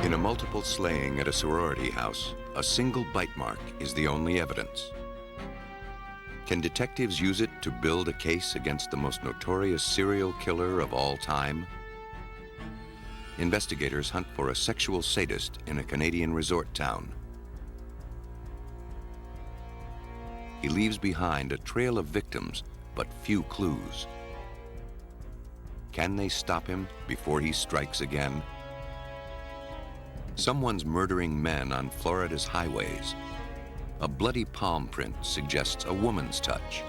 In a multiple slaying at a sorority house, a single bite mark is the only evidence. Can detectives use it to build a case against the most notorious serial killer of all time? Investigators hunt for a sexual sadist in a Canadian resort town. He leaves behind a trail of victims, but few clues. Can they stop him before he strikes again? Someone's murdering men on Florida's highways. A bloody palm print suggests a woman's touch.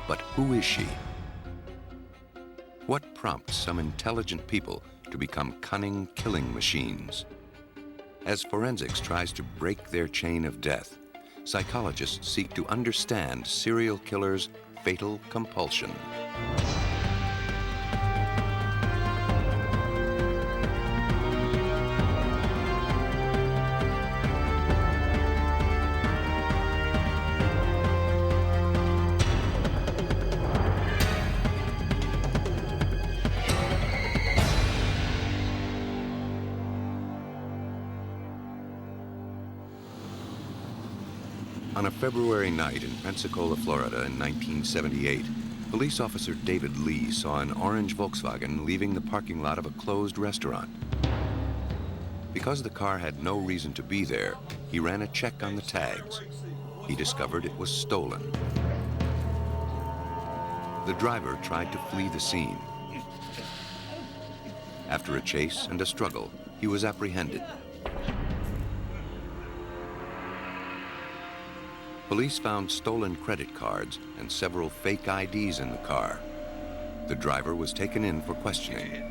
But who is she? What prompts some intelligent people to become cunning killing machines? As forensics tries to break their chain of death, psychologists seek to understand serial killers' fatal compulsion. On a February night in Pensacola, Florida in 1978, police officer David Lee saw an orange Volkswagen leaving the parking lot of a closed restaurant. Because the car had no reason to be there, he ran a check on the tags. He discovered it was stolen. The driver tried to flee the scene. After a chase and a struggle, he was apprehended. Police found stolen credit cards and several fake IDs in the car. The driver was taken in for questioning.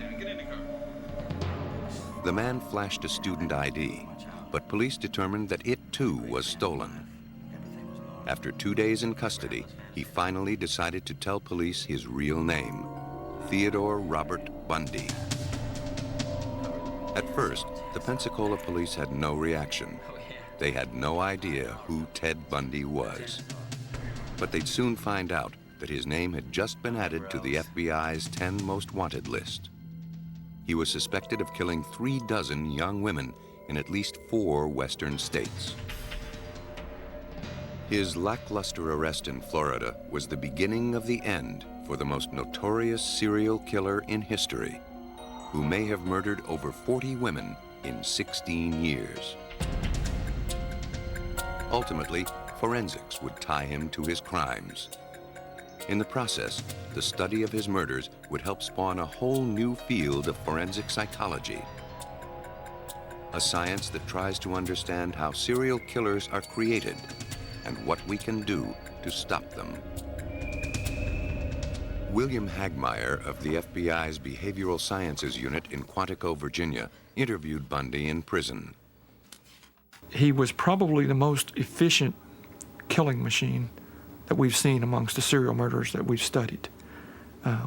The man flashed a student ID, but police determined that it too was stolen. After 2 days in custody, he finally decided to tell police his real name, Theodore Robert Bundy. At first, the Pensacola police had no reaction. They had no idea who Ted Bundy was. But they'd soon find out that his name had just been added to the FBI's 10 most wanted list. He was suspected of killing 36 young women in at least 4 western states. His lackluster arrest in Florida was the beginning of the end for the most notorious serial killer in history, who may have murdered over 40 women in 16 years. Ultimately, forensics would tie him to his crimes. In the process, the study of his murders would help spawn a whole new field of forensic psychology, a science that tries to understand how serial killers are created and what we can do to stop them. William Hagmeyer of the FBI's Behavioral Sciences Unit in Quantico, Virginia, interviewed Bundy in prison. He was probably the most efficient killing machine that we've seen amongst the serial murderers that we've studied.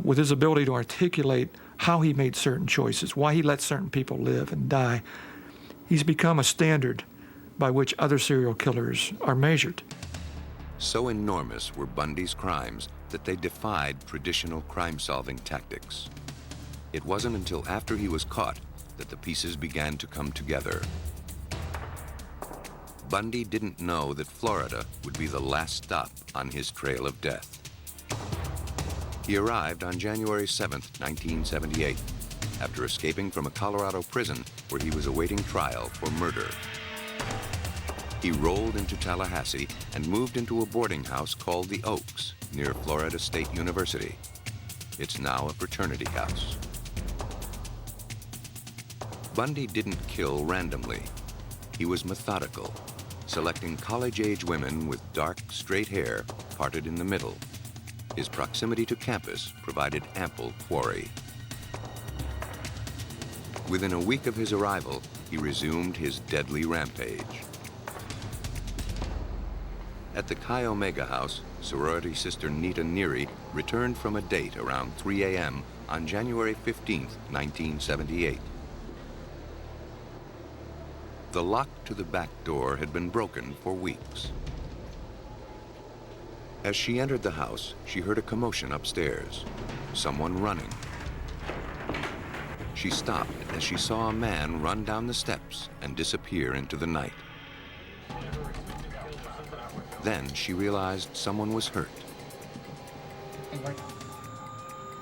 With his ability to articulate how he made certain choices, why he let certain people live and die, he's become a standard by which other serial killers are measured. So enormous were Bundy's crimes that they defied traditional crime-solving tactics. It wasn't until after he was caught that the pieces began to come together. Bundy didn't know that Florida would be the last stop on his trail of death. He arrived on January 7th, 1978, after escaping from a Colorado prison where he was awaiting trial for murder. He rolled into Tallahassee and moved into a boarding house called the Oaks, near Florida State University. It's now a fraternity house. Bundy didn't kill randomly. He was methodical, selecting college-age women with dark, straight hair parted in the middle. His proximity to campus provided ample quarry. Within a week of his arrival, he resumed his deadly rampage. At the Chi Omega house, sorority sister Nita Neary returned from a date around 3 a.m. on January 15, 1978. The lock to the back door had been broken for weeks. As she entered the house, she heard a commotion upstairs, someone running. She stopped as she saw a man run down the steps and disappear into the night. Then she realized someone was hurt.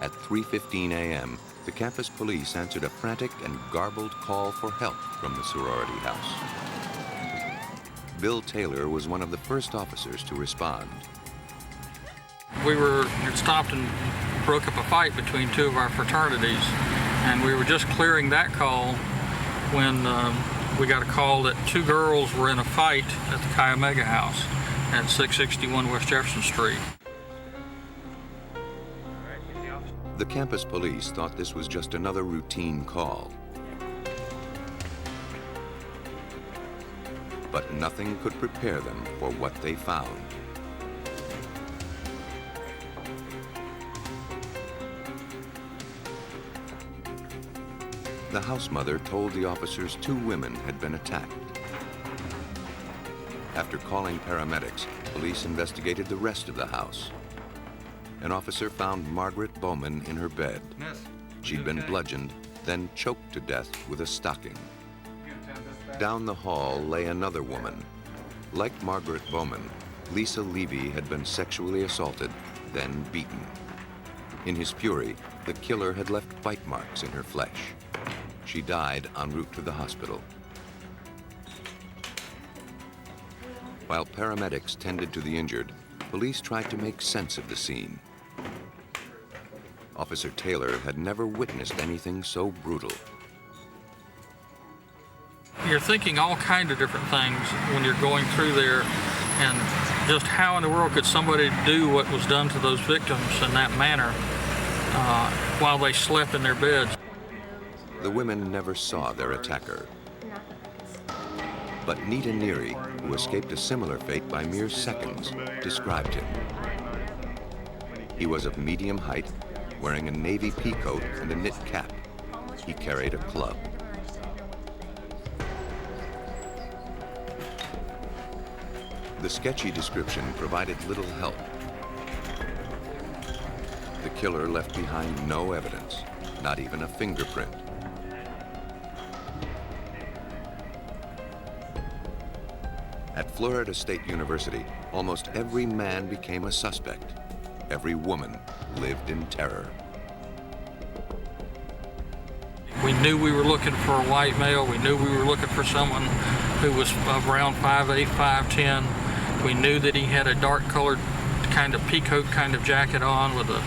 At 3:15 a.m., the campus police answered a frantic and garbled call for help from the sorority house. Bill Taylor was one of the first officers to respond. We had stopped and broke up a fight between two of our fraternities, and we were just clearing that call when we got a call that two girls were in a fight at the Chi Omega house at 661 West Jefferson Street. The campus police thought this was just another routine call. But nothing could prepare them for what they found. The house mother told the officers two women had been attacked. After calling paramedics, police investigated the rest of the house. An officer found Margaret Bowman in her bed. She'd been bludgeoned, then choked to death with a stocking. Down the hall lay another woman. Like Margaret Bowman, Lisa Levy had been sexually assaulted, then beaten. In his fury, the killer had left bite marks in her flesh. She died en route to the hospital. While paramedics tended to the injured, police tried to make sense of the scene. Officer Taylor had never witnessed anything so brutal. You're thinking all kinds of different things when you're going through there, and just how in the world could somebody do what was done to those victims in that manner while they slept in their beds. The women never saw their attacker. But Nita Neary, who escaped a similar fate by mere seconds, described him. He was of medium height, wearing a navy peacoat and a knit cap. He carried a club. The sketchy description provided little help. The killer left behind no evidence, not even a fingerprint. At Florida State University, almost every man became a suspect. Every woman lived in terror. We knew we were looking for a white male. We knew we were looking for someone who was around 5'8", 5'10". We knew that he had a dark-colored kind of peacoat kind of jacket on with a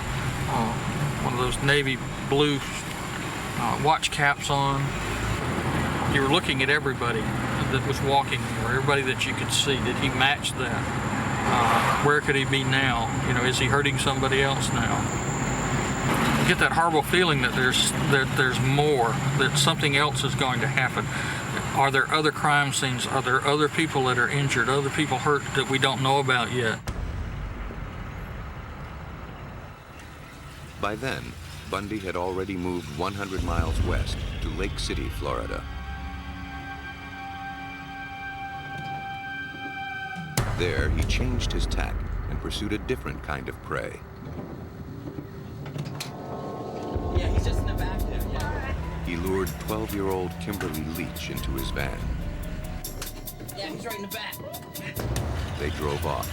one of those navy blue watch caps on. You were looking at everybody that was walking, or everybody that you could see. Did he match that? Where could he be now? You know, is he hurting somebody else now? You get that horrible feeling that there's more, that something else is going to happen. Are there other crime scenes? Are there other people that are injured, other people hurt that we don't know about yet? By then, Bundy had already moved 100 miles west to Lake City, Florida. There, he changed his tack and pursued a different kind of prey. Yeah, he's just in the back there, yeah. He lured 12-year-old Kimberly Leach into his van. Yeah, he's right in the back. They drove off.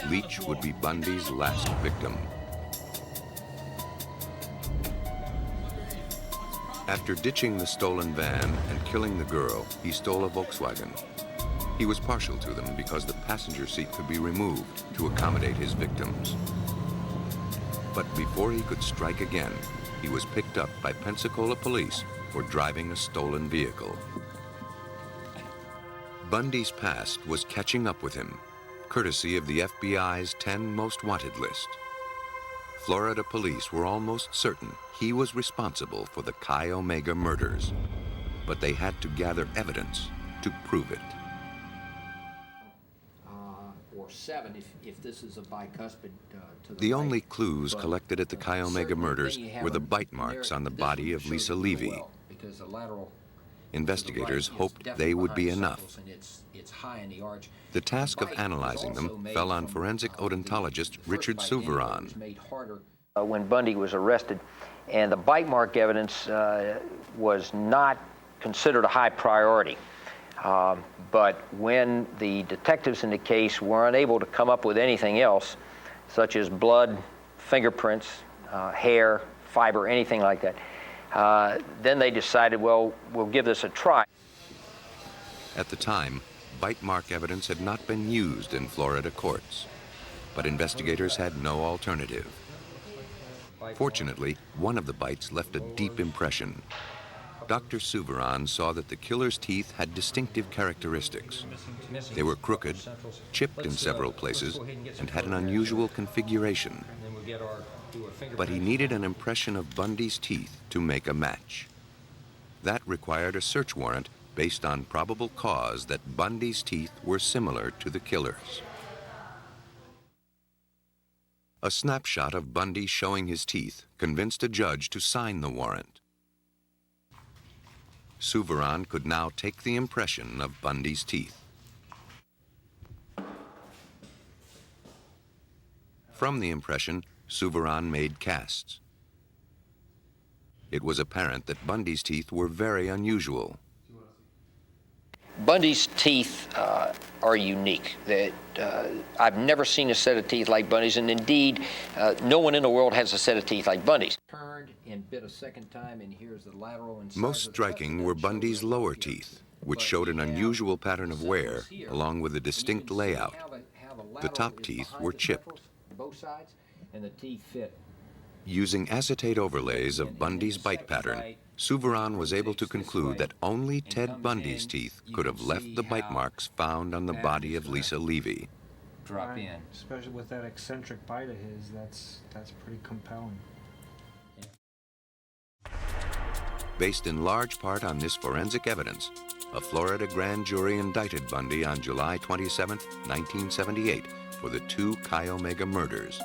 Leach would be Bundy's last victim. After ditching the stolen van and killing the girl, he stole a Volkswagen. He was partial to them because the passenger seat could be removed to accommodate his victims. But before he could strike again, he was picked up by Pensacola police for driving a stolen vehicle. Bundy's past was catching up with him, courtesy of the FBI's 10 Most Wanted list. Florida police were almost certain he was responsible for the Chi Omega murders, but they had to gather evidence to prove it. Or 7 if this is a bicuspid to The right. only clues But collected at the Chi Omega certainly murders then you have were the a bite marks on the this body would of show Lisa you real Levy. well, because the lateral Investigators to the right is hoped definitely they would be behind the enough. sepals, and it's high in the arch. The task of bite was analyzing also them made fell on from, forensic the odontologist first Richard bite anyway Souveron. was made harder When Bundy was arrested, and the bite mark evidence was not considered a high priority. But when the detectives in the case were unable to come up with anything else, such as blood, fingerprints, hair, fiber, anything like that, then they decided, well, we'll give this a try. At the time, bite mark evidence had not been used in Florida courts, but investigators had no alternative. Fortunately, one of the bites left a deep impression. Dr. Souveran saw that the killer's teeth had distinctive characteristics. They were crooked, chipped in several places, and had an unusual configuration. But he needed an impression of Bundy's teeth to make a match. That required a search warrant based on probable cause that Bundy's teeth were similar to the killer's. A snapshot of Bundy showing his teeth convinced a judge to sign the warrant. Souveran could now take the impression of Bundy's teeth. From the impression, Souveran made casts. It was apparent that Bundy's teeth were very unusual. Bundy's teeth are unique. I've never seen a set of teeth like Bundy's, and indeed, no one in the world has a set of teeth like Bundy's. Turned and bit a second time, and here's the lateral incisors. Most striking were Bundy's lower teeth, which showed an unusual pattern of wear, along with a distinct layout. The top teeth were chipped. Both sides, and the teeth fit. Using acetate overlays of Bundy's bite pattern, Souveran was able to conclude that only Ted Bundy's teeth could have left the bite marks found on the body of Lisa Levy. Drop in. Especially with that eccentric bite of his, that's pretty compelling. Based in large part on this forensic evidence, a Florida grand jury indicted Bundy on July 27, 1978, for the 2 Chi Omega murders.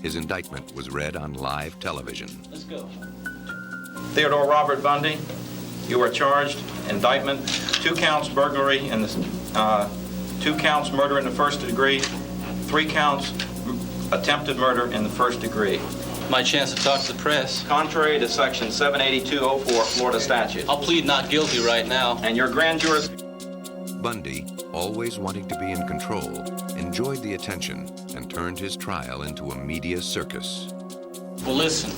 His indictment was read on live television. Let's go. Theodore Robert Bundy, you are charged, indictment, 2 counts burglary and 2 counts murder in the first degree, 3 counts attempted murder in the first degree. My chance to talk to the press. Contrary to section 78204 Florida statute. I'll plead not guilty right now. And your grand jury. Bundy, always wanting to be in control, enjoyed the attention and turned his trial into a media circus. Well, listen,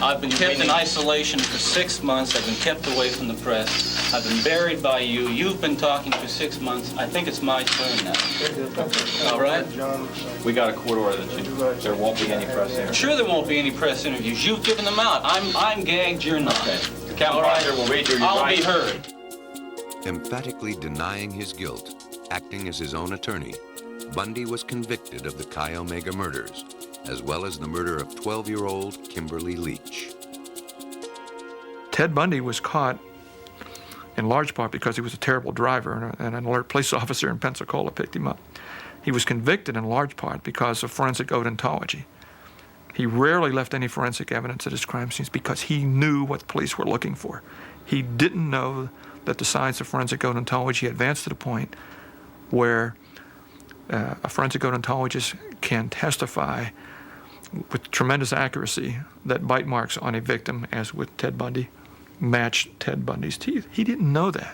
I've been kept in isolation for 6 months. I've been kept away from the press. I've been buried by you. You've been talking for 6 months. I think it's my turn now. All right? We got a court order that there won't be any press here. Sure there won't be any press interviews. You've given them out. I'm gagged, you're not. Okay. The count will read your I'll right. be heard. Emphatically denying his guilt, acting as his own attorney, Bundy was convicted of the Chi Omega murders, as well as the murder of 12-year-old Kimberly Leach. Ted Bundy was caught in large part because he was a terrible driver, and an alert police officer in Pensacola picked him up. He was convicted in large part because of forensic odontology. He rarely left any forensic evidence at his crime scenes because he knew what the police were looking for. He didn't know that the science of forensic odontology advanced to the point where a forensic odontologist can testify with tremendous accuracy that bite marks on a victim, as with Ted Bundy, matched Ted Bundy's teeth. He didn't know that.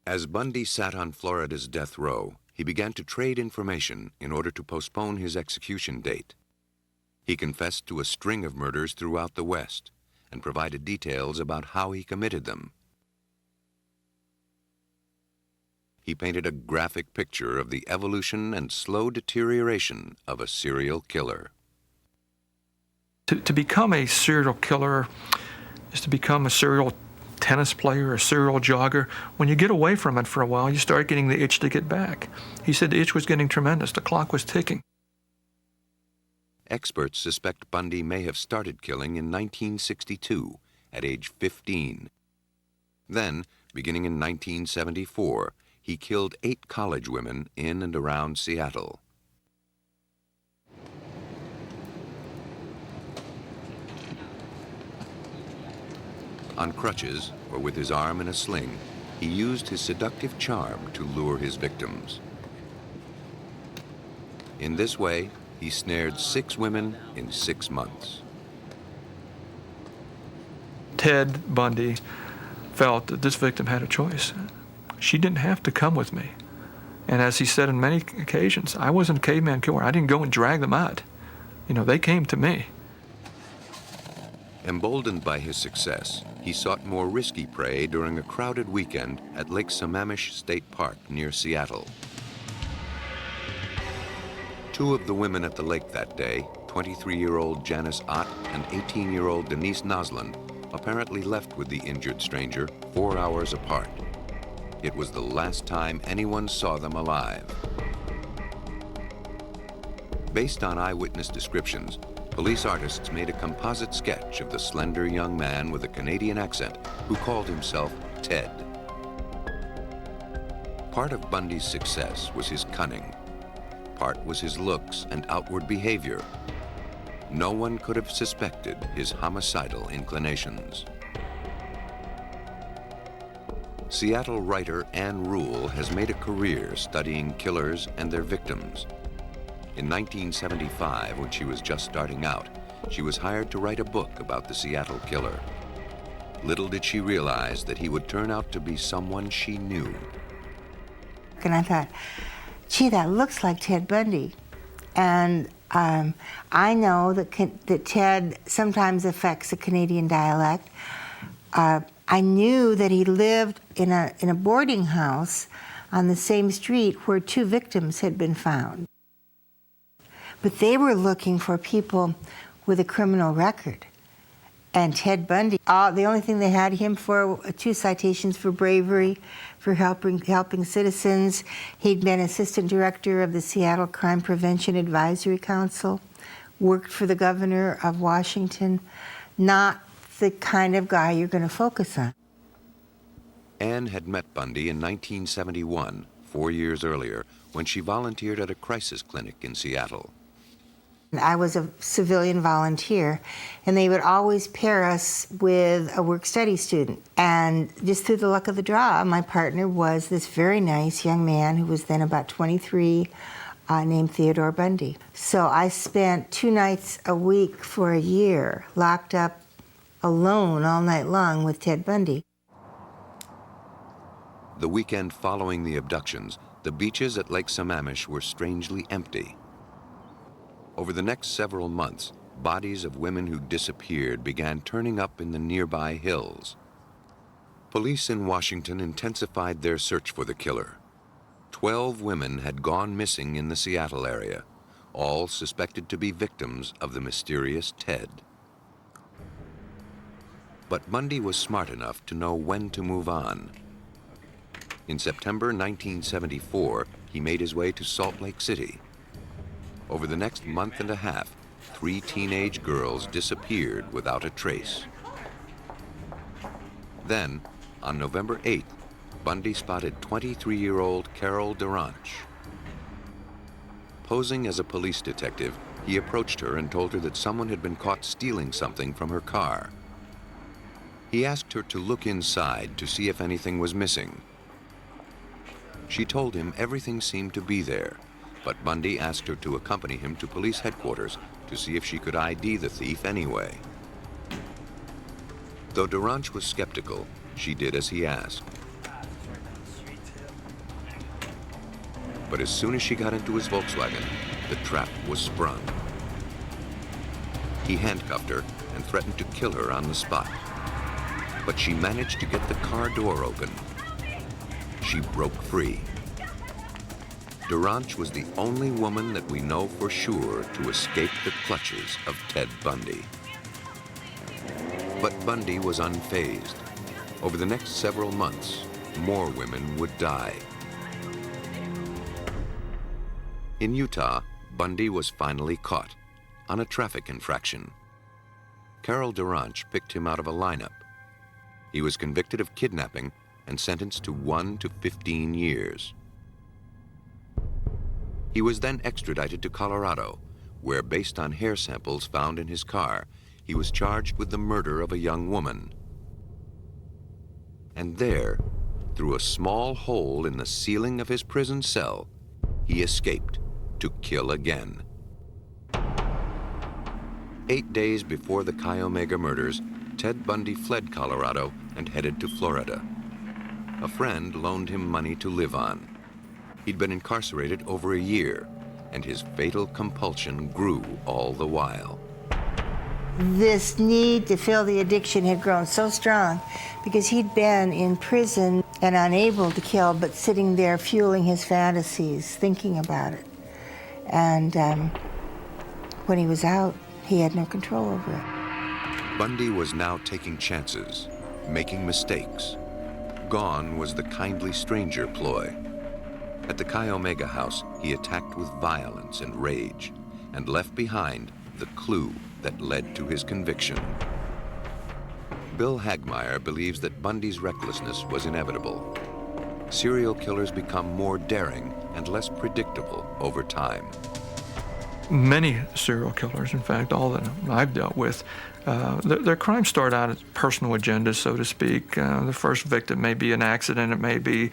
As Bundy sat on Florida's death row, he began to trade information in order to postpone his execution date. He confessed to a string of murders throughout the West and provided details about how he committed them. He painted a graphic picture of the evolution and slow deterioration of a serial killer. To become a serial killer is to become a serial tennis player, a serial jogger. When you get away from it for a while, you start getting the itch to get back. He said the itch was getting tremendous. The clock was ticking. Experts suspect Bundy may have started killing in 1962, at age 15. Then, beginning in 1974, he killed 8 college women in and around Seattle. On crutches, or with his arm in a sling, he used his seductive charm to lure his victims. In this way, he snared 6 women in 6 months. Ted Bundy felt that this victim had a choice. She didn't have to come with me. And as he said on many occasions, I wasn't a caveman killer. I didn't go and drag them out. You know, they came to me. Emboldened by his success, he sought more risky prey during a crowded weekend at Lake Sammamish State Park near Seattle. 2 of the women at the lake that day, 23-year-old Janice Ott and 18-year-old Denise Nosland, apparently left with the injured stranger 4 hours apart. It was the last time anyone saw them alive. Based on eyewitness descriptions, police artists made a composite sketch of the slender young man with a Canadian accent who called himself Ted. Part of Bundy's success was his cunning. Part was his looks and outward behavior. No one could have suspected his homicidal inclinations. Seattle writer Ann Rule has made a career studying killers and their victims. In 1975, when she was just starting out, she was hired to write a book about the Seattle killer. Little did she realize that he would turn out to be someone she knew. And I thought, gee, that looks like Ted Bundy. And I know that Ted sometimes affects a Canadian dialect. I knew that he lived in a boarding house on the same street where 2 victims had been found. But they were looking for people with a criminal record. And Ted Bundy, the only thing they had him for were 2 citations for bravery, for helping citizens. He'd been assistant director of the Seattle Crime Prevention Advisory Council, worked for the governor of Washington. Not the kind of guy you're going to focus on. Ann had met Bundy in 1971, 4 years earlier, when she volunteered at a crisis clinic in Seattle. I was a civilian volunteer, and they would always pair us with a work-study student. And just through the luck of the draw, my partner was this very nice young man who was then about 23, named Theodore Bundy. So I spent 2 nights a week for a year, locked up alone all night long with Ted Bundy. The weekend following the abductions, the beaches at Lake Sammamish were strangely empty. Over the next several months, bodies of women who disappeared began turning up in the nearby hills. Police in Washington intensified their search for the killer. 12 women had gone missing in the Seattle area, all suspected to be victims of the mysterious Ted. But Bundy was smart enough to know when to move on. In September 1974, he made his way to Salt Lake City. Over the next month and a half, 3 teenage girls disappeared without a trace. Then, on November 8th, Bundy spotted 23-year-old Carol Duranch. Posing as a police detective, he approached her and told her that someone had been caught stealing something from her car. He asked her to look inside to see if anything was missing. She told him everything seemed to be there, but Bundy asked her to accompany him to police headquarters to see if she could ID the thief anyway. Though Duranch was skeptical, she did as he asked. But as soon as she got into his Volkswagen, the trap was sprung. He handcuffed her and threatened to kill her on the spot. But she managed to get the car door open. She broke free. Duranch was the only woman that we know for sure to escape the clutches of Ted Bundy. But Bundy was unfazed. Over the next several months, more women would die. In Utah, Bundy was finally caught on a traffic infraction. Carol Duranch picked him out of a lineup. He was convicted of kidnapping and sentenced to 1 to 15 years. He was then extradited to Colorado, where, based on hair samples found in his car, he was charged with the murder of a young woman. And there, through a small hole in the ceiling of his prison cell, he escaped to kill again. 8 days before the Chi Omega murders, Ted Bundy fled Colorado and headed to Florida. A friend loaned him money to live on. He'd been incarcerated over a year, and his fatal compulsion grew all the while. This need to fill the addiction had grown so strong because he'd been in prison and unable to kill, but sitting there fueling his fantasies, thinking about it. And when he was out, he had no control over it. Bundy was now taking chances, making mistakes. Gone was the kindly stranger ploy. At the Chi Omega house, he attacked with violence and rage, and left behind the clue that led to his conviction. Bill Hagmaier believes that Bundy's recklessness was inevitable. Serial killers become more daring and less predictable over time. Many serial killers, in fact, all that I've dealt with, their crimes start out as personal agendas, so to speak. The first victim may be an accident, it may be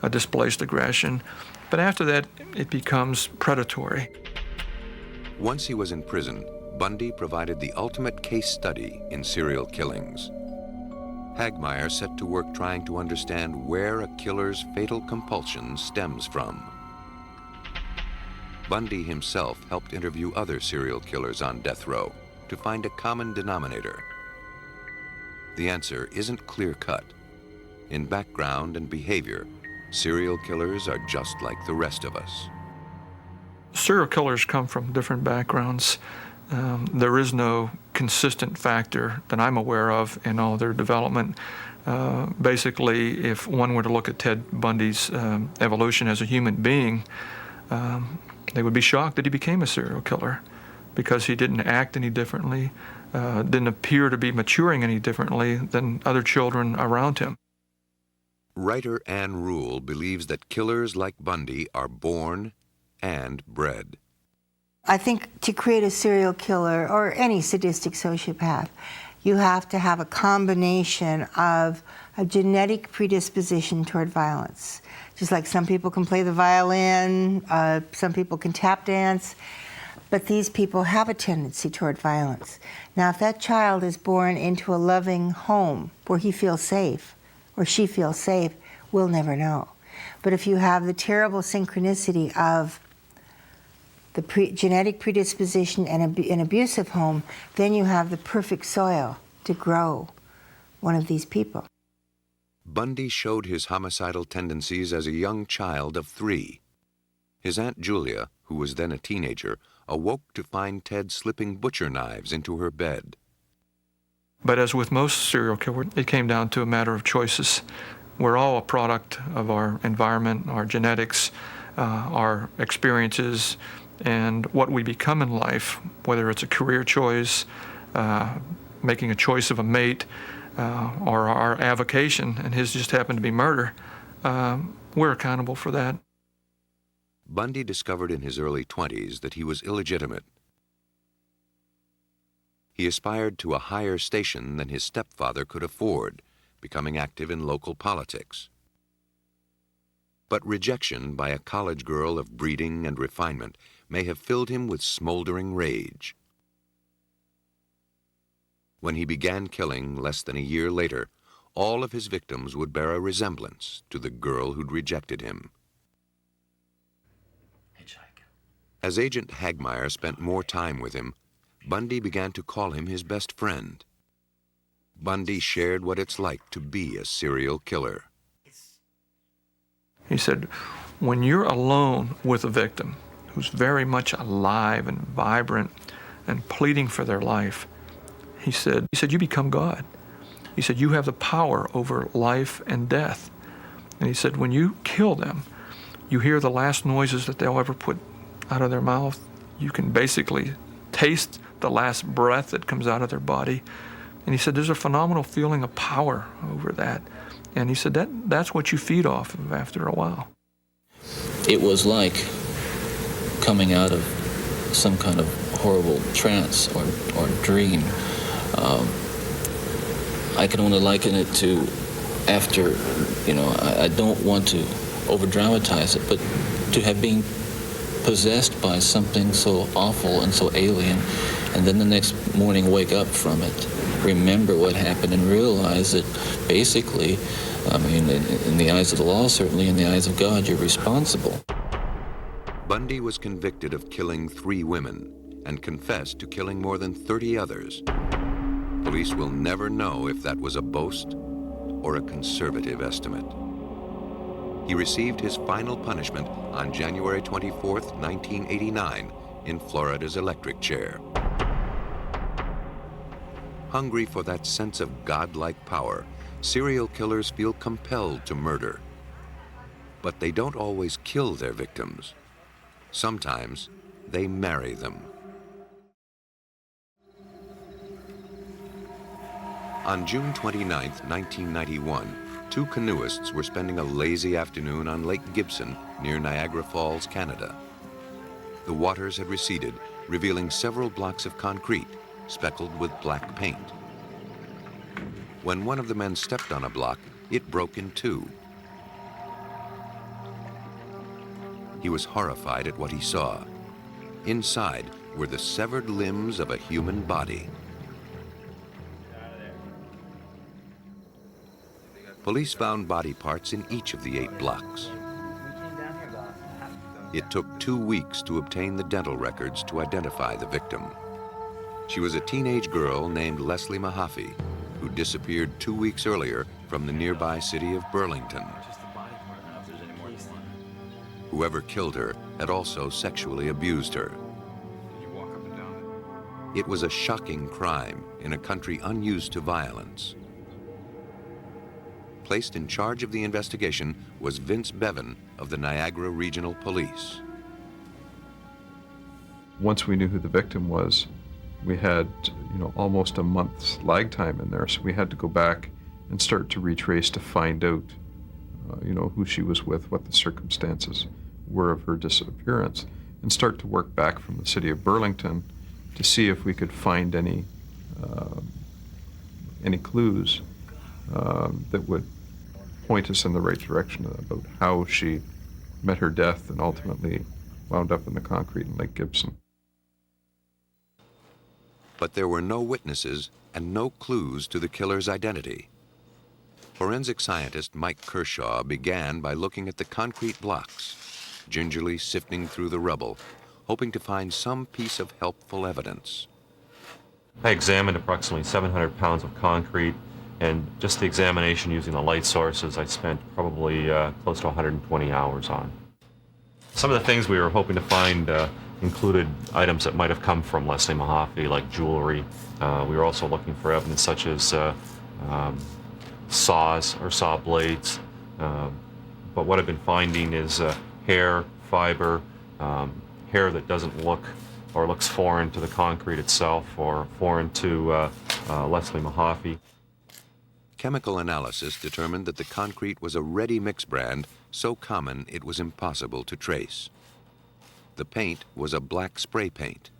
a displaced aggression, but after that, it becomes predatory. Once he was in prison, Bundy provided the ultimate case study in serial killings. Hagmaier set to work trying to understand where a killer's fatal compulsion stems from. Bundy himself helped interview other serial killers on death row to find a common denominator. The answer isn't clear-cut. In background and behavior, serial killers are just like the rest of us. Serial killers come from different backgrounds. There is no consistent factor that I'm aware of in all their development. Basically, if one were to look at Ted Bundy's evolution as a human being, they would be shocked that he became a serial killer because he didn't act any differently, didn't appear to be maturing any differently than other children around him. Writer Ann Rule believes that killers like Bundy are born and bred. I think to create a serial killer or any sadistic sociopath, you have to have a combination of a genetic predisposition toward violence. Just like some people can play the violin, some people can tap dance, but these people have a tendency toward violence. Now, if that child is born into a loving home where he feels safe or she feels safe, we'll never know. But if you have the terrible synchronicity of the genetic predisposition and an abusive home, then you have the perfect soil to grow one of these people. Bundy showed his homicidal tendencies as a young child of 3. His Aunt Julia, who was then a teenager, awoke to find Ted slipping butcher knives into her bed. But as with most serial killers, it came down to a matter of choices. We're all a product of our environment, our genetics, our experiences, and what we become in life, whether it's a career choice, making a choice of a mate, or our avocation, and his just happened to be murder, we're accountable for that. Bundy discovered in his early 20s that he was illegitimate. He aspired to a higher station than his stepfather could afford, becoming active in local politics. But rejection by a college girl of breeding and refinement may have filled him with smoldering rage. When he began killing less than a year later, all of his victims would bear a resemblance to the girl who'd rejected him. As Agent Hagmaier spent more time with him, Bundy began to call him his best friend. Bundy shared what it's like to be a serial killer. He said, when you're alone with a victim who's very much alive and vibrant and pleading for their life, he said, you become God. He said, you have the power over life and death. And he said, when you kill them, you hear the last noises that they'll ever put out of their mouth. You can basically taste the last breath that comes out of their body. And he said, there's a phenomenal feeling of power over that. And he said, that's what you feed off of after a while. It was like coming out of some kind of horrible trance or dream. I can only liken it to after, I don't want to over-dramatize it, but to have been possessed by something so awful and so alien, and then the next morning wake up from it, remember what happened, and realize that basically, I mean, in the eyes of the law, certainly in the eyes of God, you're responsible. Bundy was convicted of killing 3 women and confessed to killing more than 30 others. Police will never know if that was a boast or a conservative estimate. He received his final punishment on January 24th, 1989, in Florida's electric chair. Hungry for that sense of godlike power, serial killers feel compelled to murder. But they don't always kill their victims. Sometimes they marry them. On June 29, 1991, 2 canoeists were spending a lazy afternoon on Lake Gibson near Niagara Falls, Canada. The waters had receded, revealing several blocks of concrete speckled with black paint. When one of the men stepped on a block, it broke in 2. He was horrified at what he saw. Inside were the severed limbs of a human body. Police found body parts in each of the 8 blocks. It took 2 weeks to obtain the dental records to identify the victim. She was a teenage girl named Leslie Mahaffey, who disappeared 2 weeks earlier from the nearby city of Burlington. Whoever killed her had also sexually abused her. It was a shocking crime in a country unused to violence. Placed in charge of the investigation was Vince Bevan of the Niagara Regional Police. Once we knew who the victim was, we had, almost a month's lag time in there, so we had to go back and start to retrace to find out, who she was with, what the circumstances were of her disappearance, and start to work back from the city of Burlington to see if we could find any clues that would point us in the right direction about how she met her death and ultimately wound up in the concrete in Lake Gibson. But there were no witnesses and no clues to the killer's identity. Forensic scientist Mike Kershaw began by looking at the concrete blocks, gingerly sifting through the rubble, hoping to find some piece of helpful evidence. I examined approximately 700 pounds of concrete, and just the examination using the light sources I spent probably close to 120 hours on. Some of the things we were hoping to find included items that might have come from Leslie Mahaffey, like jewelry. We were also looking for evidence such as saws or saw blades. But what I've been finding is hair, fiber, hair that doesn't look or looks foreign to the concrete itself or foreign to Leslie Mahaffey. Chemical analysis determined that the concrete was a ready-mix brand so common it was impossible to trace. The paint was a black spray paint.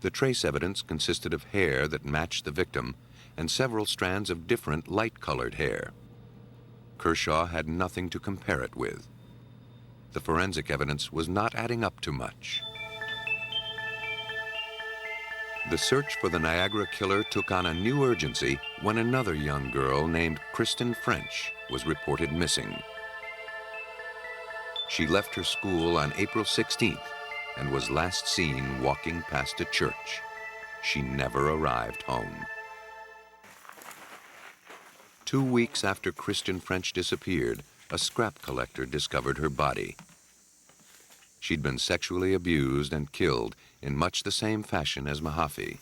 The trace evidence consisted of hair that matched the victim and several strands of different light-colored hair. Kershaw had nothing to compare it with. The forensic evidence was not adding up to much. The search for the Niagara killer took on a new urgency when another young girl named Kristen French was reported missing. She left her school on April 16th and was last seen walking past a church. She never arrived home. 2 weeks after Kristen French disappeared, a scrap collector discovered her body. She'd been sexually abused and killed in much the same fashion as Mahaffey.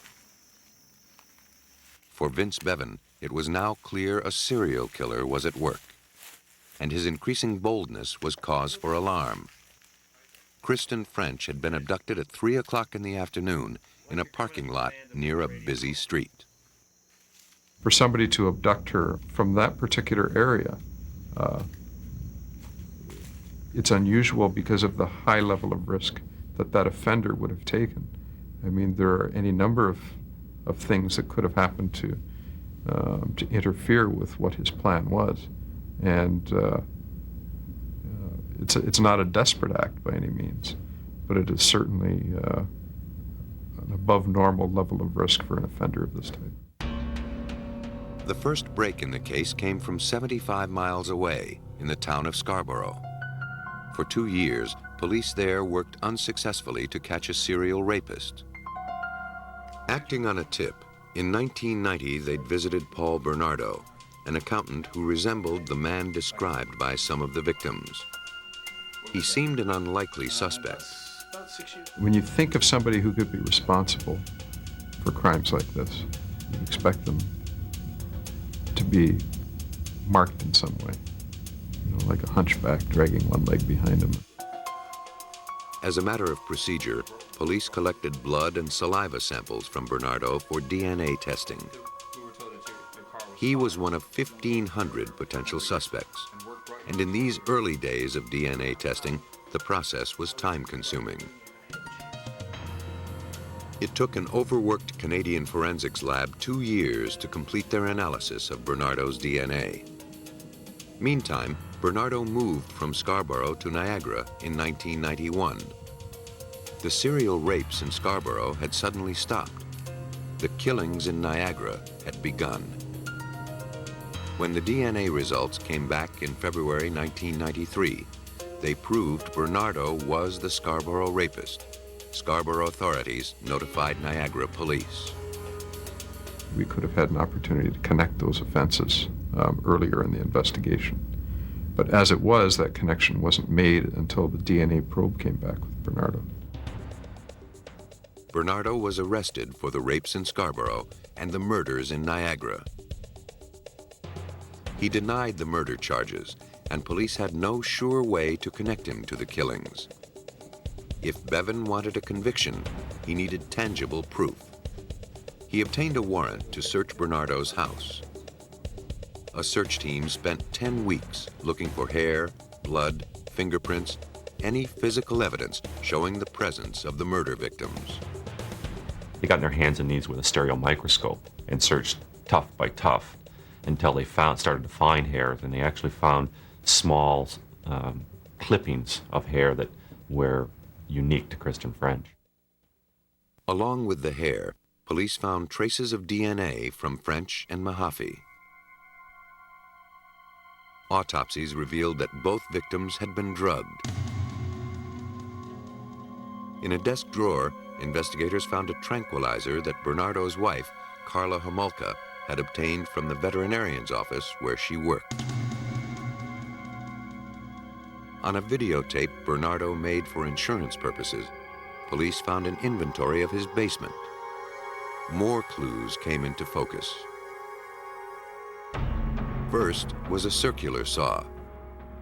For Vince Bevan, it was now clear a serial killer was at work, and his increasing boldness was cause for alarm. Kristen French had been abducted at 3 o'clock in the afternoon in a parking lot near a busy street. For somebody to abduct her from that particular area, it's unusual because of the high level of risk that offender would have taken. I mean, there are any number of things that could have happened to interfere with what his plan was. And it's not a desperate act by any means, but it is certainly an above normal level of risk for an offender of this type. The first break in the case came from 75 miles away in the town of Scarborough. For 2 years, police there worked unsuccessfully to catch a serial rapist. Acting on a tip, in 1990 they'd visited Paul Bernardo, an accountant who resembled the man described by some of the victims. He seemed an unlikely suspect. When you think of somebody who could be responsible for crimes like this, you expect them to be marked in some way, like a hunchback dragging one leg behind him. As a matter of procedure, police collected blood and saliva samples from Bernardo for DNA testing. He was one of 1,500 potential suspects, and in these early days of DNA testing, the process was time-consuming. It took an overworked Canadian forensics lab 2 years to complete their analysis of Bernardo's DNA. Meantime, Bernardo moved from Scarborough to Niagara in 1991. The serial rapes in Scarborough had suddenly stopped. The killings in Niagara had begun. When the DNA results came back in February 1993, they proved Bernardo was the Scarborough rapist. Scarborough authorities notified Niagara police. We could have had an opportunity to connect those offenses earlier in the investigation. But as it was, that connection wasn't made until the DNA probe came back with Bernardo. Bernardo was arrested for the rapes in Scarborough and the murders in Niagara. He denied the murder charges, and police had no sure way to connect him to the killings. If Bevan wanted a conviction, he needed tangible proof. He obtained a warrant to search Bernardo's house. A search team spent 10 weeks looking for hair, blood, fingerprints, any physical evidence showing the presence of the murder victims. They got on their hands and knees with a stereo microscope and searched tuft by tuft until they started to find hair, and they actually found small clippings of hair that were unique to Kristen French. Along with the hair, police found traces of DNA from French and Mahaffey. Autopsies revealed that both victims had been drugged. In a desk drawer, investigators found a tranquilizer that Bernardo's wife, Carla Homolka, had obtained from the veterinarian's office where she worked. On a videotape Bernardo made for insurance purposes, police found an inventory of his basement. More clues came into focus. First was a circular saw,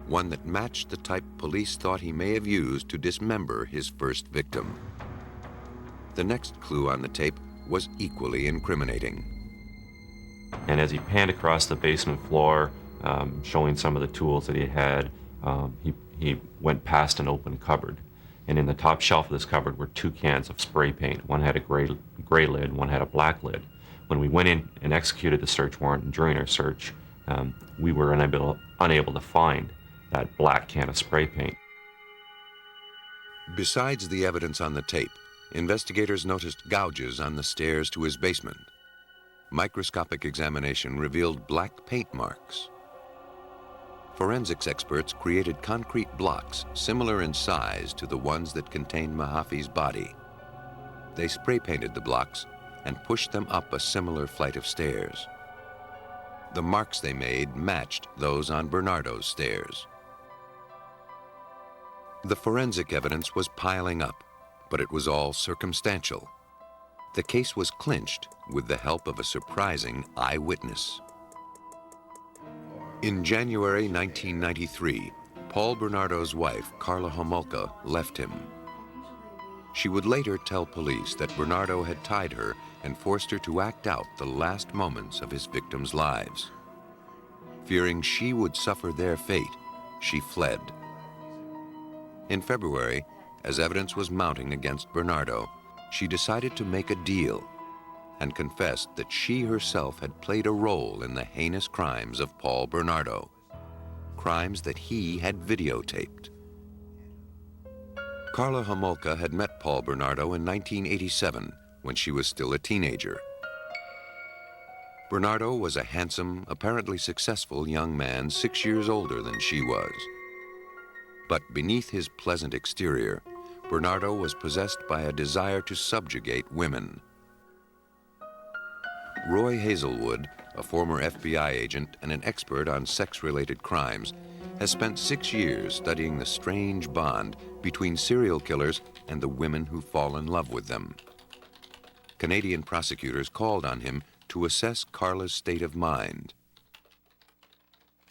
one that matched the type police thought he may have used to dismember his first victim. The next clue on the tape was equally incriminating. And as he panned across the basement floor, showing some of the tools that he had, he went past an open cupboard. And in the top shelf of this cupboard were 2 cans of spray paint. One had a gray lid, one had a black lid. When we went in and executed the search warrant, and during our search, we were unable to find that black can of spray paint. Besides the evidence on the tape, investigators noticed gouges on the stairs to his basement. Microscopic examination revealed black paint marks. Forensics experts created concrete blocks similar in size to the ones that contained Mahaffey's body. They spray painted the blocks and pushed them up a similar flight of stairs. The marks they made matched those on Bernardo's stairs. The forensic evidence was piling up, but it was all circumstantial. The case was clinched with the help of a surprising eyewitness. In January 1993, Paul Bernardo's wife, Carla Homolka, left him. She would later tell police that Bernardo had tied her and forced her to act out the last moments of his victims' lives. Fearing she would suffer their fate, she fled. In February, as evidence was mounting against Bernardo, she decided to make a deal and confessed that she herself had played a role in the heinous crimes of Paul Bernardo, crimes that he had videotaped. Carla Homolka had met Paul Bernardo in 1987 when she was still a teenager. Bernardo was a handsome, apparently successful young man 6 years older than she was. But beneath his pleasant exterior, Bernardo was possessed by a desire to subjugate women. Roy Hazelwood, a former FBI agent and an expert on sex-related crimes, has spent 6 years studying the strange bond between serial killers and the women who fall in love with them. Canadian prosecutors called on him to assess Carla's state of mind.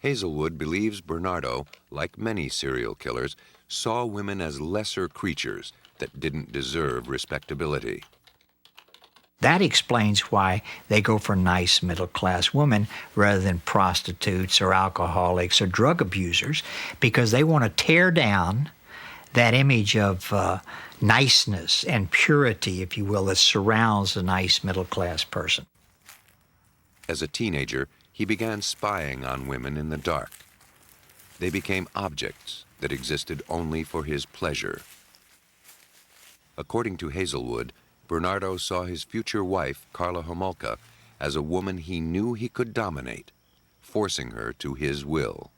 Hazelwood believes Bernardo, like many serial killers, saw women as lesser creatures that didn't deserve respectability. That explains why they go for nice middle-class women rather than prostitutes or alcoholics or drug abusers, because they want to tear down that image of niceness and purity, if you will, that surrounds a nice middle-class person. As a teenager, he began spying on women in the dark. They became objects that existed only for his pleasure. According to Hazelwood, Bernardo saw his future wife, Carla Homolka, as a woman he knew he could dominate, forcing her to his will.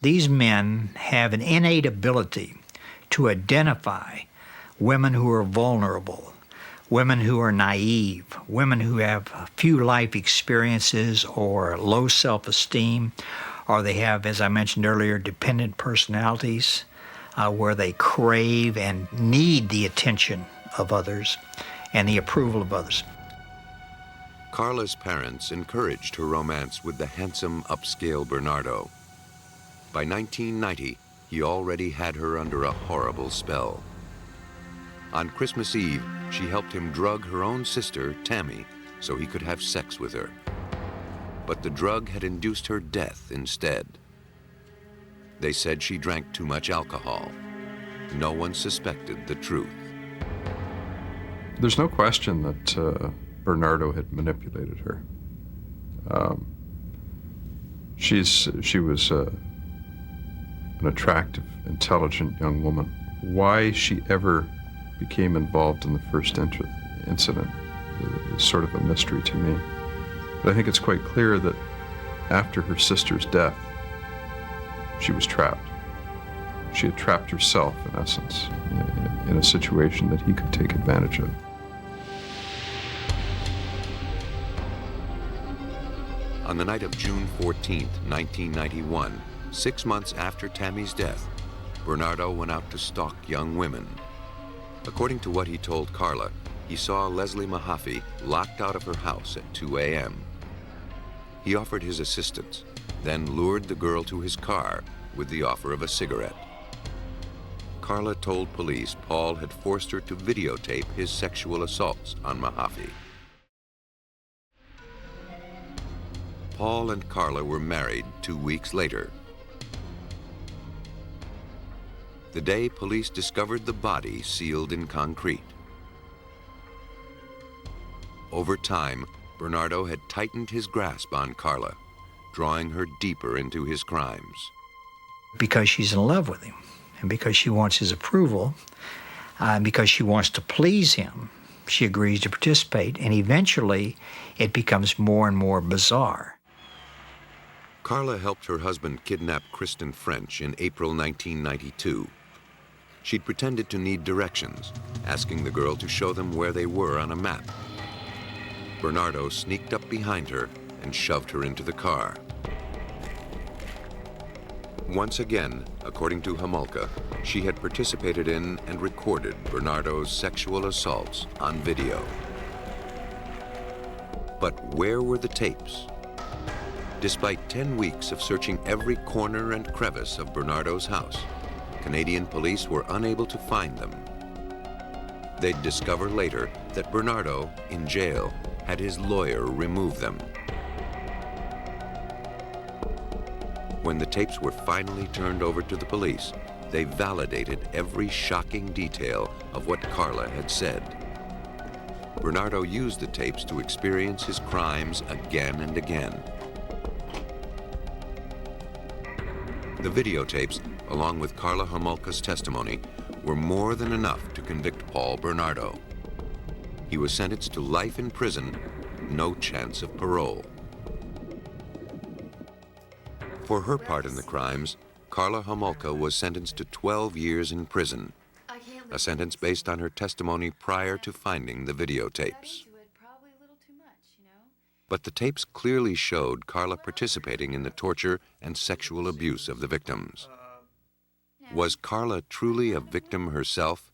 These men have an innate ability to identify women who are vulnerable, women who are naive, women who have few life experiences or low self-esteem, or they have, as I mentioned earlier, dependent personalities where they crave and need the attention of others and the approval of others. Carla's parents encouraged her romance with the handsome, upscale Bernardo. By 1990, he already had her under a horrible spell. On Christmas Eve, she helped him drug her own sister, Tammy, so he could have sex with her. But the drug had induced her death instead. They said she drank too much alcohol. No one suspected the truth. There's no question that Bernardo had manipulated her. She was an attractive, intelligent young woman. Why she ever became involved in the first incident is sort of a mystery to me. But I think it's quite clear that after her sister's death, she was trapped. She had trapped herself, in essence, in a situation that he could take advantage of. On the night of June 14, 1991, 6 months after Tammy's death, Bernardo went out to stalk young women. According to what he told Carla, he saw Leslie Mahaffey locked out of her house at 2 a.m. He offered his assistance, then lured the girl to his car with the offer of a cigarette. Carla told police Paul had forced her to videotape his sexual assaults on Mahaffey. Paul and Carla were married 2 weeks later. The day police discovered the body sealed in concrete. Over time, Bernardo had tightened his grasp on Carla, drawing her deeper into his crimes. Because she's in love with him, and because she wants his approval, and because she wants to please him, she agrees to participate, and eventually it becomes more and more bizarre. Carla helped her husband kidnap Kristen French in April 1992. She'd pretended to need directions, asking the girl to show them where they were on a map. Bernardo sneaked up behind her and shoved her into the car. Once again, according to Homolka, she had participated in and recorded Bernardo's sexual assaults on video. But where were the tapes? Despite 10 weeks of searching every corner and crevice of Bernardo's house, Canadian police were unable to find them. They'd discover later that Bernardo, in jail, had his lawyer remove them. When the tapes were finally turned over to the police, they validated every shocking detail of what Carla had said. Bernardo used the tapes to experience his crimes again and again. The videotapes, along with Carla Homolka's testimony, were more than enough to convict Paul Bernardo. He was sentenced to life in prison, no chance of parole. For her part in the crimes, Karla Homolka was sentenced to 12 years in prison, a sentence based on her testimony prior to finding the videotapes. But the tapes clearly showed Karla participating in the torture and sexual abuse of the victims. Was Karla truly a victim herself,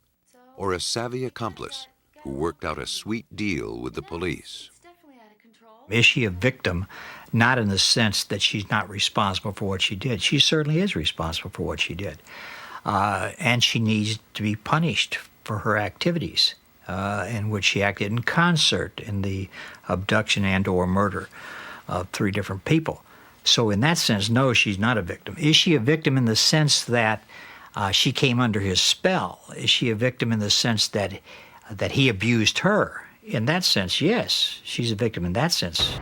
or a savvy accomplice who worked out a sweet deal with the police? Is she a victim? Not in the sense that she's not responsible for what she did. She certainly is responsible for what she did. And she needs to be punished for her activities in which she acted in concert in the abduction and or murder of 3 different people. So in that sense, no, she's not a victim. Is she a victim in the sense that she came under his spell? Is she a victim in the sense that he abused her? In that sense, yes, she's a victim in that sense.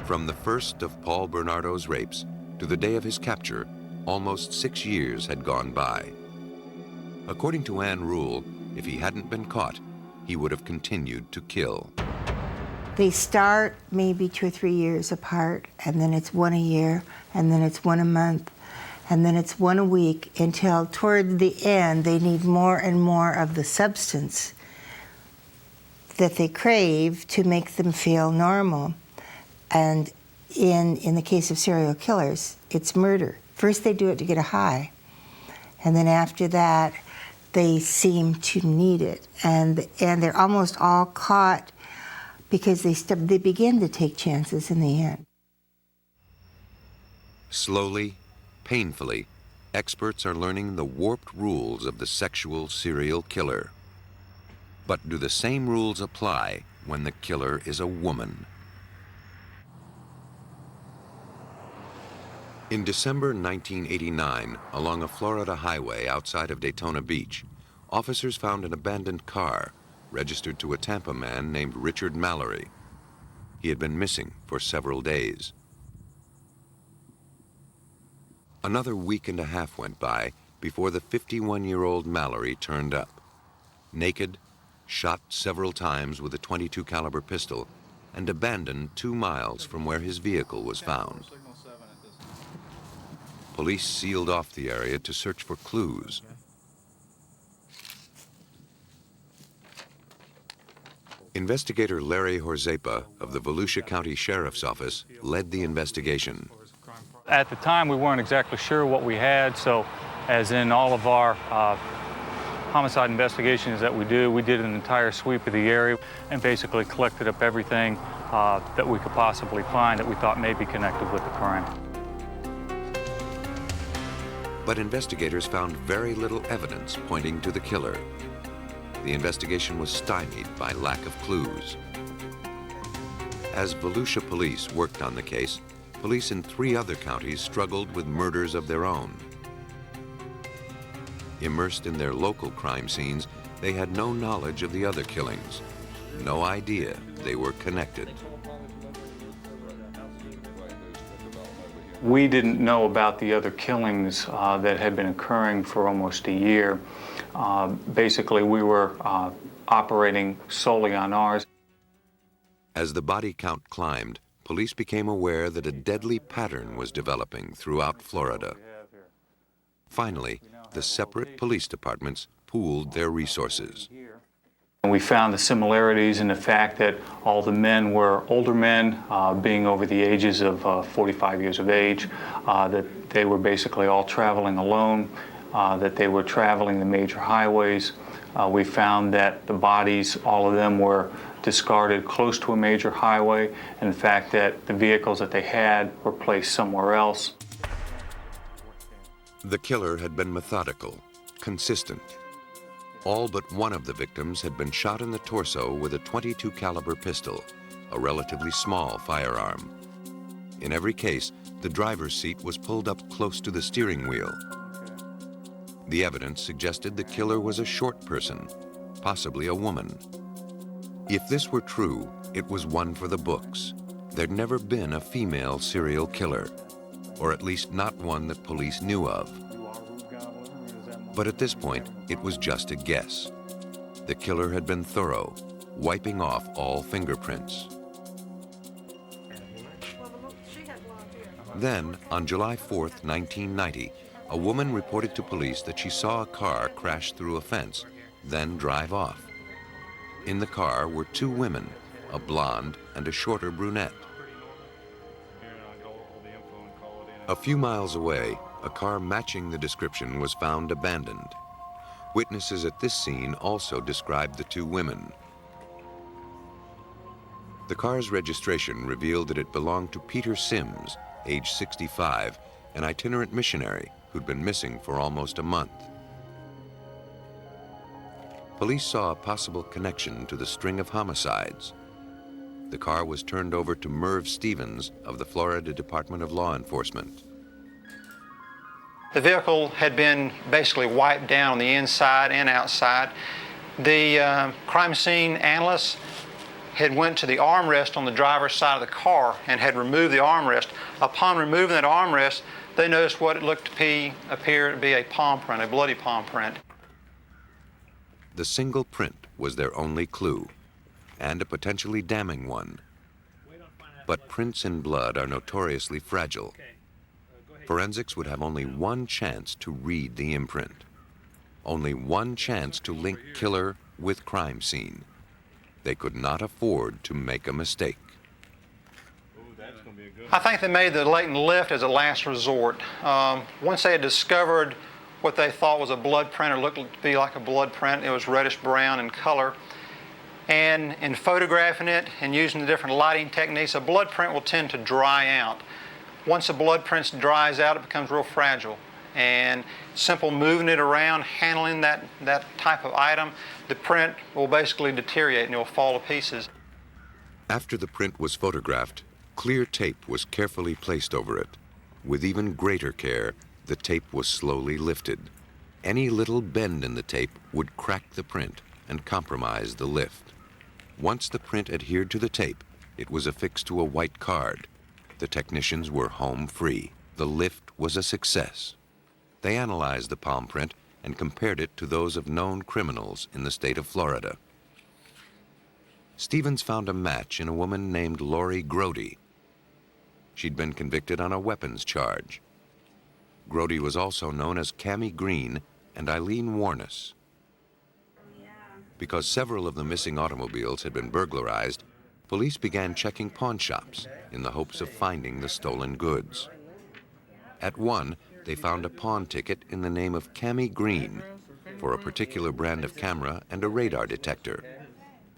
From the first of Paul Bernardo's rapes to the day of his capture, almost 6 years had gone by. According to Ann Rule, if he hadn't been caught, he would have continued to kill. They start maybe 2 or 3 years apart, and then it's 1 a year, and then it's 1 a month, and then it's 1 a week, until toward the end they need more and more of the substance that they crave to make them feel normal. And in the case of serial killers, it's murder. First they do it to get a high, and then after that they seem to need it. And they're almost all caught because they begin to take chances in the end. Slowly, painfully, experts are learning the warped rules of the sexual serial killer. But do the same rules apply when the killer is a woman? In December 1989, along a Florida highway outside of Daytona Beach, officers found an abandoned car registered to a Tampa man named Richard Mallory. He had been missing for several days. Another week and a half went by before the 51-year-old Mallory turned up. Naked, shot several times with a .22 caliber pistol, and abandoned 2 miles from where his vehicle was found. Police sealed off the area to search for clues. Investigator Larry Horzepa of the Volusia County Sheriff's Office led the investigation. At the time, we weren't exactly sure what we had, so as in all of our homicide investigations that we did an entire sweep of the area and basically collected up everything that we could possibly find that we thought may be connected with the crime. But investigators found very little evidence pointing to the killer. The investigation was stymied by lack of clues. As Volusia police worked on the case, police in 3 other counties struggled with murders of their own. Immersed in their local crime scenes, they had no knowledge of the other killings, no idea they were connected. We didn't know about the other killings that had been occurring for almost a year. Basically, we were operating solely on ours. As the body count climbed, police became aware that a deadly pattern was developing throughout Florida. Finally, the separate police departments pooled their resources. And we found the similarities in the fact that all the men were older men, being over the ages of 45 years of age, that they were basically all traveling alone, that they were traveling the major highways. We found that the bodies, all of them were discarded close to a major highway, and the fact that the vehicles that they had were placed somewhere else. The killer had been methodical, consistent. All but one of the victims had been shot in the torso with a .22 caliber pistol, a relatively small firearm. In every case, the driver's seat was pulled up close to the steering wheel. The evidence suggested the killer was a short person, possibly a woman. If this were true, it was one for the books. There'd never been a female serial killer, or at least not one that police knew of. But at this point, it was just a guess. The killer had been thorough, wiping off all fingerprints. Then, on July 4th, 1990, a woman reported to police that she saw a car crash through a fence, then drive off. In the car were two women, a blonde and a shorter brunette. A few miles away, a car matching the description was found abandoned. Witnesses at this scene also described the two women. The car's registration revealed that it belonged to Peter Sims, age 65, an itinerant missionary who'd been missing for almost a month. Police saw a possible connection to the string of homicides. The car was turned over to Merv Stevens of the Florida Department of Law Enforcement. The vehicle had been basically wiped down on the inside and outside. The crime scene analysts had went to the armrest on the driver's side of the car and had removed the armrest. Upon removing that armrest, they noticed what it looked to appear to be a palm print, a bloody palm print. The single print was their only clue, and a potentially damning one. But prints in blood are notoriously fragile. Forensics would have only one chance to read the imprint. Only one chance to link killer with crime scene. They could not afford to make a mistake. I think they made the latent lift as a last resort. Once they had discovered what they thought was a blood print, or looked to be like a blood print, it was reddish brown in color. And in photographing it and using the different lighting techniques, a blood print will tend to dry out. Once a blood print dries out, it becomes real fragile. And simple moving it around, handling that type of item, the print will basically deteriorate and it will fall to pieces. After the print was photographed, clear tape was carefully placed over it. With even greater care, the tape was slowly lifted. Any little bend in the tape would crack the print and compromise the lift. Once the print adhered to the tape, it was affixed to a white card. The technicians were home free. The lift was a success. They analyzed the palm print and compared it to those of known criminals in the state of Florida. Stevens found a match in a woman named Lori Grody. She'd been convicted on a weapons charge. Grody was also known as Cammie Green and Eileen Warnes. Because several of the missing automobiles had been burglarized, police began checking pawn shops in the hopes of finding the stolen goods. At one, they found a pawn ticket in the name of Cammie Green for a particular brand of camera and a radar detector,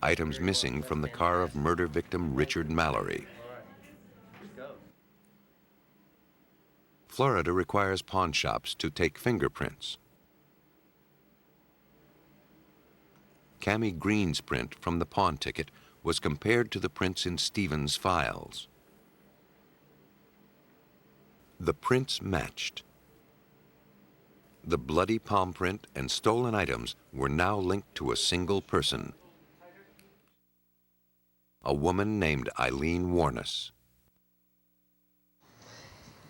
items missing from the car of murder victim Richard Mallory. Florida requires pawn shops to take fingerprints. Cammie Green's print from the pawn ticket was compared to the prints in Stevens' files. The prints matched. The bloody palm print and stolen items were now linked to a single person, a woman named Eileen Warnes.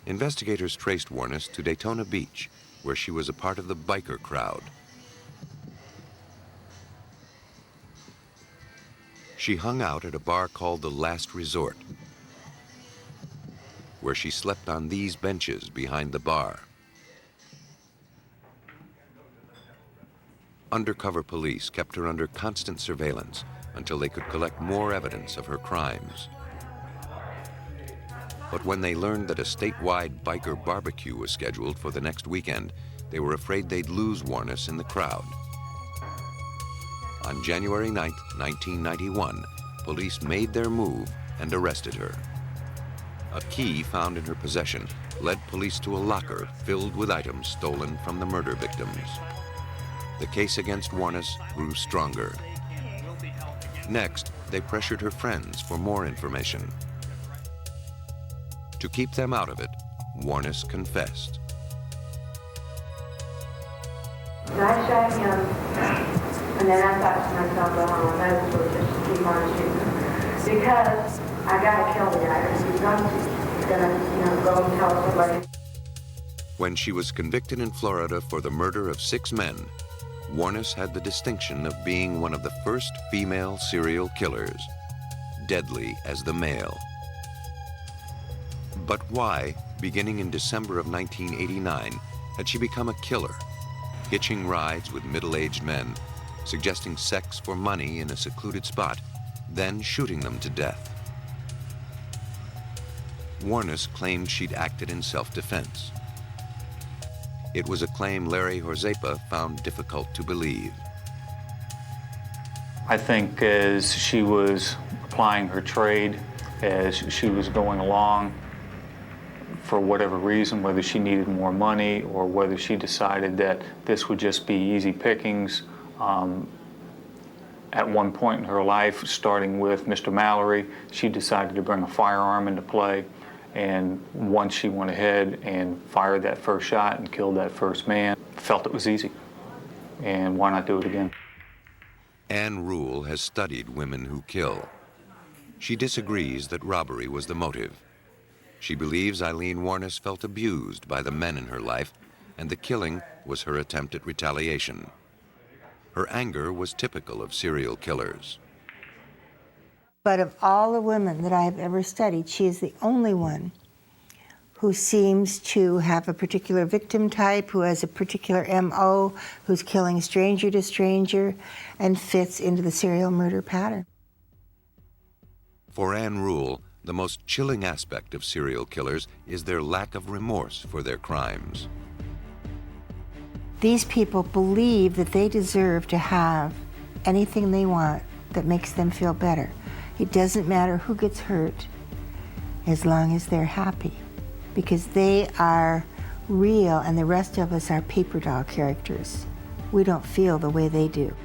Investigators traced Warnes to Daytona Beach, where she was a part of the biker crowd. She hung out at a bar called The Last Resort, where she slept on these benches behind the bar. Undercover police kept her under constant surveillance until they could collect more evidence of her crimes. But when they learned that a statewide biker barbecue was scheduled for the next weekend, they were afraid they'd lose Warnes in the crowd. On January 9, 1991, police made their move and arrested her. A key found in her possession led police to a locker filled with items stolen from the murder victims. The case against Warnes grew stronger. Next, they pressured her friends for more information. To keep them out of it, Warnes confessed. I shot him, and then I thought to myself, well, I might as well just keep on shooting. Because I gotta kill the guy. He's gonna, go and tell somebody. When she was convicted in Florida for the murder of 6 men, Warnes had the distinction of being one of the first female serial killers, deadly as the male. But why, beginning in December of 1989, had she become a killer, hitching rides with middle-aged men, suggesting sex for money in a secluded spot, then shooting them to death? Warnes claimed she'd acted in self-defense. It was a claim Larry Horzepa found difficult to believe. I think as she was applying her trade, as she was going along, for whatever reason, whether she needed more money or whether she decided that this would just be easy pickings, at one point in her life, starting with Mr. Mallory, she decided to bring a firearm into play. And once she went ahead and fired that first shot and killed that first man, felt it was easy. And why not do it again? Ann Rule has studied women who kill. She disagrees that robbery was the motive. She believes Eileen Warnes felt abused by the men in her life, and the killing was her attempt at retaliation. Her anger was typical of serial killers. But of all the women that I have ever studied, she is the only one who seems to have a particular victim type, who has a particular MO, who's killing stranger to stranger, and fits into the serial murder pattern. For Ann Rule, the most chilling aspect of serial killers is their lack of remorse for their crimes. These people believe that they deserve to have anything they want that makes them feel better. It doesn't matter who gets hurt as long as they're happy, because they are real and the rest of us are paper doll characters. We don't feel the way they do.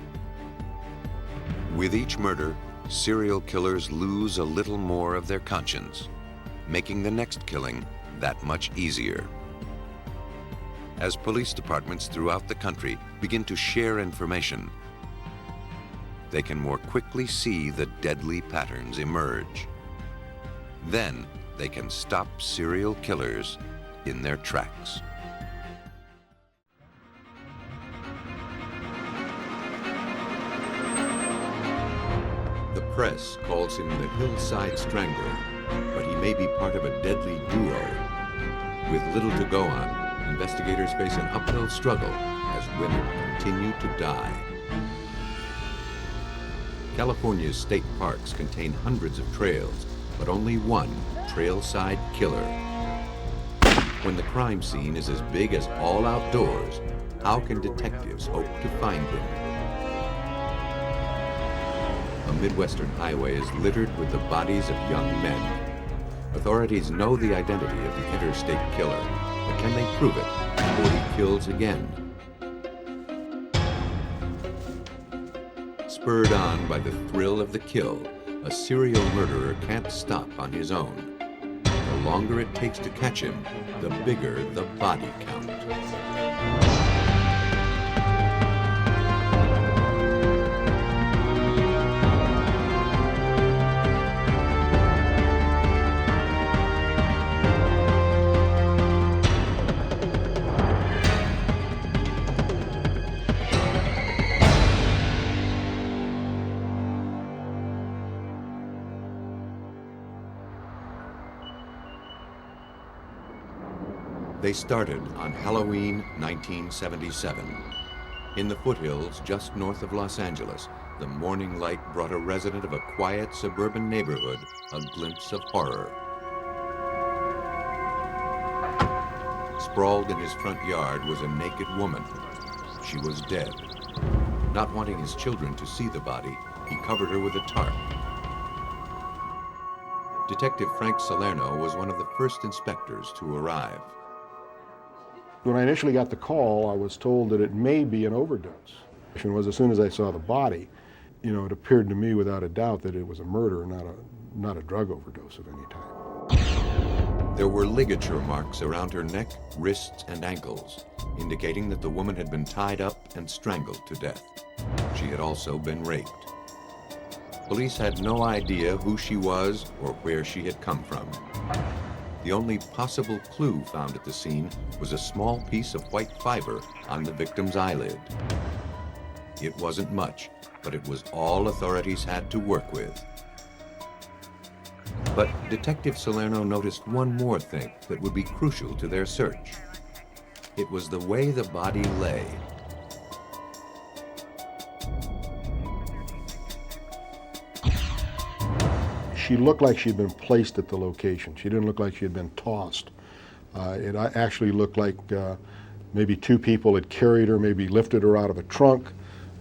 With each murder, serial killers lose a little more of their conscience, making the next killing that much easier. As police departments throughout the country begin to share information, they can more quickly see the deadly patterns emerge. Then they can stop serial killers in their tracks. The press calls him the Hillside Strangler, but he may be part of a deadly duo. With little to go on, investigators face an uphill struggle as women continue to die. California's state parks contain hundreds of trails, but only one trailside killer. When the crime scene is as big as all outdoors, how can detectives hope to find him? A Midwestern highway is littered with the bodies of young men. Authorities know the identity of the interstate killer, but can they prove it before he kills again? Spurred on by the thrill of the kill, a serial murderer can't stop on his own. The longer it takes to catch him, the bigger the body count. They started on Halloween 1977. In the foothills just north of Los Angeles, the morning light brought a resident of a quiet suburban neighborhood a glimpse of horror. Sprawled in his front yard was a naked woman. She was dead. Not wanting his children to see the body, he covered her with a tarp. Detective Frank Salerno was one of the first inspectors to arrive. When I initially got the call, I was told that it may be an overdose. It was as soon as I saw the body, it appeared to me without a doubt that it was a murder, not a drug overdose of any type. There were ligature marks around her neck, wrists, and ankles, indicating that the woman had been tied up and strangled to death. She had also been raped. Police had no idea who she was or where she had come from. The only possible clue found at the scene was a small piece of white fiber on the victim's eyelid. It wasn't much, but it was all authorities had to work with. But Detective Salerno noticed one more thing that would be crucial to their search. It was the way the body lay. She looked like she'd been placed at the location. She didn't look like she had been tossed. It actually looked like maybe two people had carried her, maybe lifted her out of a trunk,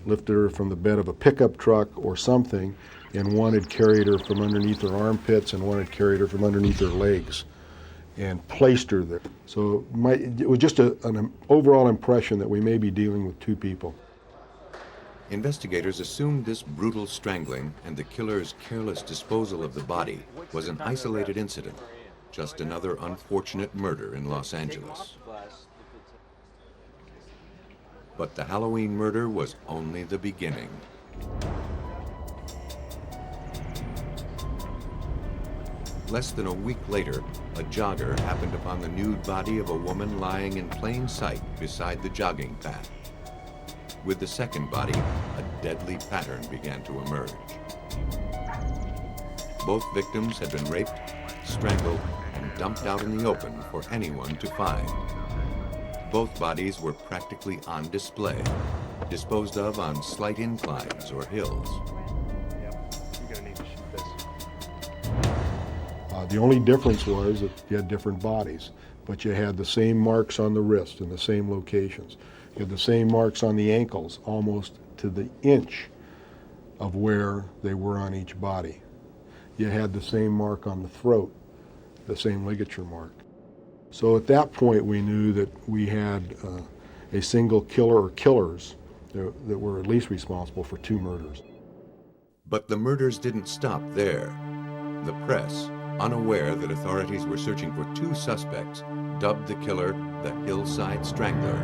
lifted her from the bed of a pickup truck or something, and one had carried her from underneath her armpits and one had carried her from underneath her legs and placed her there. So it was just an overall impression that we may be dealing with two people. Investigators assumed this brutal strangling and the killer's careless disposal of the body was an isolated incident, just another unfortunate murder in Los Angeles. But the Halloween murder was only the beginning. Less than a week later, a jogger happened upon the nude body of a woman lying in plain sight beside the jogging path. With the second body, a deadly pattern began to emerge. Both victims had been raped, strangled, and dumped out in the open for anyone to find. Both bodies were practically on display, disposed of on slight inclines or hills. The only difference was that you had different bodies, but you had the same marks on the wrist in the same locations. You had the same marks on the ankles, almost to the inch of where they were on each body. You had the same mark on the throat, the same ligature mark. So at that point we knew that we had a single killer or killers that were at least responsible for two murders. But the murders didn't stop there. The press, unaware that authorities were searching for two suspects, dubbed the killer the Hillside Strangler.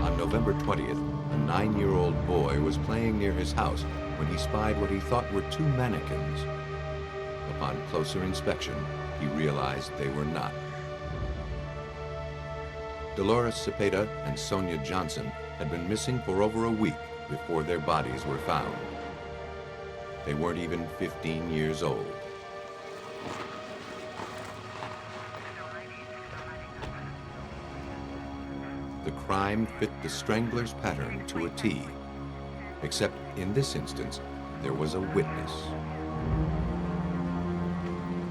On November 20th, a 9-year-old boy was playing near his house when he spied what he thought were two mannequins. Upon closer inspection, he realized they were not. Dolores Cepeda and Sonia Johnson had been missing for over a week before their bodies were found. They weren't even 15 years old. The crime fit the strangler's pattern to a T, except in this instance, there was a witness.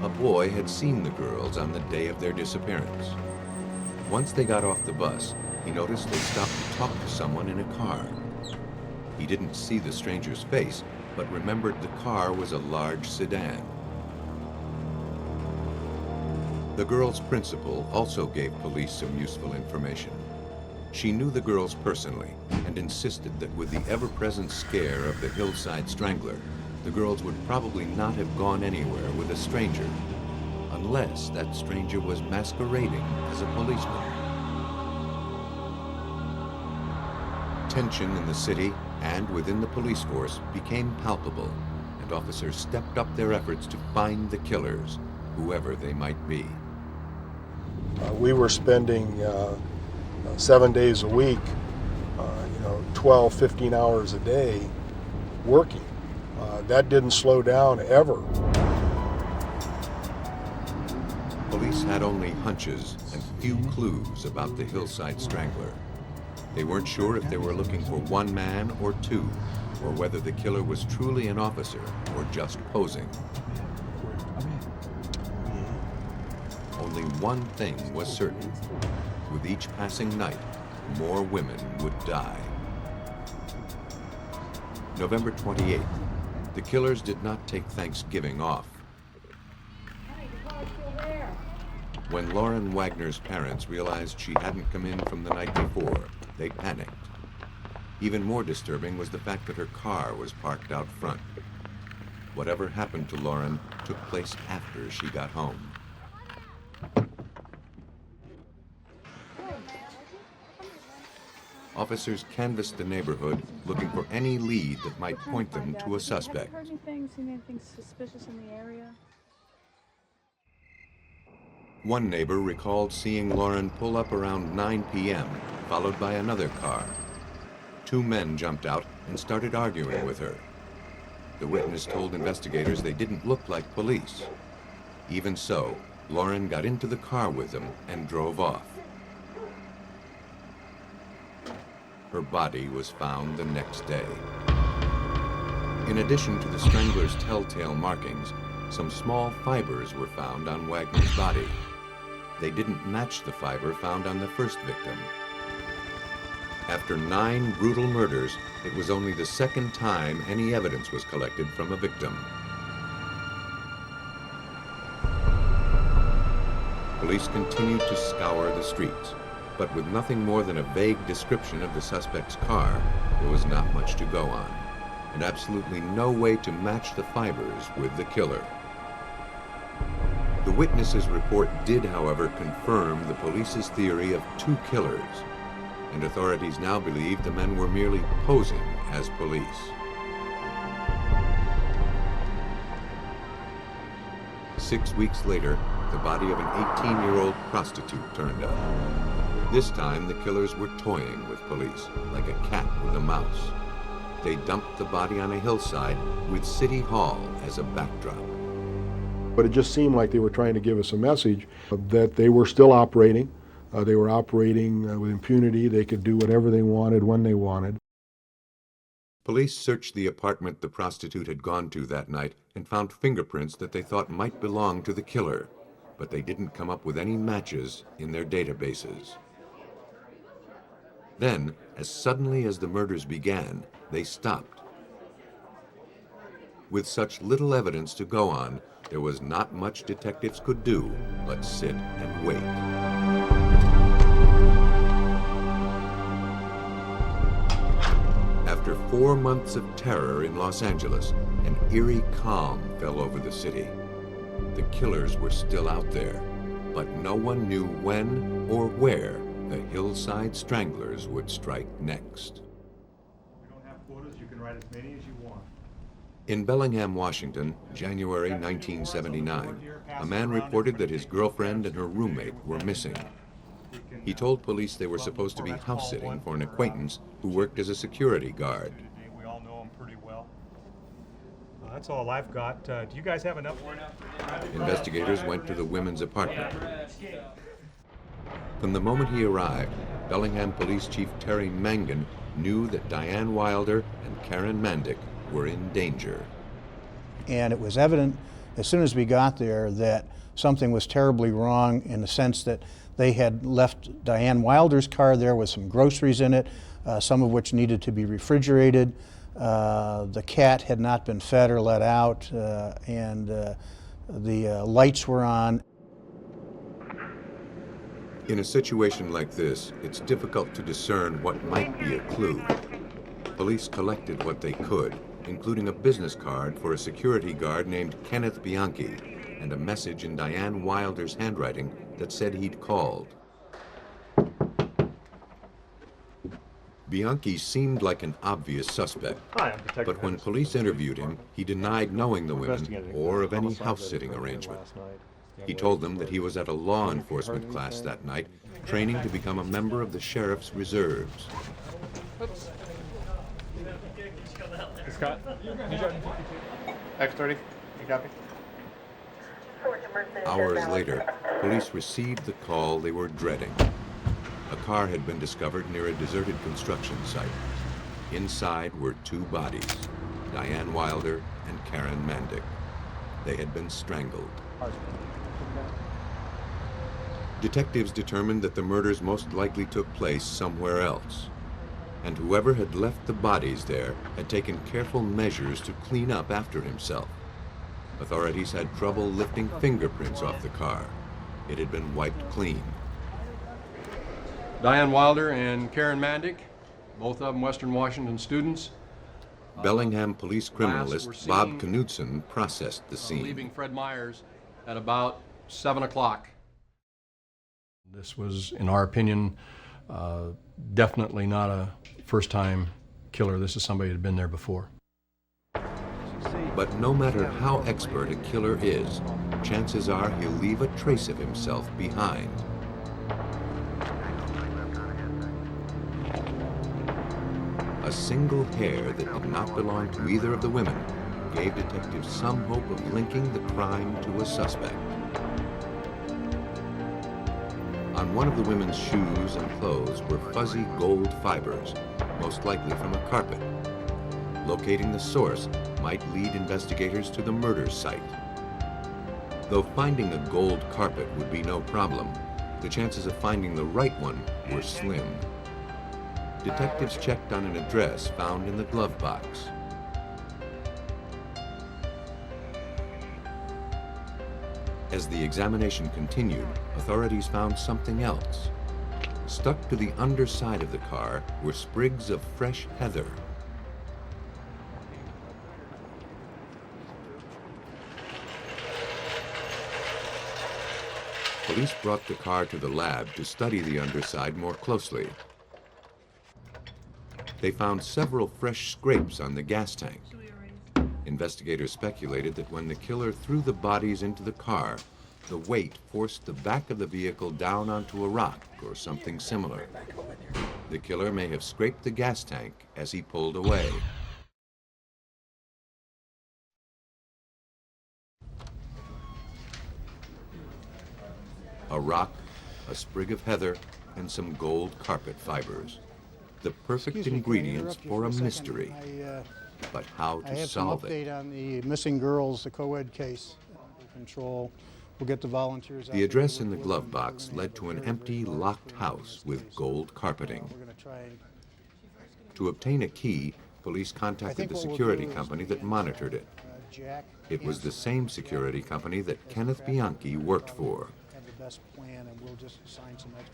A boy had seen the girls on the day of their disappearance. Once they got off the bus, he noticed they stopped to talk to someone in a car. He didn't see the stranger's face, but remembered the car was a large sedan. The girls' principal also gave police some useful information. She knew the girls personally and insisted that with the ever-present scare of the Hillside Strangler, the girls would probably not have gone anywhere with a stranger, unless that stranger was masquerading as a policeman. Tension in the city and within the police force became palpable, and officers stepped up their efforts to find the killers, whoever they might be. We were spending 7 days a week, 12, 15 hours a day working. That didn't slow down ever. Police had only hunches and few clues about the Hillside Strangler. They weren't sure if they were looking for one man or two, or whether the killer was truly an officer or just posing. Only one thing was certain. With each passing night, more women would die. November 28th, the killers did not take Thanksgiving off. When Lauren Wagner's parents realized she hadn't come in from the night before, they panicked. Even more disturbing was the fact that her car was parked out front. Whatever happened to Lauren took place after she got home. officers canvassed the neighborhood looking for any lead that might point them to a suspect. Have you heard anything suspicious in the area? One neighbor recalled seeing Lauren pull up around 9 p.m., followed by another car. Two men jumped out and started arguing with her. The witness told investigators they didn't look like police. Even so, Lauren got into the car with them and drove off. Her body was found the next day. In addition to the strangler's telltale markings, some small fibers were found on Wagner's body. They didn't match the fiber found on the first victim. After 9 brutal murders, it was only the second time any evidence was collected from a victim. Police continued to scour the streets, but with nothing more than a vague description of the suspect's car, there was not much to go on, and absolutely no way to match the fibers with the killer. The witness's report did, however, confirm the police's theory of 2 killers, and authorities now believe the men were merely posing as police. Six weeks later, the body of an 18-year-old prostitute turned up. This time, the killers were toying with police, like a cat with a mouse. They dumped the body on a hillside with City Hall as a backdrop. But it just seemed like they were trying to give us a message that they were still operating. They were operating with impunity. They could do whatever they wanted when they wanted. Police searched the apartment the prostitute had gone to that night and found fingerprints that they thought might belong to the killer, but they didn't come up with any matches in their databases. Then, as suddenly as the murders began, they stopped. With such little evidence to go on, there was not much detectives could do but sit and wait. After 4 months of terror in Los Angeles, an eerie calm fell over the city. The killers were still out there, but no one knew when or where the hillside stranglers would strike next. We don't have quotas. You can write as many as you want. In Bellingham, Washington, January 1979, a man reported that his girlfriend and her roommate were missing. He told police they were supposed to be house-sitting for an acquaintance who worked as a security guard. We all know him pretty well. That's all I've got. Do you guys have enough? Investigators went to the women's apartment. From the moment he arrived, Bellingham Police Chief Terry Mangan knew that Diane Wilder and Karen Mandick were in danger. And it was evident as soon as we got there that something was terribly wrong, in the sense that they had left Diane Wilder's car there with some groceries in it, some of which needed to be refrigerated. The cat had not been fed or let out, and the lights were on. In a situation like this, it's difficult to discern what might be a clue. Police collected what they could, including a business card for a security guard named Kenneth Bianchi, and a message in Diane Wilder's handwriting that said he'd called. Bianchi seemed like an obvious suspect, but when police interviewed him, he denied knowing the women or of any house-sitting arrangement. He told them that he was at a law enforcement class that night, training to become a member of the sheriff's reserves. Scott, X30, you copy? Hours later, police received the call they were dreading. A car had been discovered near a deserted construction site. Inside were 2 bodies, Diane Wilder and Karen Mandick. They had been strangled. Detectives determined that the murders most likely took place somewhere else, and whoever had left the bodies there had taken careful measures to clean up after himself. Authorities had trouble lifting fingerprints off the car. It had been wiped clean. Diane Wilder and Karen Mandick, both of them Western Washington students. Bellingham police criminalist Bob Knudsen processed the scene. Leaving Fred Meyer's at about 7 o'clock. This was, in our opinion, Definitely not a first-time killer. This is somebody who had been there before. But no matter how expert a killer is, chances are he'll leave a trace of himself behind. A single hair that did not belong to either of the women gave detectives some hope of linking the crime to a suspect. On one of the women's shoes and clothes were fuzzy gold fibers, most likely from a carpet. Locating the source might lead investigators to the murder site. Though finding a gold carpet would be no problem, the chances of finding the right one were slim. Detectives checked on an address found in the glove box. As the examination continued, authorities found something else. Stuck to the underside of the car were sprigs of fresh heather. Police brought the car to the lab to study the underside more closely. They found several fresh scrapes on the gas tank. Investigators speculated that when the killer threw the bodies into the car, the weight forced the back of the vehicle down onto a rock or something similar. The killer may have scraped the gas tank as he pulled away. A rock, a sprig of heather, and some gold carpet fibers. The perfect ingredients for a mystery. But how to solve it? I have some update on the missing girls, the co-ed case. Control. We'll get the volunteers out. The address in the glove box led to an empty, locked house with gold carpeting. To obtain a key, police contacted the security company that monitored it. It was the same security company that Kenneth Bianchi worked for.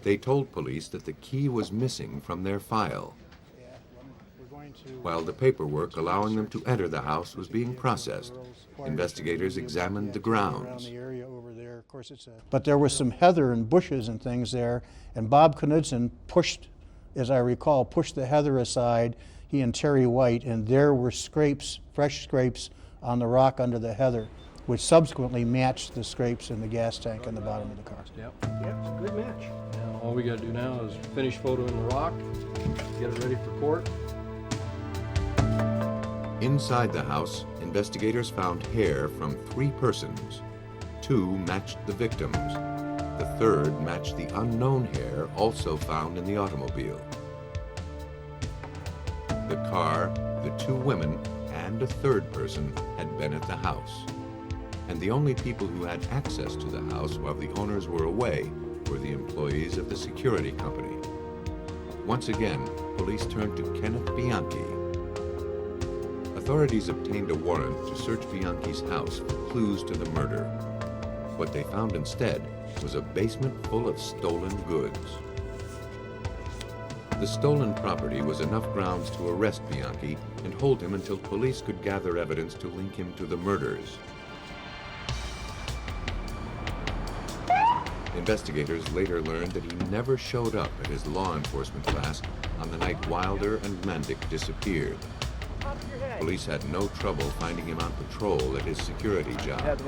They told police that the key was missing from their file. While the paperwork allowing them to enter the house was being processed, investigators examined the grounds. But there was some heather and bushes and things there, and Bob Knudsen pushed, as I recall, pushed the heather aside, he and Terry White, and there were scrapes, fresh scrapes on the rock under the heather, which subsequently matched the scrapes in the gas tank in the bottom of the car. Yep, it's a good match. Now, all we got to do now is finish photoing the rock, get it ready for court. Inside the house, investigators found hair from 3 persons. 2 matched the victims. The 3rd matched the unknown hair also found in the automobile. The car, the 2 women, and a 3rd person had been at the house. And the only people who had access to the house while the owners were away were the employees of the security company. Once again, police turned to Kenneth Bianchi. Authorities obtained a warrant to search Bianchi's house for clues to the murder. What they found instead was a basement full of stolen goods. The stolen property was enough grounds to arrest Bianchi and hold him until police could gather evidence to link him to the murders. Investigators later learned that he never showed up at his law enforcement class on the night Wilder and Mandic disappeared. Police had no trouble finding him on patrol at his security job.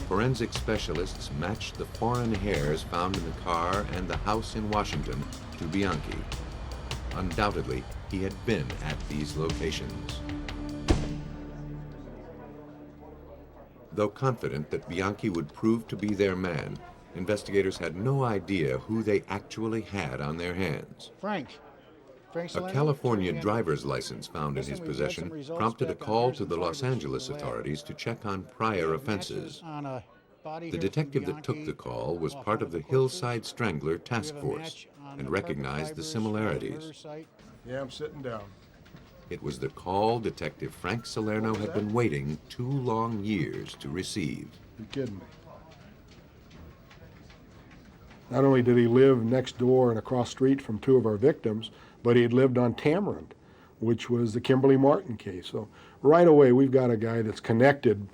Forensic specialists matched the foreign hairs found in the car and the house in Washington to Bianchi. Undoubtedly, he had been at these locations. Though confident that Bianchi would prove to be their man, investigators had no idea who they actually had on their hands. A California driver's license found in his possession prompted a call to the Los Angeles authorities to check on prior offenses. The detective that took the call was part of the Hillside Strangler task force and recognized the similarities. Yeah, I'm sitting down. It was the call Detective Frank Salerno had been waiting 2 long years to receive. You're kidding me. Not only did he live next door and across street from 2 of our victims, but he had lived on Tamarind, which was the Kimberly Martin case. So right away, we've got a guy that's connected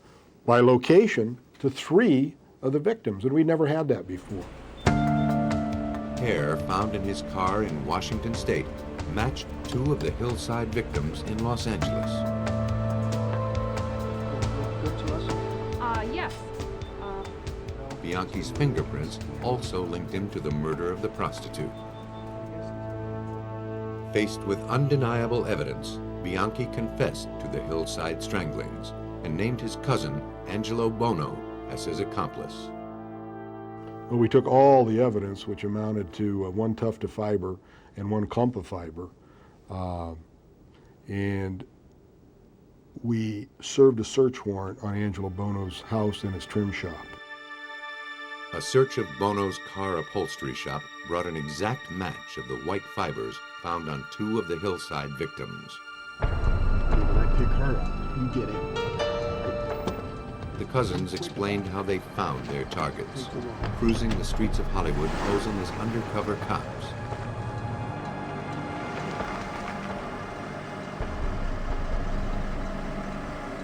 by location to 3 of the victims, and we never had that before. hair found in his car in Washington State matched two of the hillside victims in Los Angeles. Yes. Bianchi's fingerprints also linked him to the murder of the prostitute. Faced with undeniable evidence, Bianchi confessed to the hillside stranglings and named his cousin, Angelo Bono, as his accomplice. Well, we took all the evidence, which amounted to one tuft of fiber and one clump of fiber, and we served a search warrant on Angelo Bono's house and his trim shop. A search of Bono's car upholstery shop brought an exact match of the white fibers found on two of the hillside victims. When I pick her up, you get it. The cousins explained how they found their targets, cruising the streets of Hollywood posing as undercover cops.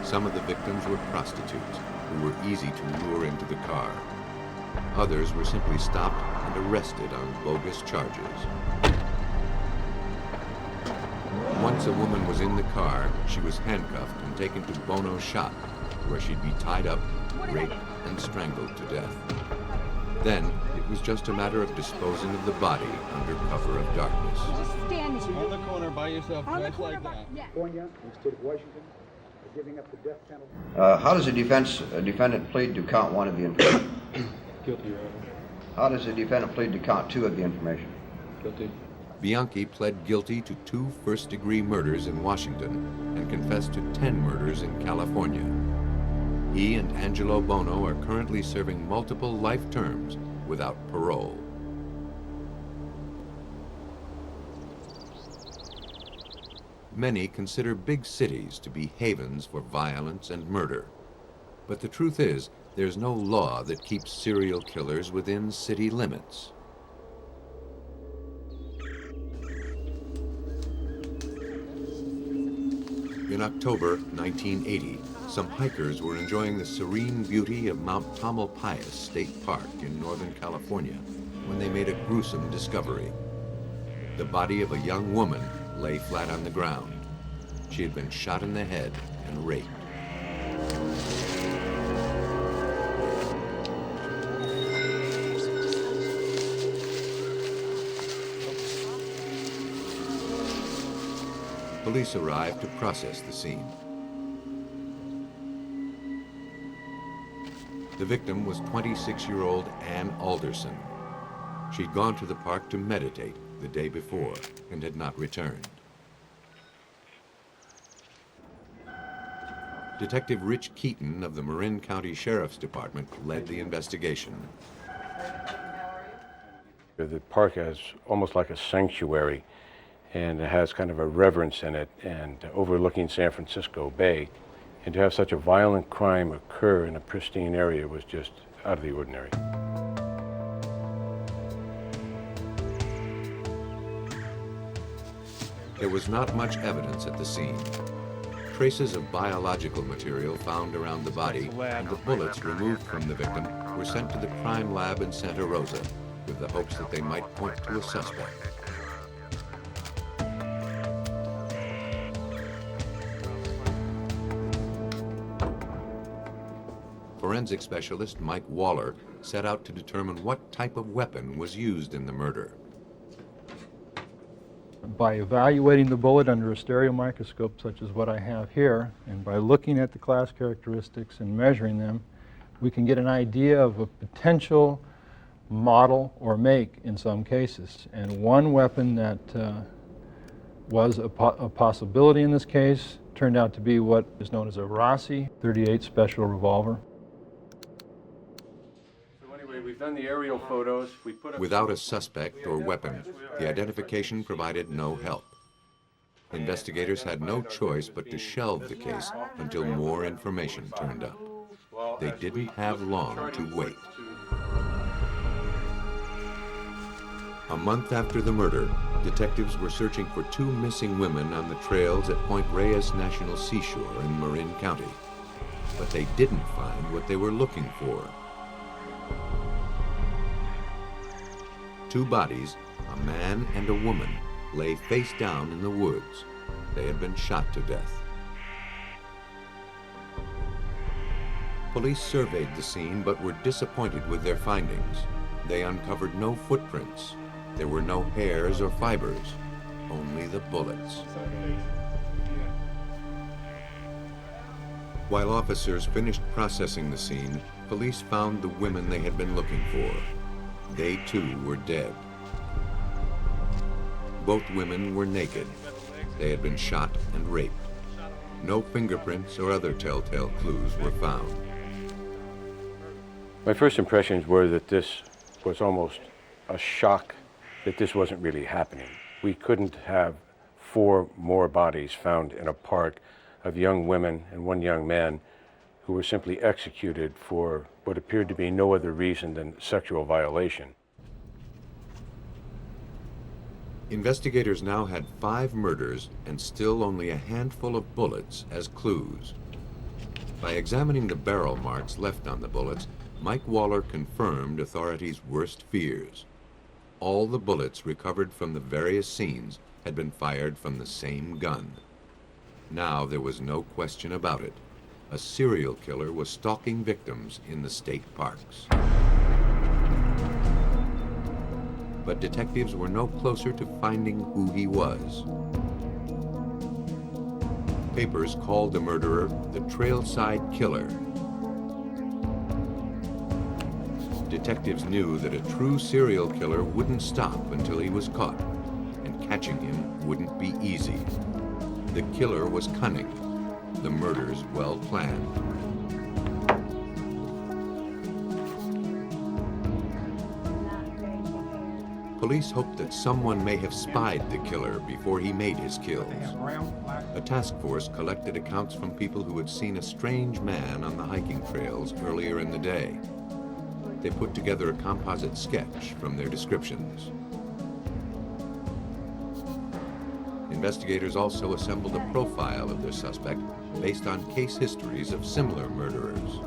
Some of the victims were prostitutes who were easy to lure into the car. Others were simply stopped and arrested on bogus charges. Once a woman was in the car, she was handcuffed and taken to Bono's shop, where she'd be tied up, raped, and strangled to death. Then, it was just a matter of disposing of the body under cover of darkness. Just standing On the corner by yourself, just like that. California, in the state of Washington, are giving up the death penalty. How does a defendant plead to count one of the information? Guilty, Your Honor. How does the defendant plead to count two of the information? Guilty. Bianchi pled guilty to 2 first-degree murders in Washington and confessed to 10 murders in California. He and Angelo Bono are currently serving multiple life terms without parole. Many consider big cities to be havens for violence and murder. But the truth is, there's no law that keeps serial killers within city limits. In October 1980, some hikers were enjoying the serene beauty of Mount Tamalpais State Park in Northern California when they made a gruesome discovery. The body of a young woman lay flat on the ground. She had been shot in the head and raped. Police arrived to process the scene. The victim was 26-year-old Ann Alderson. She'd gone to the park to meditate the day before and had not returned. Detective Rich Keaton of the Marin County Sheriff's Department led the investigation. The park is almost like a sanctuary, and it has kind of a reverence in it, and overlooking San Francisco Bay. And to have such a violent crime occur in a pristine area was just out of the ordinary. There was not much evidence at the scene. Traces of biological material found around the body and the bullets removed from the victim were sent to the crime lab in Santa Rosa with the hopes that they might point to a suspect. Forensic specialist Mike Waller set out to determine what type of weapon was used in the murder. By evaluating the bullet under a stereo microscope such as what I have here, and by looking at the class characteristics and measuring them, we can get an idea of a potential model or make in some cases. And one weapon that was a possibility in this case turned out to be what is known as a Rossi .38 special revolver. We've done the aerial photos. Without a suspect or weapon, the identification provided no help. Investigators had no choice but to shelve the case until more information turned up. They didn't have long to wait. A month after the murder, detectives were searching for 2 missing women on the trails at Point Reyes National Seashore in Marin County. But they didn't find what they were looking for. Two bodies, a man and a woman, lay face down in the woods. They had been shot to death. Police surveyed the scene but were disappointed with their findings. They uncovered no footprints. There were no hairs or fibers, only the bullets. While officers finished processing the scene, police found the women they had been looking for. They too were dead. Both women were naked. They had been shot and raped. No fingerprints or other telltale clues were found. My first impressions were that this was almost a shock that this wasn't really happening. We couldn't have 4 more bodies found in a park of young women and one young man who were simply executed for what appeared to be no other reason than sexual violation. Investigators now had 5 murders and still only a handful of bullets as clues. By examining the barrel marks left on the bullets, Mike Waller confirmed authorities' worst fears. All the bullets recovered from the various scenes had been fired from the same gun. Now there was no question about it. A serial killer was stalking victims in the state parks. But detectives were no closer to finding who he was. Papers called the murderer the Trailside Killer. Detectives knew that a true serial killer wouldn't stop until he was caught, and catching him wouldn't be easy. The killer was cunning, the murders well planned. Police hoped that someone may have spied the killer before he made his kills. A task force collected accounts from people who had seen a strange man on the hiking trails earlier in the day. They put together a composite sketch from their descriptions. Investigators also assembled a profile of their suspect based on case histories of similar murderers.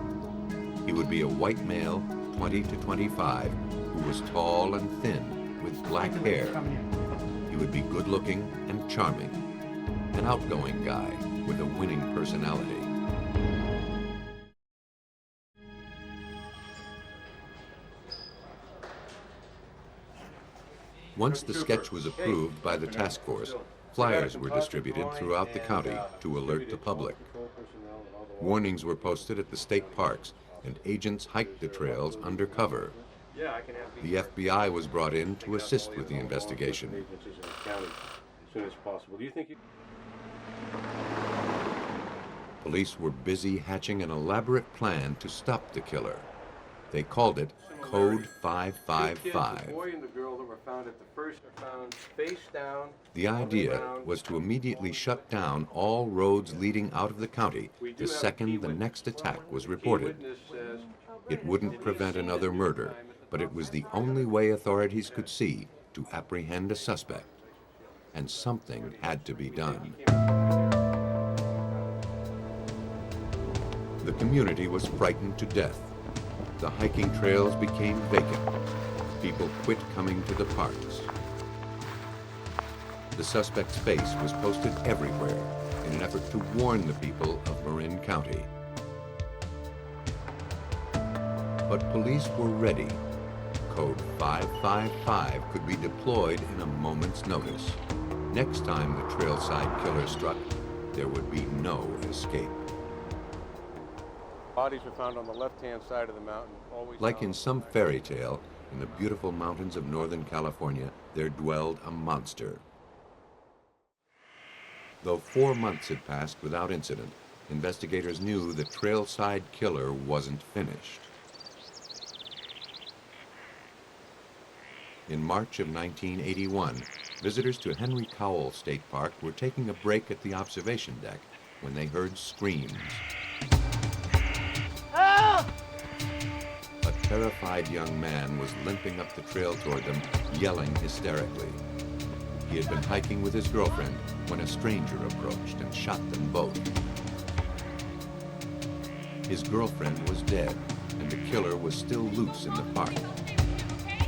He would be a white male, 20 to 25, who was tall and thin, with black hair. He would be good-looking and charming, an outgoing guy with a winning personality. Once the sketch was approved by the task force, flyers were distributed throughout the county to alert the public. Warnings were posted at the state parks, and agents hiked the trails undercover. The FBI was brought in to assist with the investigation. Police were busy hatching an elaborate plan to stop the killer. They called it Code 555. The idea was to immediately shut down all roads leading out of the county the second the next attack was reported. It wouldn't prevent another murder, but it was the only way authorities could see to apprehend a suspect. And something had to be done. The community was frightened to death. The hiking trails became vacant. People quit coming to the parks. The suspect's face was posted everywhere in an effort to warn the people of Marin County. But police were ready. Code 555 could be deployed in a moment's notice. Next time the trailside killer struck, there would be no escape. Bodies were found on the left-hand side of the mountain. Like in some fairy tale, in the beautiful mountains of Northern California, there dwelled a monster. Though 4 months had passed without incident, investigators knew the trailside killer wasn't finished. In March of 1981, visitors to Henry Cowell State Park were taking a break at the observation deck when they heard screams. Help! A terrified young man was limping up the trail toward them, yelling hysterically. He had been hiking with his girlfriend when a stranger approached and shot them both. His girlfriend was dead, and the killer was still loose in the park.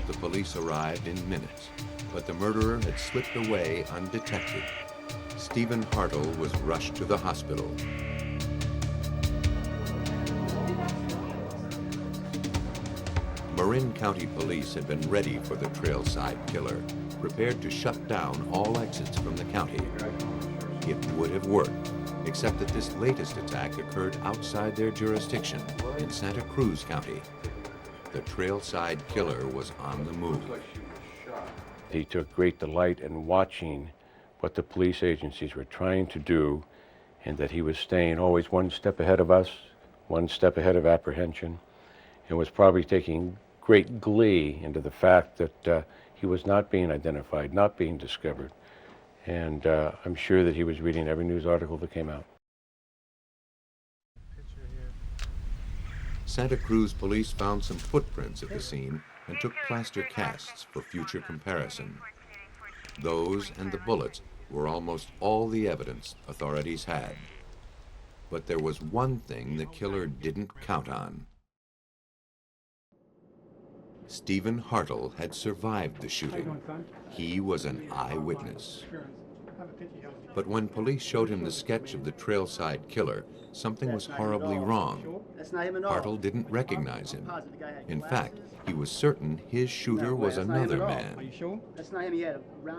the police arrived in minutes, but the murderer had slipped away undetected. Stephen Hartle was rushed to the hospital. Marin County Police had been ready for the trailside killer, prepared to shut down all exits from the county. It would have worked, except that this latest attack occurred outside their jurisdiction in Santa Cruz County. The trailside killer was on the move. He took great delight in watching what the police agencies were trying to do, and that he was staying always one step ahead of us, one step ahead of apprehension, and was probably taking great glee into the fact that he was not being identified, not being discovered. And I'm sure that he was reading every news article that came out. Santa Cruz police found some footprints at the scene and took plaster casts for future comparison. Those and the bullets were almost all the evidence authorities had. But there was one thing the killer didn't count on. Stephen Hartle had survived the shooting. He was an eyewitness. But when police showed him the sketch of the trailside killer, something was horribly wrong. Hartle didn't recognize him. In fact, he was certain his shooter was another man.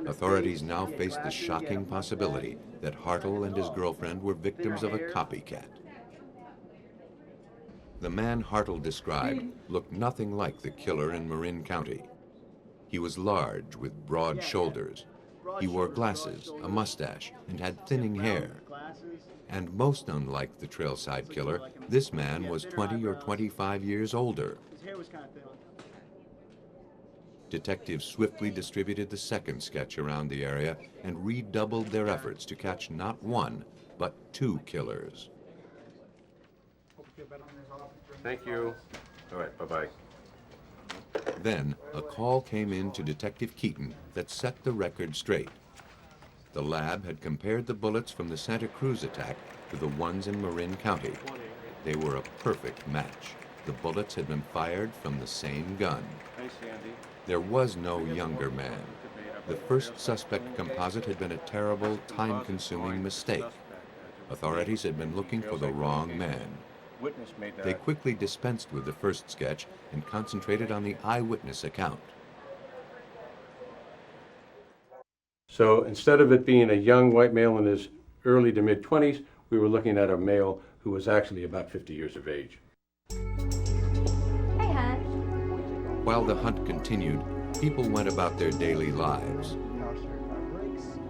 Authorities now faced the shocking possibility that Hartle and his girlfriend were victims of a copycat. The man Hartle described looked nothing like the killer in Marin County. He was large with broad shoulders. He wore glasses, a mustache, and had thinning hair. And most unlike the trailside killer, this man was 20 or 25 years older. Detectives swiftly distributed the second sketch around the area and redoubled their efforts to catch not one, but two killers. Thank you. All right, bye-bye. Then, a call came in to Detective Keaton that set the record straight. The lab had compared the bullets from the Santa Cruz attack to the ones in Marin County. They were a perfect match. The bullets had been fired from the same gun. There was no younger man. The first suspect composite had been a terrible, time-consuming mistake. Authorities had been looking for the wrong man. They quickly dispensed with the first sketch and concentrated on the eyewitness account. So instead of it being a young white male in his early to mid-20s, we were looking at a male who was actually about 50 years of age. Hey, hon. While the hunt continued, people went about their daily lives.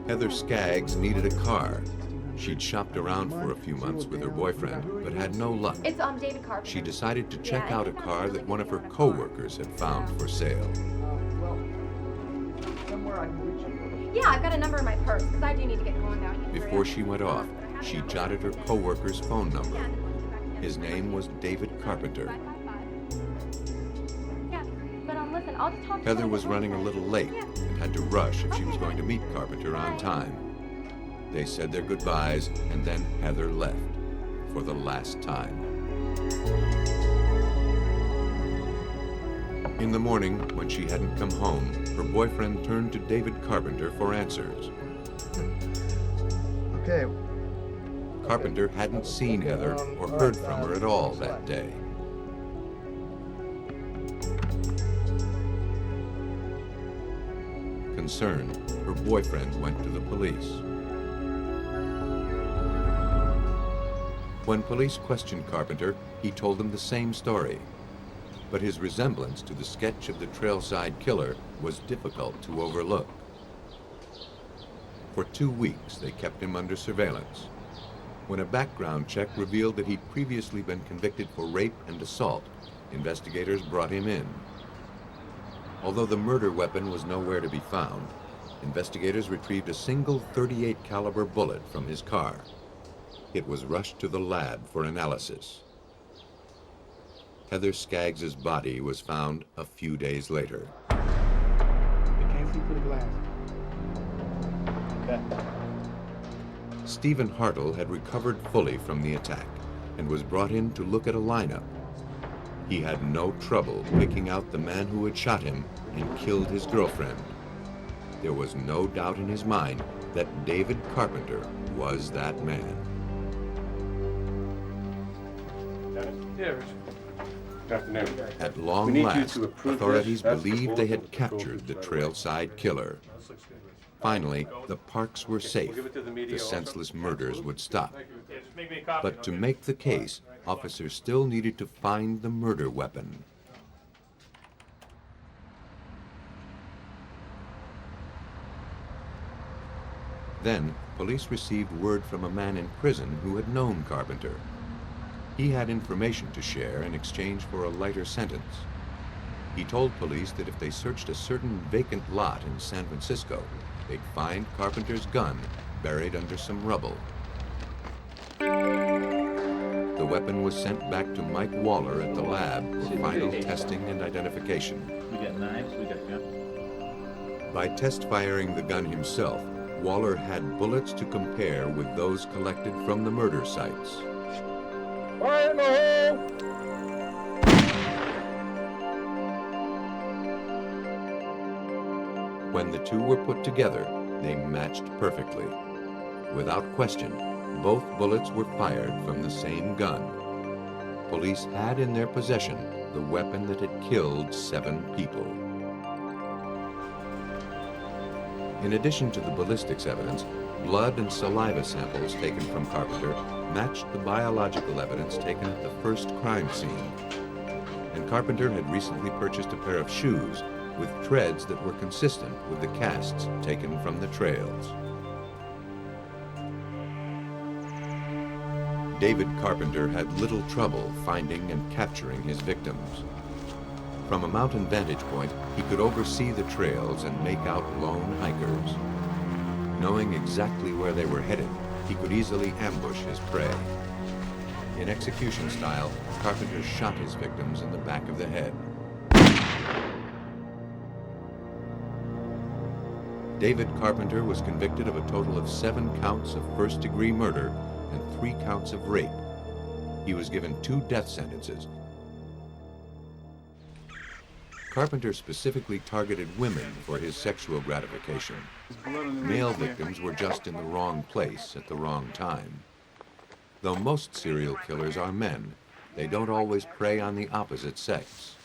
Heather Skaggs needed a car. She'd shopped around for a few months with her boyfriend, but had no luck. It's David Carpenter. She decided to check out a car that one of her co-workers had found for sale. Yeah, I've got a number in my purse, because I do need to get going now. Before she went off, she jotted her co-worker's phone number. His name was David Carpenter. Yeah, but listen, I'll just talk to you. Heather was running a little late and had to rush if she was going to meet Carpenter on time. They said their goodbyes, and then Heather left for the last time. In the morning, when she hadn't come home, her boyfriend turned to David Carpenter for answers. Okay. Carpenter hadn't seen Heather or heard from her at all that day. Concerned, her boyfriend went to the police. When police questioned Carpenter, he told them the same story. But his resemblance to the sketch of the trailside killer was difficult to overlook. For 2 weeks, they kept him under surveillance. When a background check revealed that he'd previously been convicted for rape and assault, investigators brought him in. Although the murder weapon was nowhere to be found, investigators retrieved a single .38 caliber bullet from his car. It was rushed to the lab for analysis. Heather Skaggs' body was found a few days later. You can't see through the glass. Okay. Stephen Hartle had recovered fully from the attack and was brought in to look at a lineup. He had no trouble picking out the man who had shot him and killed his girlfriend. There was no doubt in his mind that David Carpenter was that man. At long last, authorities believed they had captured the trailside killer. Finally, the parks were safe. The senseless murders would stop. But to make the case, officers still needed to find the murder weapon. Then, police received word from a man in prison who had known Carpenter. He had information to share in exchange for a lighter sentence. He told police that if they searched a certain vacant lot in San Francisco, they'd find Carpenter's gun buried under some rubble. The weapon was sent back to Mike Waller at the lab for final testing and identification. We got knives, we got guns. By test firing the gun himself, Waller had bullets to compare with those collected from the murder sites. Fire in the hole! When the two were put together, they matched perfectly. Without question, both bullets were fired from the same gun. Police had in their possession the weapon that had killed 7 people. In addition to the ballistics evidence, blood and saliva samples taken from Carpenter matched the biological evidence taken at the first crime scene. And Carpenter had recently purchased a pair of shoes with treads that were consistent with the casts taken from the trails. David Carpenter had little trouble finding and capturing his victims. From a mountain vantage point, he could oversee the trails and make out lone hikers. Knowing exactly where they were headed, he could easily ambush his prey. In execution style, Carpenter shot his victims in the back of the head. David Carpenter was convicted of a total of 7 counts of first-degree murder and 3 counts of rape. He was given 2 death sentences. Carpenter specifically targeted women for his sexual gratification. Male victims were just in the wrong place at the wrong time. Though most serial killers are men, they don't always prey on the opposite sex.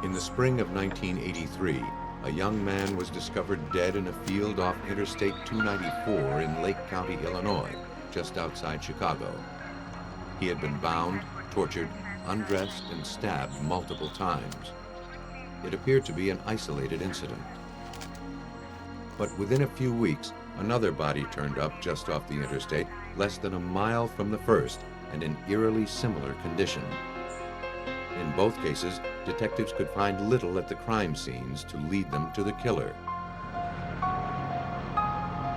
In the spring of 1983, a young man was discovered dead in a field off Interstate 294 in Lake County, Illinois, just outside Chicago. He had been bound, tortured, undressed, and stabbed multiple times. It appeared to be an isolated incident. But within a few weeks, another body turned up just off the interstate, less than a mile from the first, and in eerily similar condition. In both cases, detectives could find little at the crime scenes to lead them to the killer.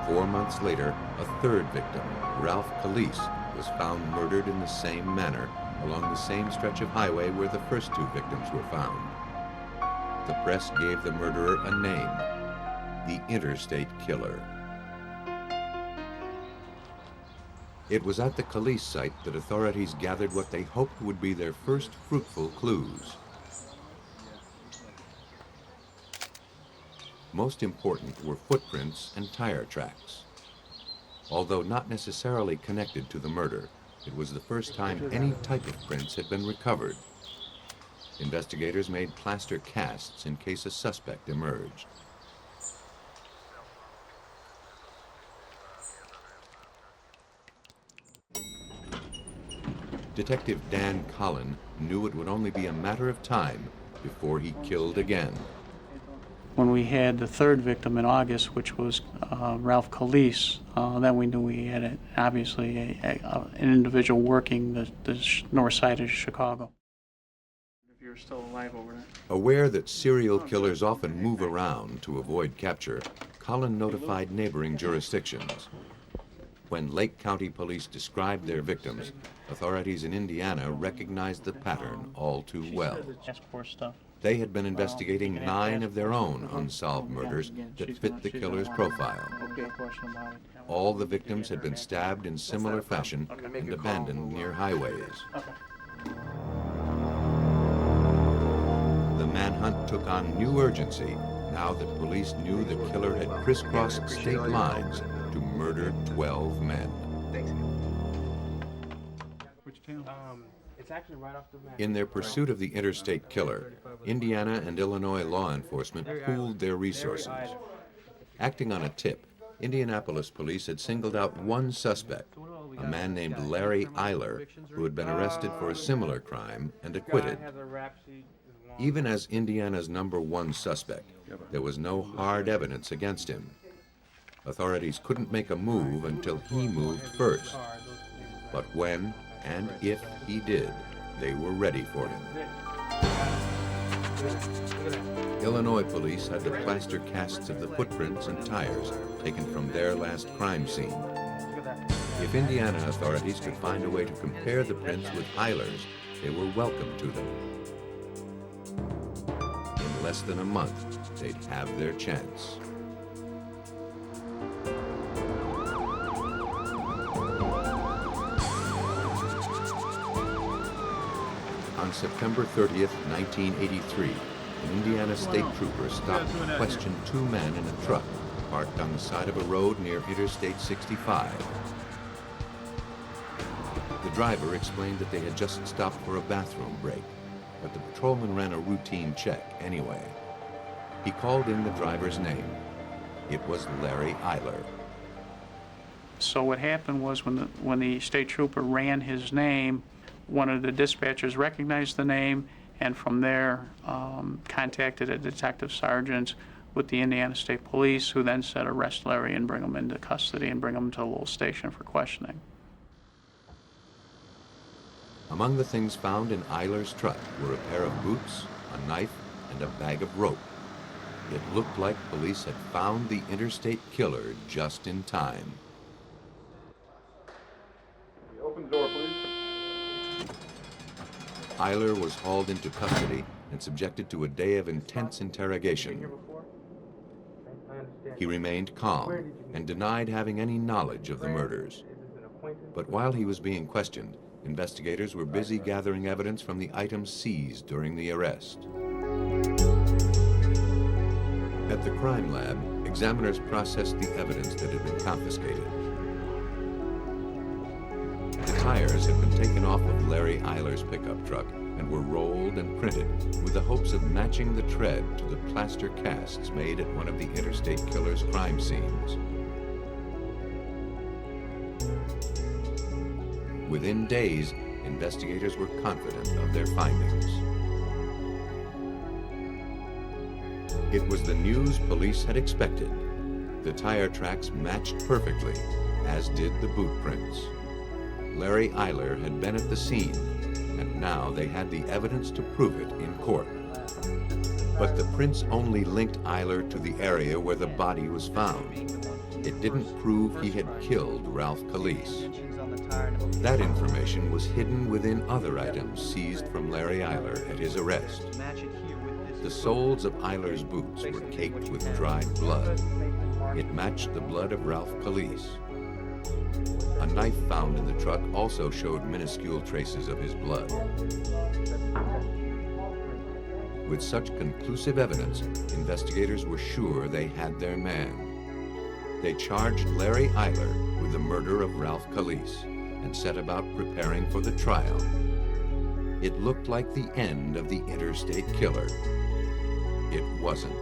4 months later, a third victim, Ralph Calise, was found murdered in the same manner along the same stretch of highway where the first 2 victims were found. The press gave the murderer a name, the Interstate Killer. It was at the Calise site that authorities gathered what they hoped would be their first fruitful clues. Most important were footprints and tire tracks. Although not necessarily connected to the murder, it was the first time any type of prints had been recovered. Investigators made plaster casts in case a suspect emerged. Detective Dan Collin knew it would only be a matter of time before he killed again. When we had the third victim in August, which was Ralph Calise, then we knew we had obviously an individual working the north side of Chicago. If you're still alive over there. Aware that serial killers often move around to avoid capture, Collin notified neighboring jurisdictions. When Lake County police described their victims, authorities in Indiana recognized the pattern all too well. They had been investigating 9 of their own unsolved murders that fit the killer's profile. All the victims had been stabbed in similar fashion and abandoned near highways. The manhunt took on new urgency now that police knew the killer had crisscrossed state lines to murder 12 men. Which town? It's actually right off the map. In their pursuit of the interstate killer, Indiana and Illinois law enforcement pooled their resources. Acting on a tip, Indianapolis police had singled out one suspect, a man named Larry Eiler, who had been arrested for a similar crime and acquitted. Even as Indiana's #1 suspect, there was no hard evidence against him. Authorities couldn't make a move until he moved first. But when and if he did, they were ready for him. Illinois police had to plaster casts of the footprints and tires taken from their last crime scene. If Indiana authorities could find a way to compare the prints with Eiler's, they were welcome to them. In less than a month, they'd have their chance. On September 30th, 1983, an Indiana state trooper stopped to question 2 men in a truck parked on the side of a road near Interstate 65. The driver explained that they had just stopped for a bathroom break, but the patrolman ran a routine check anyway. He called in the driver's name. It was Larry Eiler. So what happened was when the state trooper ran his name, one of the dispatchers recognized the name, and from there contacted a detective sergeant with the Indiana State Police, who then said arrest Larry and bring him into custody and bring him to the little station for questioning. Among the things found in Eiler's truck were a pair of boots, a knife, and a bag of rope. It looked like police had found the interstate killer just in time. Open the door, please. Eiler was hauled into custody and subjected to a day of intense interrogation. He remained calm and denied having any knowledge of the murders. But while he was being questioned, investigators were busy gathering evidence from the items seized during the arrest. At the crime lab, examiners processed the evidence that had been confiscated. The tires had been taken off of Larry Eiler's pickup truck and were rolled and printed with the hopes of matching the tread to the plaster casts made at one of the interstate killer's crime scenes. Within days, investigators were confident of their findings. It was the news police had expected. The tire tracks matched perfectly, as did the boot prints. Larry Eiler had been at the scene, and now they had the evidence to prove it in court. But the prints only linked Eiler to the area where the body was found. It didn't prove he had killed Ralph Calise. That information was hidden within other items seized from Larry Eiler at his arrest. The soles of Eiler's boots were caked with dried blood. It matched the blood of Ralph Calise. A knife found in the truck also showed minuscule traces of his blood. With such conclusive evidence, investigators were sure they had their man. They charged Larry Eiler with the murder of Ralph Calise and set about preparing for the trial. It looked like the end of the interstate killer. It wasn't.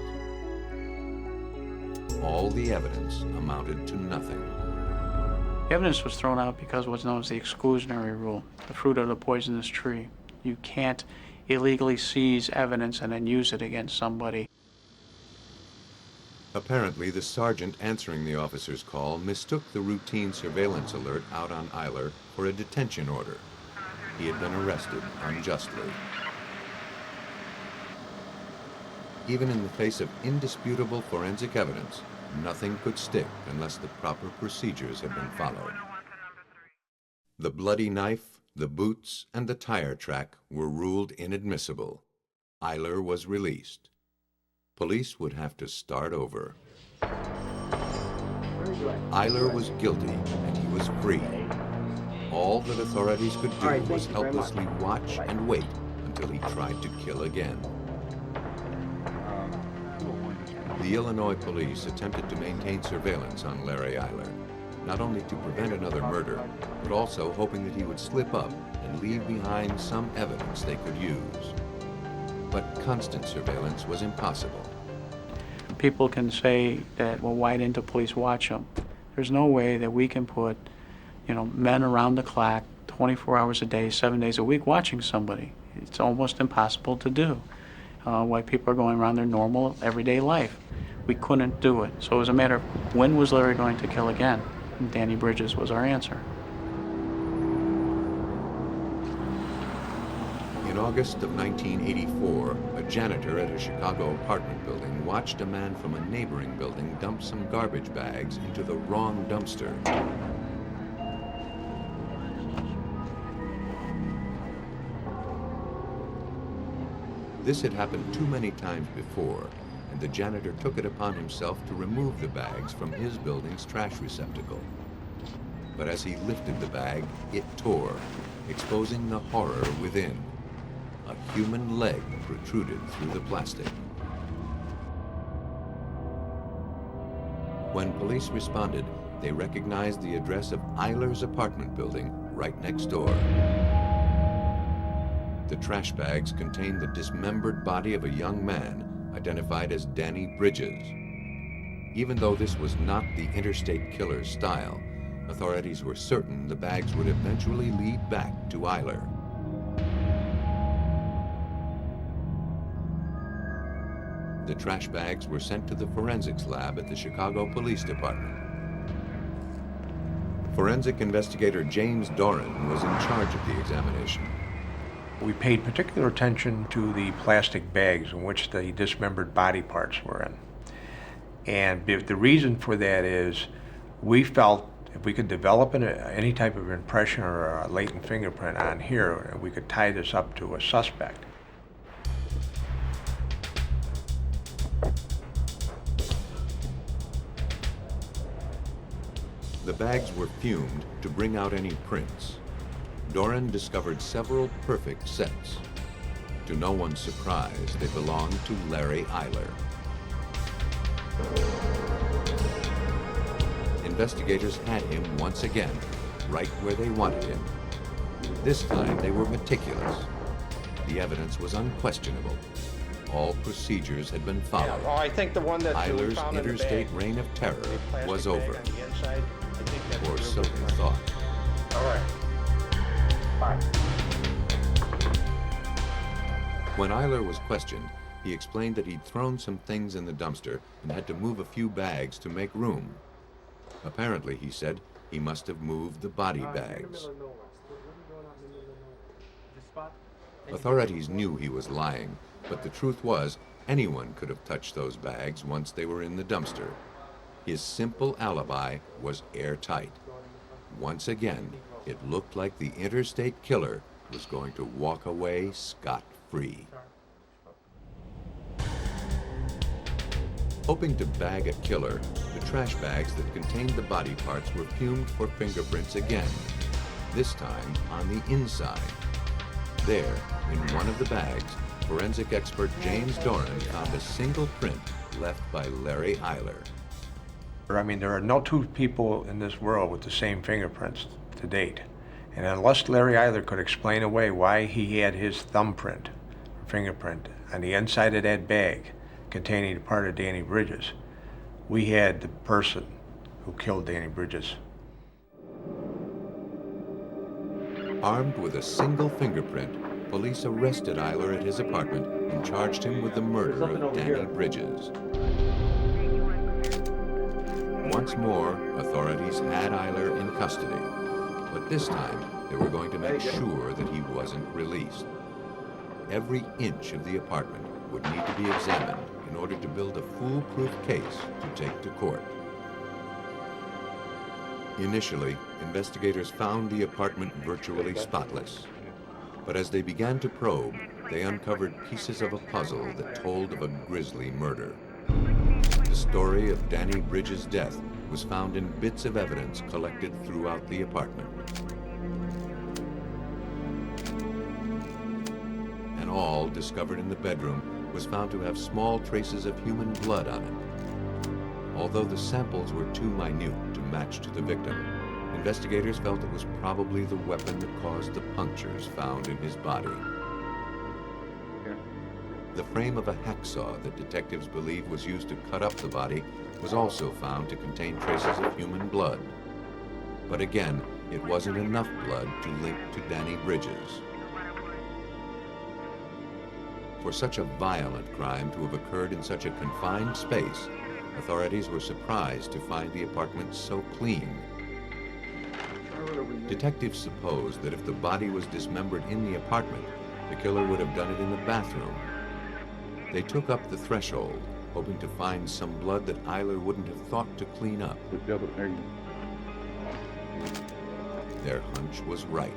All the evidence amounted to nothing. Evidence was thrown out because of what's known as the exclusionary rule, the fruit of the poisonous tree. You can't illegally seize evidence and then use it against somebody. Apparently, the sergeant answering the officer's call mistook the routine surveillance alert out on Eiler for a detention order. He had been arrested unjustly. Even in the face of indisputable forensic evidence, nothing could stick unless the proper procedures had been followed. The bloody knife, the boots, and the tire track were ruled inadmissible. Eiler was released. Police would have to start over. Eiler was guilty and he was free. All that authorities could do was helplessly watch and wait until he tried to kill again. The Illinois police attempted to maintain surveillance on Larry Eiler, not only to prevent another murder, but also hoping that he would slip up and leave behind some evidence they could use. But constant surveillance was impossible. People can say that, well, why didn't the police watch him? There's no way that we can put, men around the clock, 24 hours a day, 7 days a week watching somebody. It's almost impossible to do. While people are going around their normal, everyday life. We couldn't do it. So it was a matter of when was Larry going to kill again? And Danny Bridges was our answer. In August of 1984, a janitor at a Chicago apartment building watched a man from a neighboring building dump some garbage bags into the wrong dumpster. This had happened too many times before, and the janitor took it upon himself to remove the bags from his building's trash receptacle. But as he lifted the bag, it tore, exposing the horror within. A human leg protruded through the plastic. When police responded, they recognized the address of Eiler's apartment building right next door. The trash bags contained the dismembered body of a young man identified as Danny Bridges. Even though this was not the interstate killer's style, authorities were certain the bags would eventually lead back to Eiler. The trash bags were sent to the forensics lab at the Chicago Police Department. Forensic investigator James Doran was in charge of the examination. We paid particular attention to the plastic bags in which the dismembered body parts were in. And the reason for that is we felt if we could develop any type of impression or a latent fingerprint on here, we could tie this up to a suspect. The bags were fumed to bring out any prints. Doran discovered several perfect sets. To no one's surprise, they belonged to Larry Eiler. Investigators had him once again, right where they wanted him. This time they were meticulous. The evidence was unquestionable. All procedures had been followed. Yeah, well, I think the one that Eiler's interstate reign of terror was over. Or so they thought. All right. Fine. When Eiler was questioned, he explained that he'd thrown some things in the dumpster and had to move a few bags to make room. Apparently, he said, he must have moved the body bags. Authorities knew he was lying, but the truth was, anyone could have touched those bags once they were in the dumpster. His simple alibi was airtight. Once again, it looked like the interstate killer was going to walk away scot-free. Hoping to bag a killer, the trash bags that contained the body parts were fumed for fingerprints again, this time on the inside. There, in one of the bags, forensic expert James Doran found a single print left by Larry Eiler. I mean, there are no two people in this world with the same fingerprints to date. And unless Larry Eiler could explain away why he had his thumbprint, or fingerprint, on the inside of that bag containing part of Danny Bridges, we had the person who killed Danny Bridges. Armed with a single fingerprint, police arrested Eiler at his apartment and charged him with the murder of Danny Bridges. Once more, authorities had Eiler in custody, but this time they were going to make sure that he wasn't released. Every inch of the apartment would need to be examined in order to build a foolproof case to take to court. Initially, investigators found the apartment virtually spotless, but as they began to probe, they uncovered pieces of a puzzle that told of a grisly murder. The story of Danny Bridges' death was found in bits of evidence collected throughout the apartment. An awl discovered in the bedroom was found to have small traces of human blood on it. Although the samples were too minute to match to the victim, investigators felt it was probably the weapon that caused the punctures found in his body. The frame of a hacksaw that detectives believe was used to cut up the body was also found to contain traces of human blood. But again, it wasn't enough blood to link to Danny Bridges. For such a violent crime to have occurred in such a confined space, authorities were surprised to find the apartment so clean. Detectives supposed that if the body was dismembered in the apartment, the killer would have done it in the bathroom. They took up the threshold, hoping to find some blood that Eiler wouldn't have thought to clean up. Their hunch was right.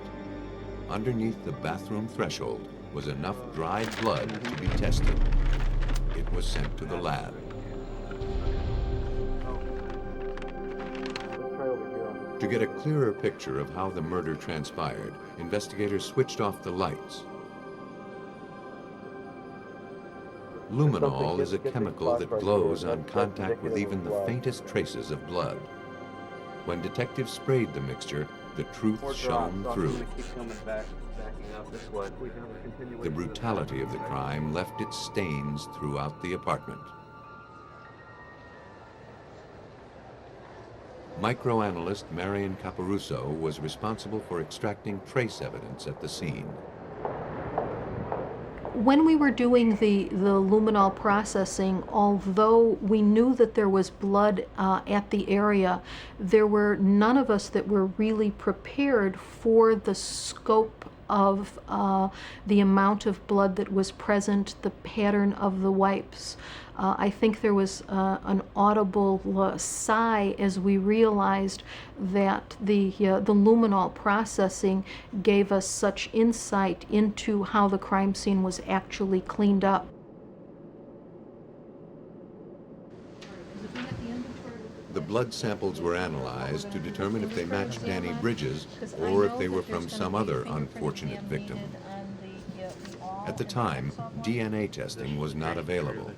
Underneath the bathroom threshold was enough dried blood to be tested. It was sent to the lab. To get a clearer picture of how the murder transpired, investigators switched off the lights. Luminol is a chemical that glows on contact with even the faintest traces of blood. When detectives sprayed the mixture, the truth shone through. The brutality of the crime left its stains throughout the apartment. Microanalyst Marion Caporuso was responsible for extracting trace evidence at the scene. When we were doing the luminol processing, although we knew that there was blood at the area, there were none of us that were really prepared for the scope of the amount of blood that was present, the pattern of the wipes. I think there was an audible sigh as we realized that the luminol processing gave us such insight into how the crime scene was actually cleaned up. The blood samples were analyzed to determine if they matched Danny Bridges or if they were from some other unfortunate victim. At the time, DNA testing was not available.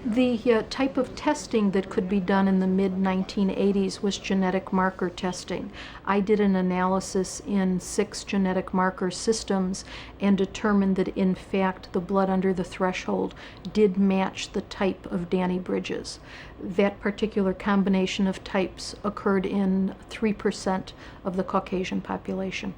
The type of testing that could be done in the mid-1980s was genetic marker testing. I did an analysis in 6 genetic marker systems and determined that in fact the blood under the threshold did match the type of Danny Bridges. That particular combination of types occurred in 3% of the Caucasian population.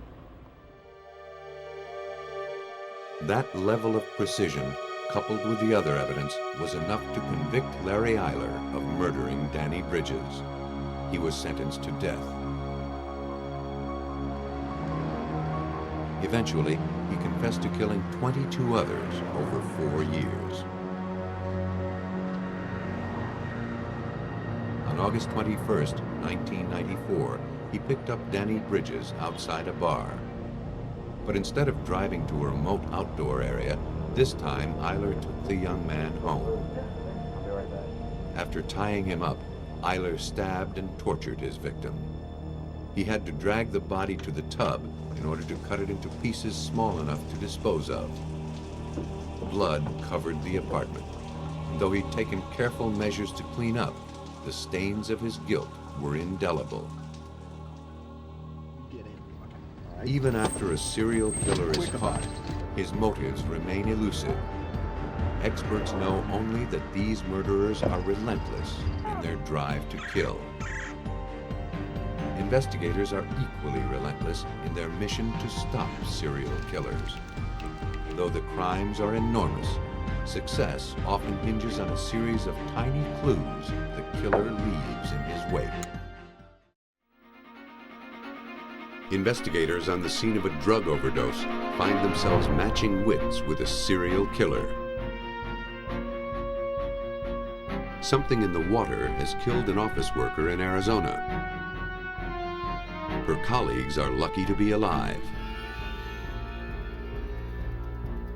That level of precision, coupled with the other evidence, was enough to convict Larry Eiler of murdering Danny Bridges. He was sentenced to death. Eventually, he confessed to killing 22 others over 4 years. On August 21st, 1994, he picked up Danny Bridges outside a bar. But instead of driving to a remote outdoor area, this time, Eiler took the young man home. After tying him up, Eiler stabbed and tortured his victim. He had to drag the body to the tub in order to cut it into pieces small enough to dispose of. Blood covered the apartment, and though he'd taken careful measures to clean up, the stains of his guilt were indelible. Even after a serial killer is caught, his motives remain elusive. Experts know only that these murderers are relentless in their drive to kill. Investigators are equally relentless in their mission to stop serial killers. Though the crimes are enormous, success often hinges on a series of tiny clues the killer leaves in his wake. Investigators on the scene of a drug overdose find themselves matching wits with a serial killer. Something in the water has killed an office worker in Arizona. Her colleagues are lucky to be alive.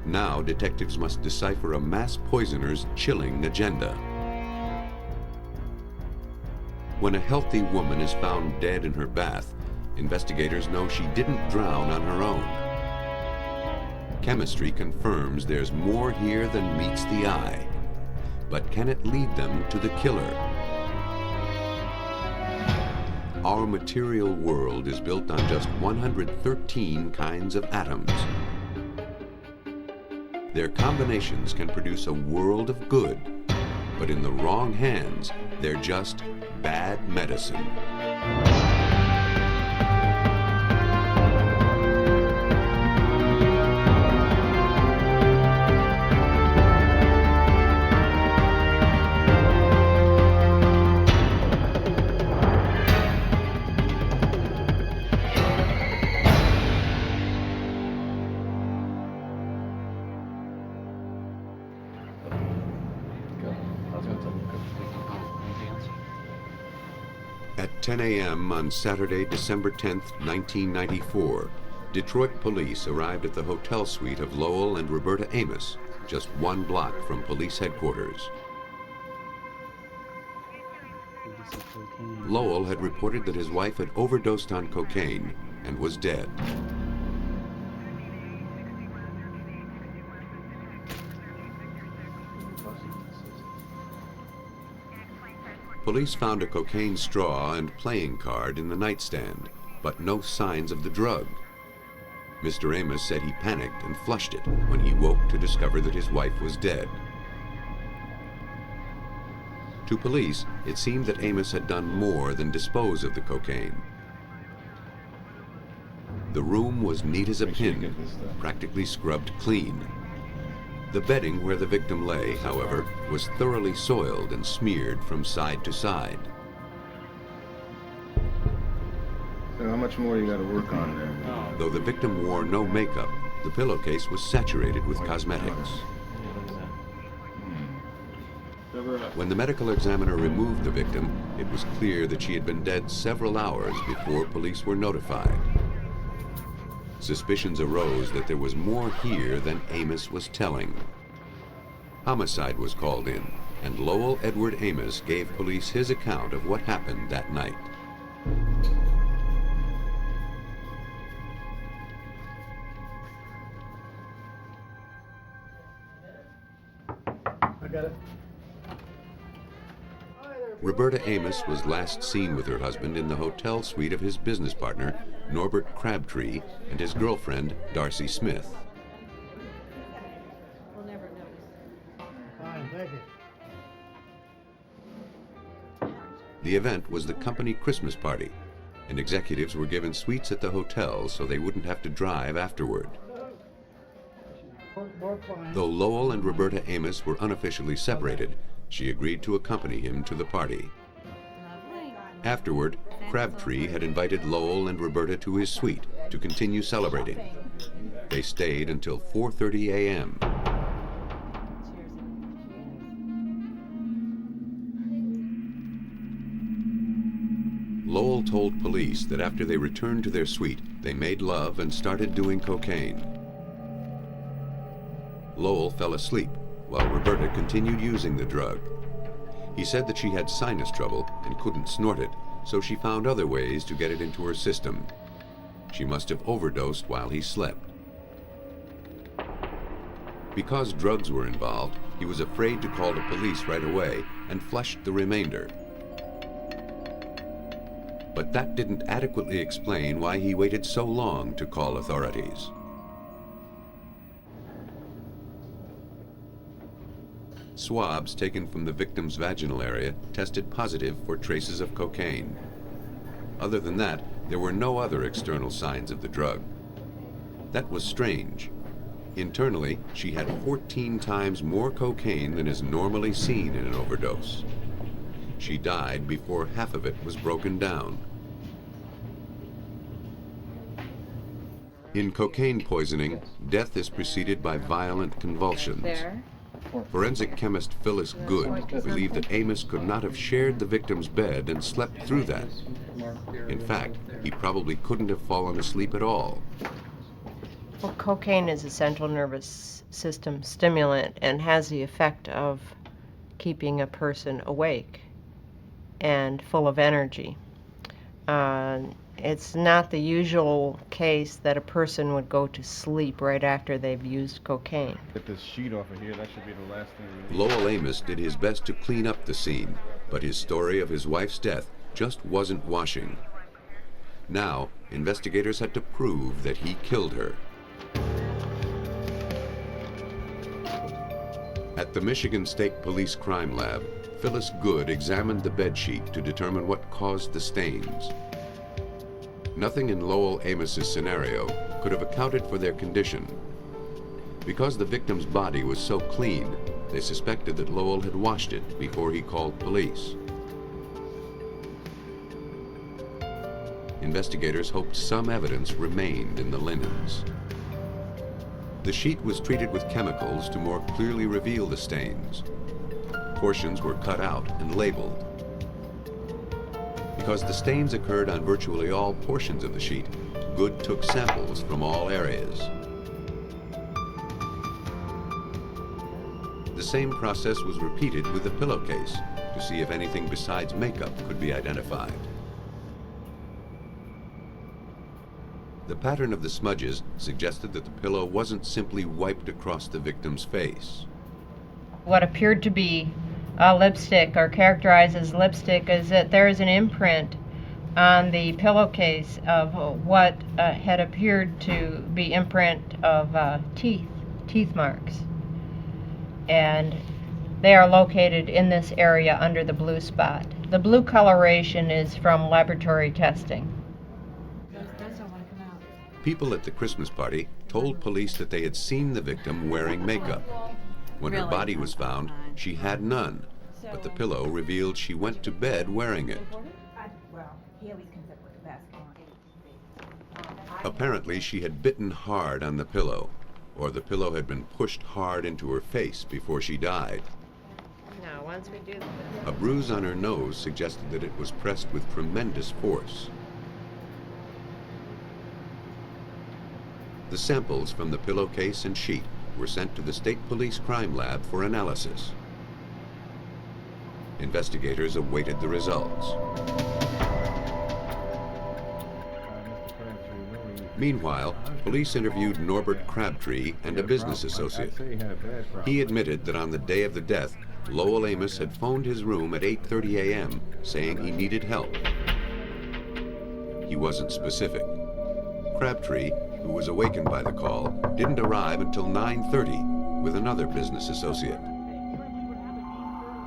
Now detectives must decipher a mass poisoner's chilling agenda. When a healthy woman is found dead in her bath, investigators know she didn't drown on her own. Chemistry confirms there's more here than meets the eye. But can it lead them to the killer? Our material world is built on just 113 kinds of atoms. Their combinations can produce a world of good, but in the wrong hands, they're just bad medicine. At 10 a.m. on Saturday, December 10, 1994, Detroit police arrived at the hotel suite of Lowell and Roberta Amos, just 1 block from police headquarters. Lowell had reported that his wife had overdosed on cocaine and was dead. Police found a cocaine straw and playing card in the nightstand, but no signs of the drug. Mr. Amos said he panicked and flushed it when he woke to discover that his wife was dead. To police, it seemed that Amos had done more than dispose of the cocaine. The room was neat as a pin, practically scrubbed clean. The bedding where the victim lay, however, was thoroughly soiled and smeared from side to side. So how much more you got to work on there? Though the victim wore no makeup, the pillowcase was saturated with cosmetics. When the medical examiner removed the victim, it was clear that she had been dead several hours before police were notified. Suspicions arose that there was more here than Amos was telling. Homicide was called in, and Lowell Edward Amos gave police his account of what happened that night. I got it. Roberta Amos was last seen with her husband in the hotel suite of his business partner, Norbert Crabtree, and his girlfriend, Darcy Smith. Fine, thank you. The event was the company Christmas party, and executives were given suites at the hotel so they wouldn't have to drive afterward. Though Lowell and Roberta Amos were unofficially separated, she agreed to accompany him to the party. Afterward, Crabtree had invited Lowell and Roberta to his suite to continue celebrating. They stayed until 4:30 a.m. Lowell told police that after they returned to their suite, they made love and started doing cocaine. Lowell fell asleep while Roberta continued using the drug. He said that she had sinus trouble and couldn't snort it, so she found other ways to get it into her system. She must have overdosed while he slept. Because drugs were involved, he was afraid to call the police right away and flushed the remainder. But that didn't adequately explain why he waited so long to call authorities. Swabs taken from the victim's vaginal area tested positive for traces of cocaine. Other than that, there were no other external signs of the drug. That was strange. Internally, she had 14 times more cocaine than is normally seen in an overdose. She died before half of it was broken down. In cocaine poisoning, death is preceded by violent convulsions. Forensic chemist Phyllis Good believed that Amos could not have shared the victim's bed and slept through that. In fact, he probably couldn't have fallen asleep at all. Well, cocaine is a central nervous system stimulant and has the effect of keeping a person awake and full of energy. It's not the usual case that a person would go to sleep right after they've used cocaine. Get this sheet off of here. That should be the last thing we need. Lowell Amos did his best to clean up the scene, but his story of his wife's death just wasn't washing. Now, investigators had to prove that he killed her. At the Michigan State Police Crime Lab, Phyllis Good examined the bedsheet to determine what caused the stains. Nothing in Lowell Amos's scenario could have accounted for their condition. Because the victim's body was so clean, they suspected that Lowell had washed it before he called police. Investigators hoped some evidence remained in the linens. The sheet was treated with chemicals to more clearly reveal the stains. Portions were cut out and labeled. Because the stains occurred on virtually all portions of the sheet, Good took samples from all areas. The same process was repeated with the pillowcase to see if anything besides makeup could be identified. The pattern of the smudges suggested that the pillow wasn't simply wiped across the victim's face. What appeared to be lipstick, or characterized as lipstick, is that there is an imprint on the pillowcase of what had appeared to be imprint of teeth marks. And they are located in this area under the blue spot. The blue coloration is from laboratory testing. People at the Christmas party told police that they had seen the victim wearing makeup. When her body was found, she had none, but the pillow revealed she went to bed wearing it. Apparently, she had bitten hard on the pillow, or the pillow had been pushed hard into her face before she died. Now, once we do A bruise on her nose suggested that it was pressed with tremendous force. The samples from the pillowcase and sheet were sent to the State Police Crime Lab for analysis. Investigators awaited the results. Meanwhile, police interviewed Norbert Crabtree and a business associate. He admitted that on the day of the death, Lowell Amos had phoned his room at 8:30 a.m. saying he needed help. He wasn't specific. Crabtree, who was awakened by the call, didn't arrive until 9:30 with another business associate.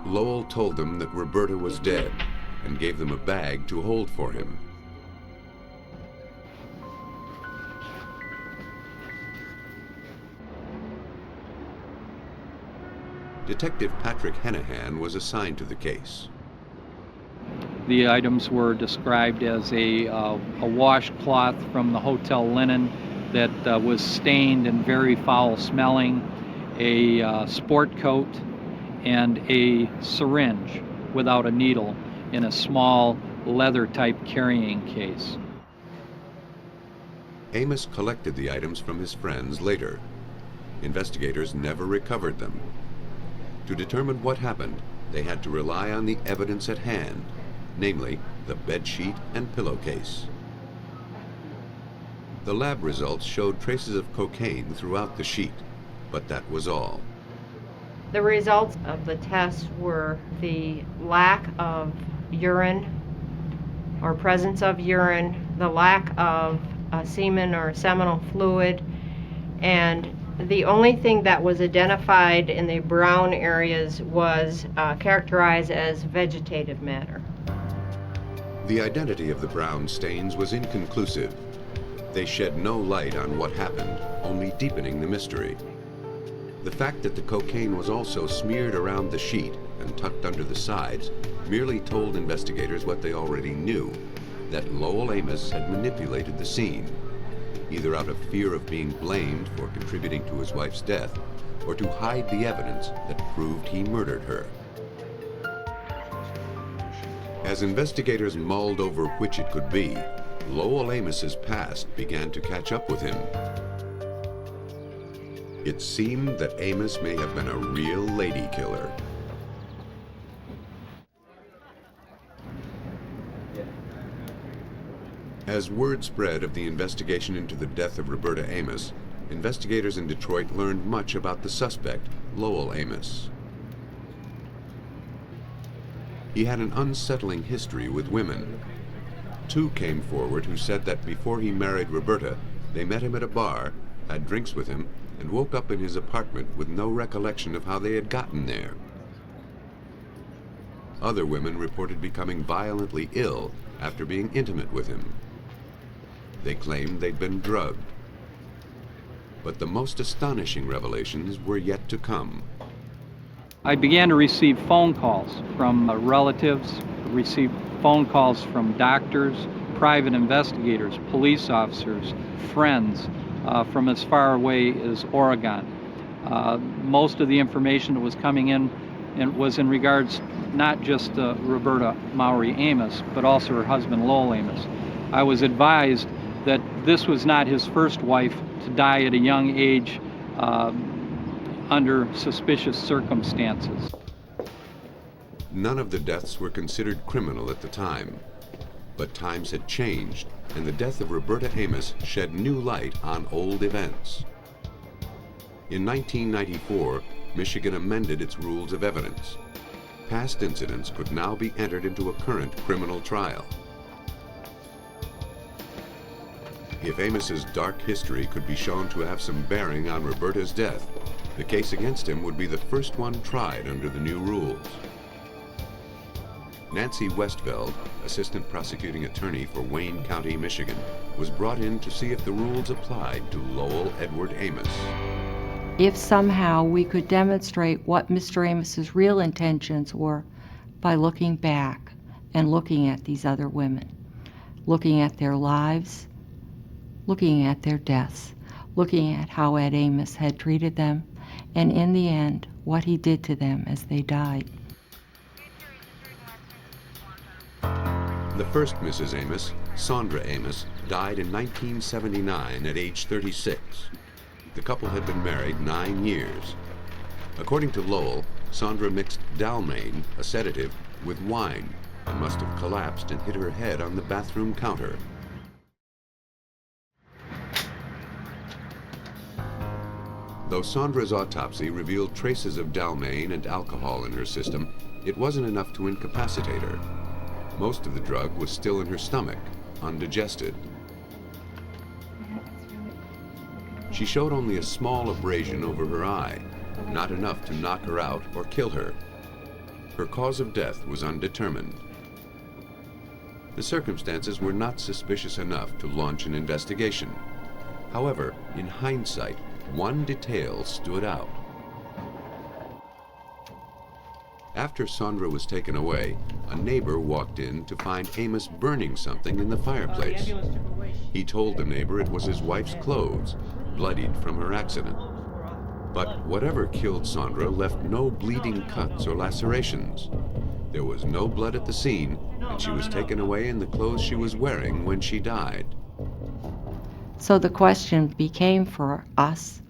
Lowell told them that Roberta was dead and gave them a bag to hold for him. Detective Patrick Hennehan was assigned to the case. The items were described as a washcloth from the hotel linen that was stained and very foul smelling, a sport coat, and a syringe without a needle in a small leather type carrying case. Amos collected the items from his friends later. Investigators never recovered them. To determine what happened, they had to rely on the evidence at hand, namely the bedsheet and pillowcase. The lab results showed traces of cocaine throughout the sheet, but that was all. The results of the test were the lack of urine or presence of urine, the lack of semen or seminal fluid, and the only thing that was identified in the brown areas was characterized as vegetative matter. The identity of the brown stains was inconclusive. They shed no light on what happened, only deepening the mystery. The fact that the cocaine was also smeared around the sheet and tucked under the sides merely told investigators what they already knew, that Lowell Amos had manipulated the scene, either out of fear of being blamed for contributing to his wife's death, or to hide the evidence that proved he murdered her. As investigators mulled over which it could be, Lowell Amos's past began to catch up with him. It seemed that Amos may have been a real lady killer. As word spread of the investigation into the death of Roberta Amos, investigators in Detroit learned much about the suspect, Lowell Amos. He had an unsettling history with women. Two came forward who said that before he married Roberta, they met him at a bar, had drinks with him, and woke up in his apartment with no recollection of how they had gotten there. Other women reported becoming violently ill after being intimate with him. They claimed they'd been drugged. But the most astonishing revelations were yet to come. I began to receive phone calls from relatives, received phone calls from doctors, private investigators, police officers, friends from as far away as Oregon. Most of the information that was coming in and was in regards not just Roberta Maury Amos, but also her husband Lowell Amos. I was advised that this was not his first wife to die at a young age under suspicious circumstances. None of the deaths were considered criminal at the time. But times had changed, and the death of Roberta Amos shed new light on old events. In 1994, Michigan amended its rules of evidence. Past incidents could now be entered into a current criminal trial. If Amos's dark history could be shown to have some bearing on Roberta's death, the case against him would be the first one tried under the new rules. Nancy Westveld, assistant prosecuting attorney for Wayne County, Michigan, was brought in to see if the rules applied to Lowell Edward Amos. If somehow we could demonstrate what Mr. Amos's real intentions were by looking back and looking at these other women, looking at their lives, looking at their deaths, looking at how Ed Amos had treated them, and in the end, what he did to them as they died. The first Mrs. Amos, Sandra Amos, died in 1979 at age 36. The couple had been married 9 years. According to Lowell, Sandra mixed Dalmane, a sedative, with wine and must have collapsed and hit her head on the bathroom counter. Though Sandra's autopsy revealed traces of Dalmane and alcohol in her system, it wasn't enough to incapacitate her. Most of the drug was still in her stomach, undigested. She showed only a small abrasion over her eye, not enough to knock her out or kill her. Her cause of death was undetermined. The circumstances were not suspicious enough to launch an investigation. However, in hindsight, one detail stood out. After Sandra was taken away, a neighbor walked in to find Amos burning something in the fireplace. He told the neighbor it was his wife's clothes, bloodied from her accident. But whatever killed Sandra left no bleeding cuts or lacerations. There was no blood at the scene, and she was taken away in the clothes she was wearing when she died. So the question became for us,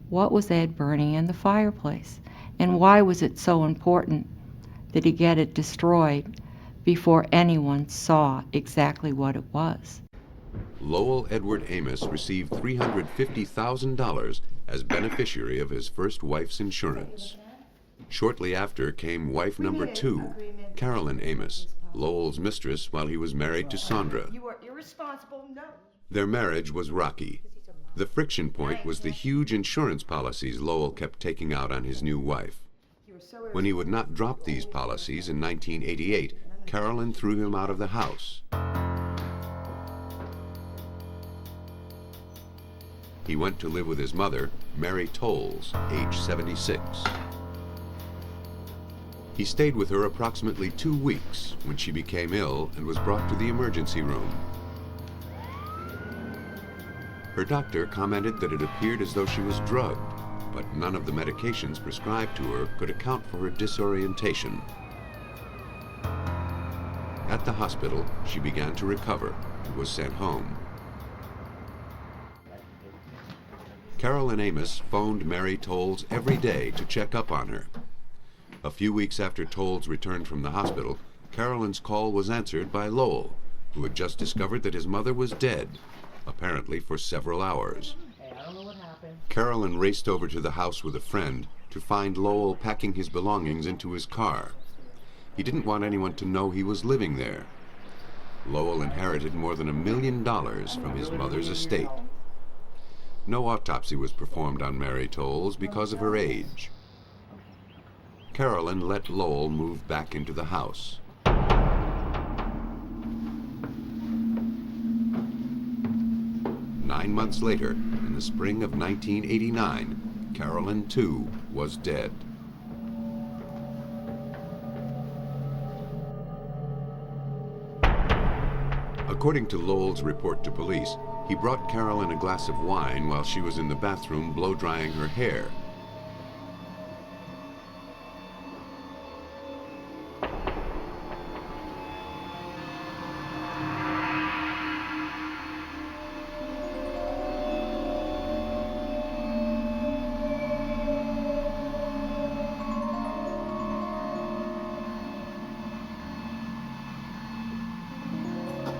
what was Ed burning in the fireplace? And why was it so important that he get it destroyed before anyone saw exactly what it was? Lowell Edward Amos received $350,000 as beneficiary of his first wife's insurance. Shortly after came wife number 2, Carolyn Amos, Lowell's mistress while he was married to Sandra. You are irresponsible, no. Their marriage was rocky. The friction point was the huge insurance policies Lowell kept taking out on his new wife. When he would not drop these policies in 1988, Carolyn threw him out of the house. He went to live with his mother, Mary Tolles, age 76. He stayed with her approximately 2 weeks when she became ill and was brought to the emergency room. Her doctor commented that it appeared as though she was drugged, but none of the medications prescribed to her could account for her disorientation. At the hospital, she began to recover and was sent home. Carolyn Amos phoned Mary Tolles every day to check up on her. A few weeks after Tolles returned from the hospital, Carolyn's call was answered by Lowell, who had just discovered that his mother was dead, apparently for several hours. Carolyn raced over to the house with a friend to find Lowell packing his belongings into his car. He didn't want anyone to know he was living there. Lowell inherited more than $1 million from his mother's estate. No autopsy was performed on Mary Tolles because of her age. Carolyn let Lowell move back into the house. Nine months later, in the spring of 1989, Carolyn, too, was dead. According to Lowell's report to police, he brought Carolyn a glass of wine while she was in the bathroom blow-drying her hair.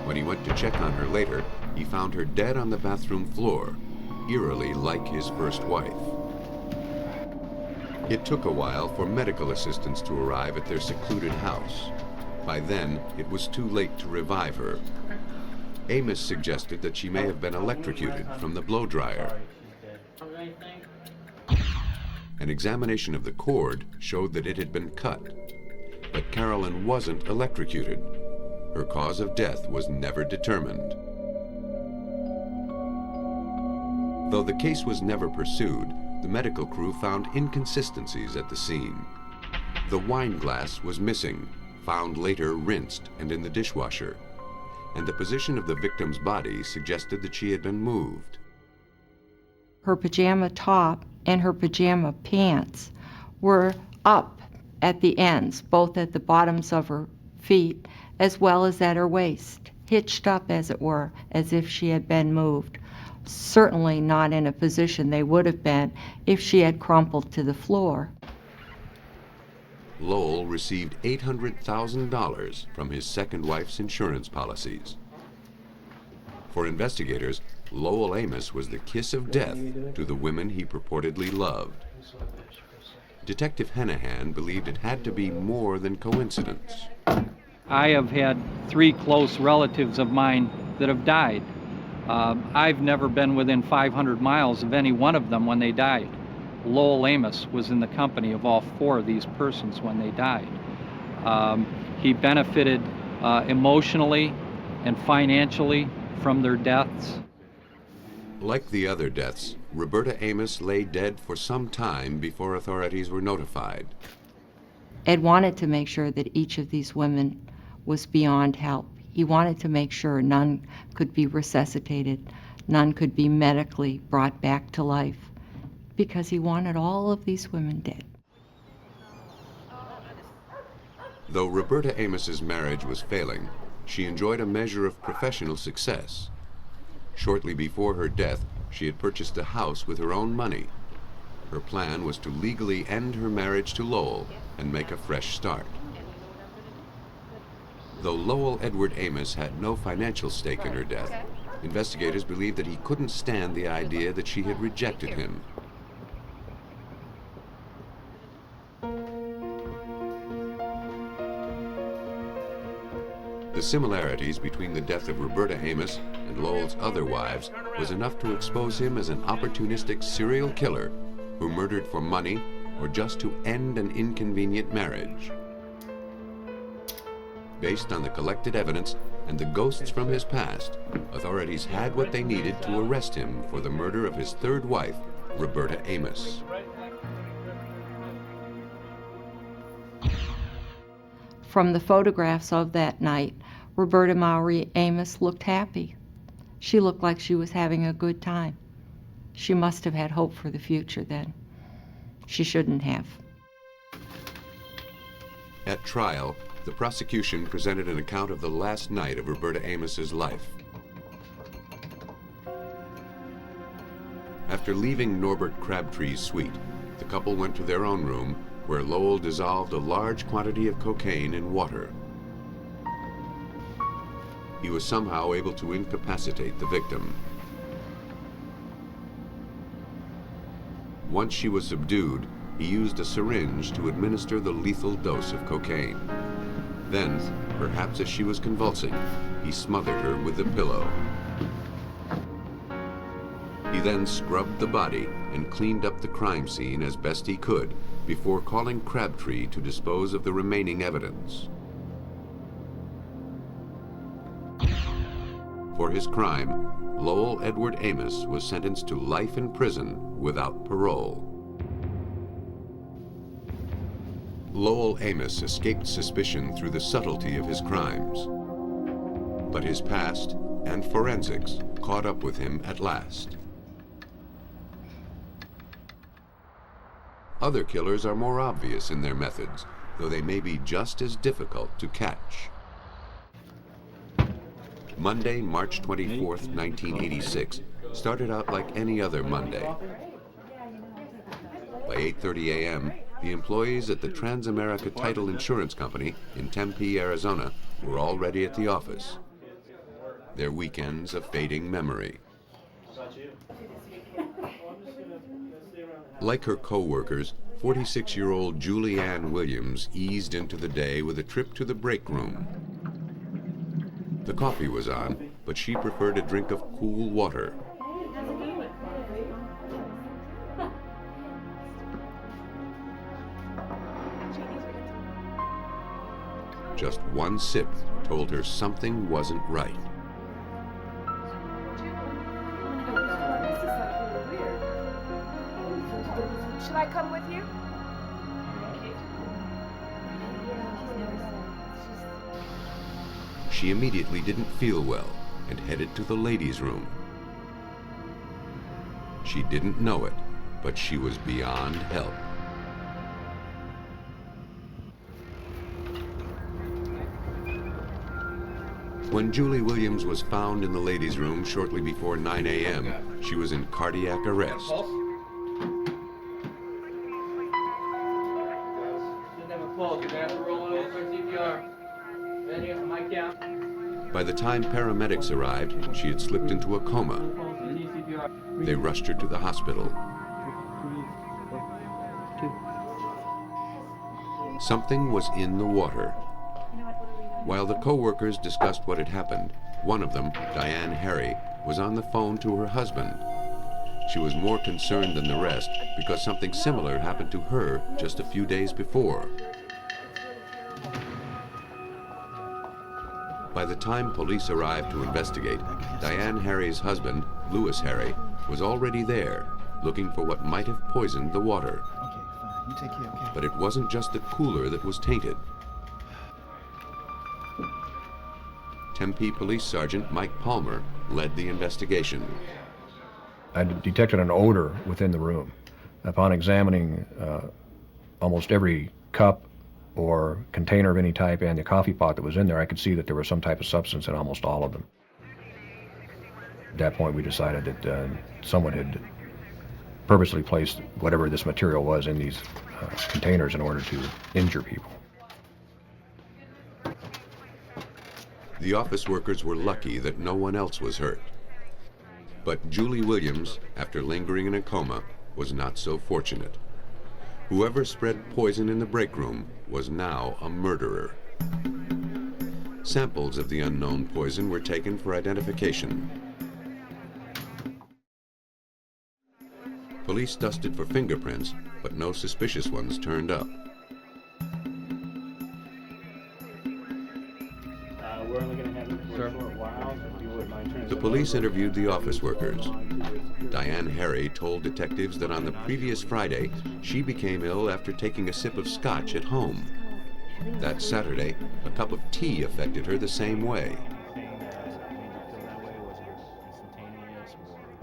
When he went to check on her later, he found her dead on the bathroom floor, eerily like his first wife. It took a while for medical assistants to arrive at their secluded house. By then, it was too late to revive her. Amos suggested that she may have been electrocuted from the blow dryer. An examination of the cord showed that it had been cut, but Carolyn wasn't electrocuted. Her cause of death was never determined. Though the case was never pursued, the medical crew found inconsistencies at the scene. The wine glass was missing, found later rinsed and in the dishwasher, and the position of the victim's body suggested that she had been moved. Her pajama top and her pajama pants were up at the ends, both at the bottoms of her feet as well as at her waist, hitched up, as it were, as if she had been moved. Certainly not in a position they would have been if she had crumpled to the floor. Lowell received $800,000 from his second wife's insurance policies. For investigators, Lowell Amos was the kiss of death to the women he purportedly loved. Detective Hennehan believed it had to be more than coincidence. I have had 3 close relatives of mine that have died. I've never been within 500 miles of any one of them when they died. Lowell Amos was in the company of all 4 of these persons when they died. He benefited emotionally and financially from their deaths. Like the other deaths, Roberta Amos lay dead for some time before authorities were notified. Ed wanted to make sure that each of these women was beyond help. He wanted to make sure none could be resuscitated, none could be medically brought back to life, because he wanted all of these women dead. Though Roberta Amos's marriage was failing, she enjoyed a measure of professional success. Shortly before her death, she had purchased a house with her own money. Her plan was to legally end her marriage to Lowell and make a fresh start. Though Lowell Edward Amos had no financial stake in her death, investigators believed that he couldn't stand the idea that she had rejected him. The similarities between the death of Roberta Amos and Lowell's other wives was enough to expose him as an opportunistic serial killer who murdered for money or just to end an inconvenient marriage. Based on the collected evidence and the ghosts from his past, authorities had what they needed to arrest him for the murder of his third wife, Roberta Amos. From the photographs of that night, Roberta Maury Amos looked happy. She looked like she was having a good time. She must have had hope for the future then. She shouldn't have. At trial, the prosecution presented an account of the last night of Roberta Amos's life. After After leaving Norbert Crabtree's suite, the couple went to their own room, where Lowell dissolved a large quantity of cocaine in water. He was somehow able to incapacitate the victim. Once she was subdued, he used a syringe to administer the lethal dose of cocaine. Then, perhaps as she was convulsing, he smothered her with the pillow. He then scrubbed the body and cleaned up the crime scene as best he could before calling Crabtree to dispose of the remaining evidence. For his crime, Lowell Edward Amos was sentenced to life in prison without parole. Lowell Amos escaped suspicion through the subtlety of his crimes. But his past and forensics caught up with him at last. Other killers are more obvious in their methods, though they may be just as difficult to catch. Monday, March 24th, 1986, started out like any other Monday. By 8:30 a.m., the employees at the Transamerica Title Insurance Company in Tempe, Arizona, were already at the office. Their weekends a fading memory. Like her co-workers, 46-year-old Julie Ann Williams eased into the day with a trip to the break room. The coffee was on, but she preferred a drink of cool water. Just one sip told her something wasn't right. Should I come with you? She immediately didn't feel well and headed to the ladies' room. She didn't know it, but she was beyond help. When Julie Williams was found in the ladies' room shortly before 9 a.m., she was in cardiac arrest. By the time paramedics arrived, she had slipped into a coma. They rushed her to the hospital. Something was in the water. While the co-workers discussed what had happened, one of them, Diane Harry, was on the phone to her husband. She was more concerned than the rest because something similar happened to her just a few days before. By the time police arrived to investigate, Diane Harry's husband, Lewis Harry, was already there, looking for what might have poisoned the water. Okay, fine. You take care, okay? But it wasn't just the cooler that was tainted. Tempe Police Sergeant Mike Palmer led the investigation. I detected an odor within the room. Upon examining almost every cup or container of any type and the coffee pot that was in there, I could see that there was some type of substance in almost all of them. At that point, we decided that someone had purposely placed whatever this material was in these containers in order to injure people. The office workers were lucky that no one else was hurt. But Julie Williams, after lingering in a coma, was not so fortunate. Whoever spread poison in the break room was now a murderer. Samples of the unknown poison were taken for identification. Police dusted for fingerprints, but no suspicious ones turned up. We're only going to have it for a short while, so if you wouldn't mind turning The police interviewed the office workers. Diane Harry told detectives that on the previous Friday, she became ill after taking a sip of scotch at home. That Saturday, a cup of tea affected her the same way.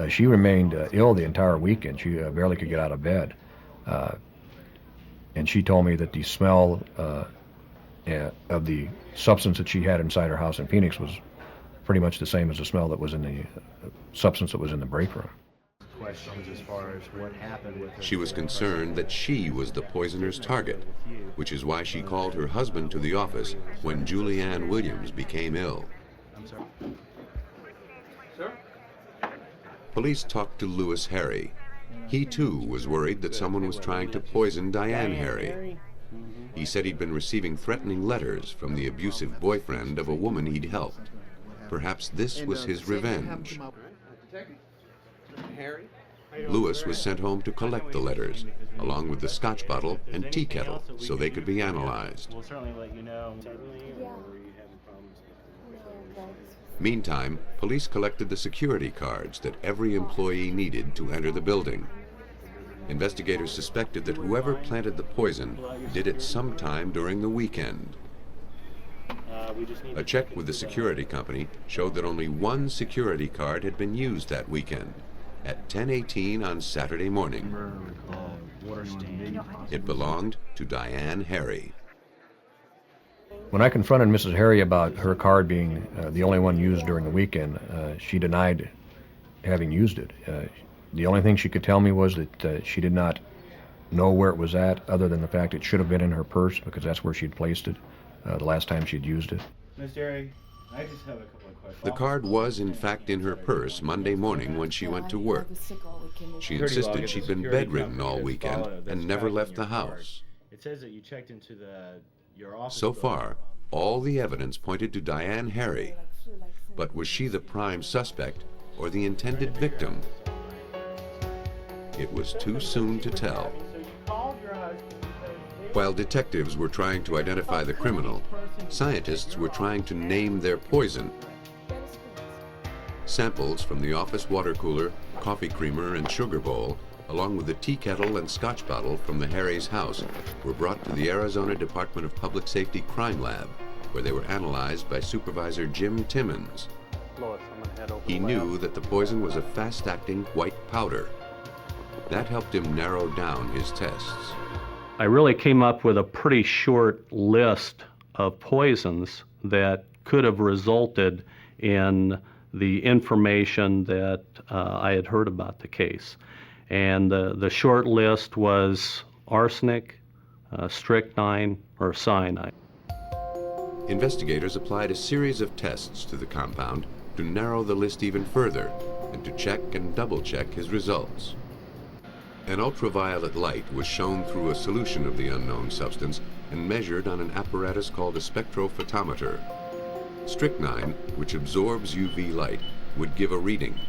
She remained ill the entire weekend. She barely could get out of bed. And she told me that the smell of the substance that she had inside her house in Phoenix was pretty much the same as the smell that was in the substance that was in the break room. questions as far as what happened with her. She was concerned that she was the poisoner's target, which is why she called her husband to the office when Julianne Williams became ill. I'm sorry. Police talked to Louis Harry. He too was worried that someone was trying to poison Diane Harry. He said he'd been receiving threatening letters from the abusive boyfriend of a woman he'd helped. Perhaps this was his revenge. Louis was sent home to collect the letters, along with the scotch bottle and tea kettle, so they could be analyzed. We'll certainly let you know. Meantime, police collected the security cards that every employee needed to enter the building. Investigators suspected that whoever planted the poison did it sometime during the weekend. A check with the security company showed that only one security card had been used that weekend, at 10:18 on Saturday morning. It belonged to Diane Harry. When I confronted Mrs. Harry about her card being the only one used during the weekend, she denied having used it. The only thing she could tell me was that she did not know where it was at, other than the fact it should have been in her purse, because that's where she'd placed it the last time she'd used it. Ms. Harry, I just have a couple of questions. The card was in fact in her purse Monday morning when she went to work. She insisted she'd been bedridden all weekend and never left the house. It says that you checked into your office. So far, all the evidence pointed to Diane Harry. But was she the prime suspect or the intended victim? It was too soon to tell. While detectives were trying to identify the criminal, scientists were trying to name their poison. Samples from the office water cooler, coffee creamer, and sugar bowl, along with the tea kettle and scotch bottle from the Harry's house, were brought to the Arizona Department of Public Safety Crime Lab, where they were analyzed by Supervisor Jim Timmons. He knew that the poison was a fast-acting white powder. That helped him narrow down his tests. I really came up with a pretty short list of poisons that could have resulted in the information that I had heard about the case. And the short list was arsenic, strychnine, or cyanide. Investigators applied a series of tests to the compound to narrow the list even further and to check and double-check his results. An ultraviolet light was shown through a solution of the unknown substance and measured on an apparatus called a spectrophotometer. Strychnine, which absorbs UV light, would give a reading.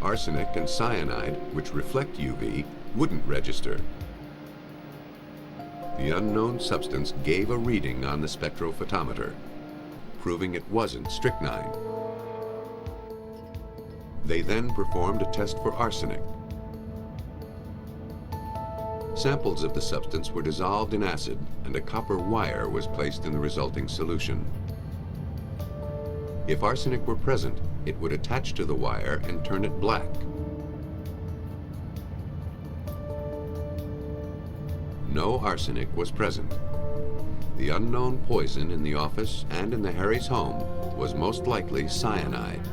Arsenic and cyanide, which reflect UV, wouldn't register. The unknown substance gave a reading on the spectrophotometer, proving it wasn't strychnine. They then performed a test for arsenic. Samples of the substance were dissolved in acid, and a copper wire was placed in the resulting solution. If arsenic were present, it would attach to the wire and turn it black. No arsenic was present. The unknown poison in the office and in the Harry's home was most likely cyanide.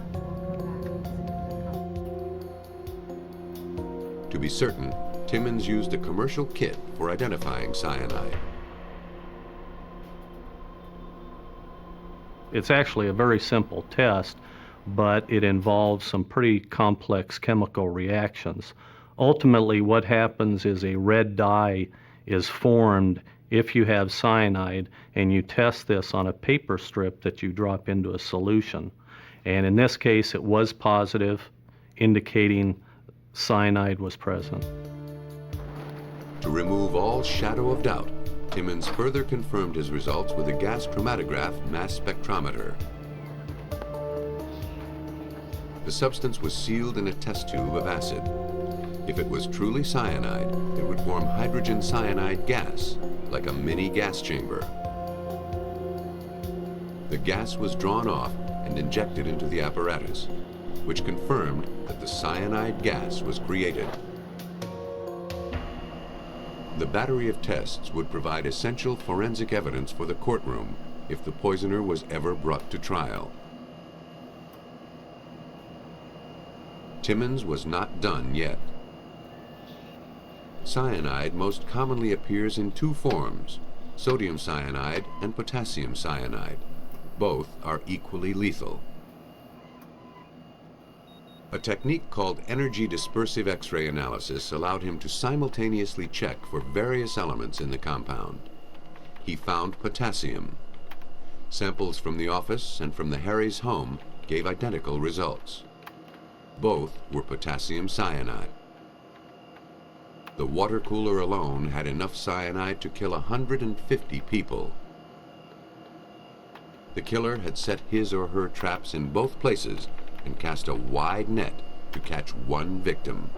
To be certain, Timmons used a commercial kit for identifying cyanide. It's actually a very simple test, but it involves some pretty complex chemical reactions. Ultimately, what happens is a red dye is formed if you have cyanide, and you test this on a paper strip that you drop into a solution. And in this case, it was positive, indicating cyanide was present. To remove all shadow of doubt, Timmons further confirmed his results with a gas chromatograph mass spectrometer. The substance was sealed in a test tube of acid. If it was truly cyanide, it would form hydrogen cyanide gas, like a mini gas chamber. The gas was drawn off and injected into the apparatus, which confirmed that the cyanide gas was created. The battery of tests would provide essential forensic evidence for the courtroom if the poisoner was ever brought to trial. Timmons was not done yet. Cyanide most commonly appears in two forms, sodium cyanide and potassium cyanide. Both are equally lethal. A technique called energy dispersive X-ray analysis allowed him to simultaneously check for various elements in the compound. He found potassium. Samples from the office and from the Harry's home gave identical results. Both were potassium cyanide. The water cooler alone had enough cyanide to kill 150 people. The killer had set his or her traps in both places and cast a wide net to catch one victim.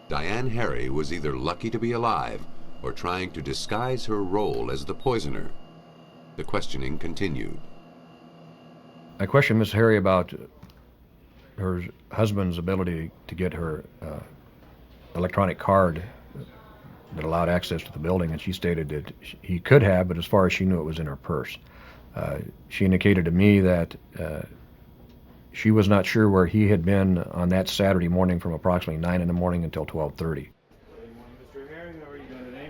Diane Harry was either lucky to be alive or trying to disguise her role as the poisoner. The questioning continued. I questioned Miss Harry about her husband's ability to get her electronic card that allowed access to the building, and she stated that he could have, but as far as she knew, it was in her purse. She indicated to me that she was not sure where he had been on that Saturday morning from approximately 9 in the morning until 12:30.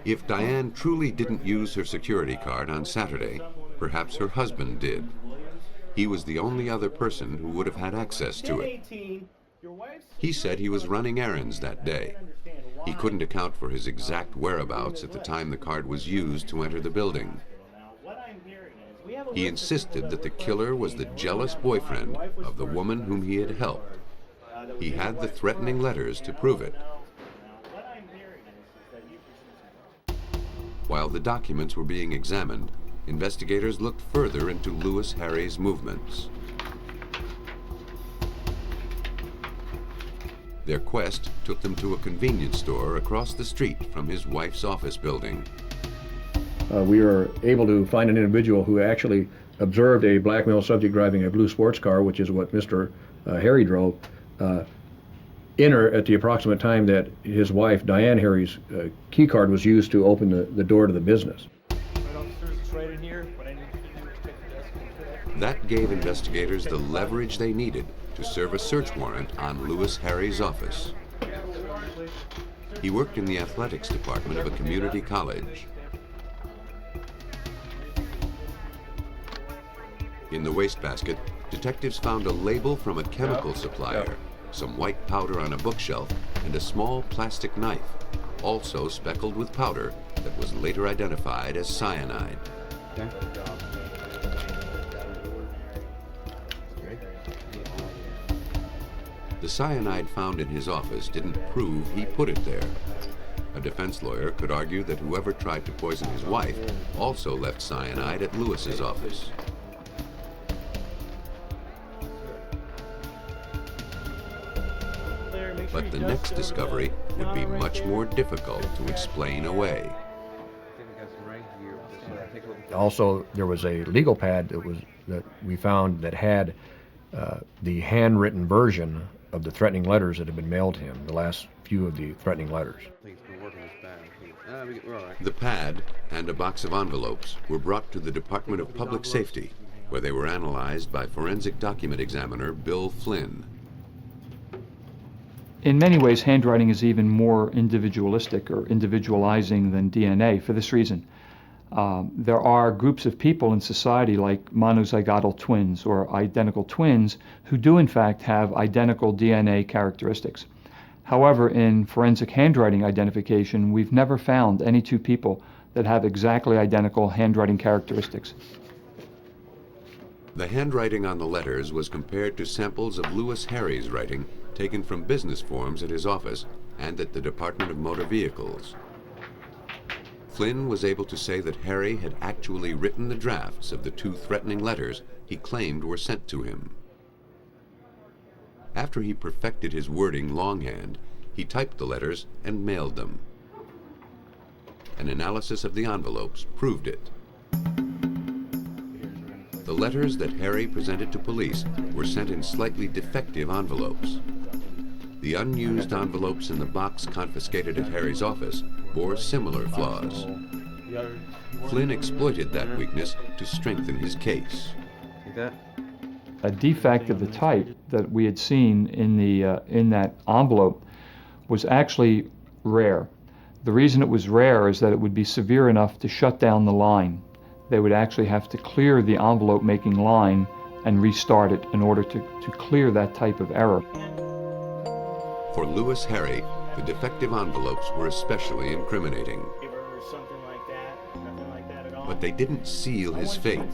If Diane truly didn't use her security card on Saturday, perhaps her husband did. He was the only other person who would have had access to it. He said he was running errands that day. He couldn't account for his exact whereabouts at the time the card was used to enter the building. He insisted that the killer was the jealous boyfriend of the woman whom he had helped. He had the threatening letters to prove it. While the documents were being examined, investigators looked further into Lewis Harry's movements. Their quest took them to a convenience store across the street from his wife's office building. We were able to find an individual who actually observed a black male subject driving a blue sports car, which is what Mr. Harry drove, enter at the approximate time that his wife, Diane Harry's key card was used to open the door to the business. That gave investigators the leverage they needed to serve a search warrant on Lewis Harry's office. He worked in the athletics department of a community college. In the wastebasket, detectives found a label from a chemical supplier, some white powder on a bookshelf, and a small plastic knife, also speckled with powder that was later identified as cyanide. Okay. The cyanide found in his office didn't prove he put it there. A defense lawyer could argue that whoever tried to poison his wife also left cyanide at Lewis's office. But the next discovery would be much more difficult to explain away. Also, there was a legal pad that we found that had the handwritten version of the threatening letters that had been mailed to him, the last few of the threatening letters. The pad and a box of envelopes were brought to the Department of Public Safety, where they were analyzed by forensic document examiner Bill Flynn. In many ways, handwriting is even more individualistic or individualizing than DNA for this reason. There are groups of people in society like monozygotal twins or identical twins who do in fact have identical DNA characteristics. However, in forensic handwriting identification, we've never found any two people that have exactly identical handwriting characteristics. The handwriting on the letters was compared to samples of Lewis Harry's writing taken from business forms at his office and at the Department of Motor Vehicles. Flynn was able to say that Harry had actually written the drafts of the two threatening letters he claimed were sent to him. After he perfected his wording longhand, he typed the letters and mailed them. An analysis of the envelopes proved it. The letters that Harry presented to police were sent in slightly defective envelopes. The unused envelopes in the box confiscated at Harry's office bore similar flaws. Flynn exploited that weakness to strengthen his case. Like that? A defect of the type that we had seen in that envelope was actually rare. The reason it was rare is that it would be severe enough to shut down the line. They would actually have to clear the envelope-making line and restart it in order to clear that type of error. For Lewis Harry, the defective envelopes were especially incriminating. But they didn't seal his fate.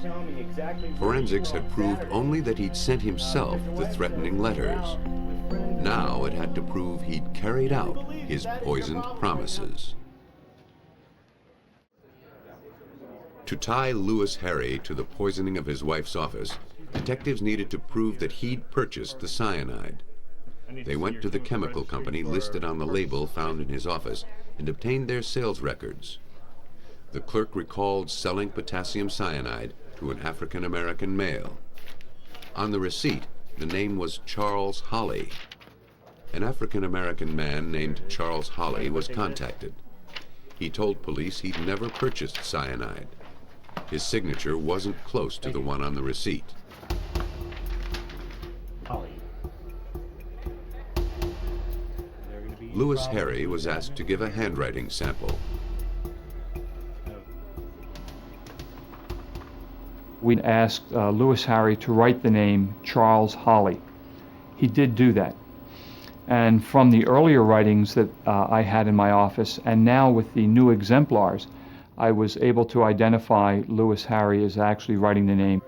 Forensics had proved only that he'd sent himself the threatening letters. Now it had to prove he'd carried out his poisoned promises. To tie Lewis Harry to the poisoning of his wife's office, detectives needed to prove that he'd purchased the cyanide. They went to the chemical company listed on the label found in his office and obtained their sales records. The clerk recalled selling potassium cyanide to an African-American male. On the receipt, the name was Charles Holly. An African-American man named Charles Holly was contacted. He told police he'd never purchased cyanide. His signature wasn't close to the one on the receipt. Lewis Harry was asked to give a handwriting sample. We asked Lewis Harry to write the name Charles Holly. He did do that. And from the earlier writings that I had in my office, and now with the new exemplars, I was able to identify Lewis Harry as actually writing the name.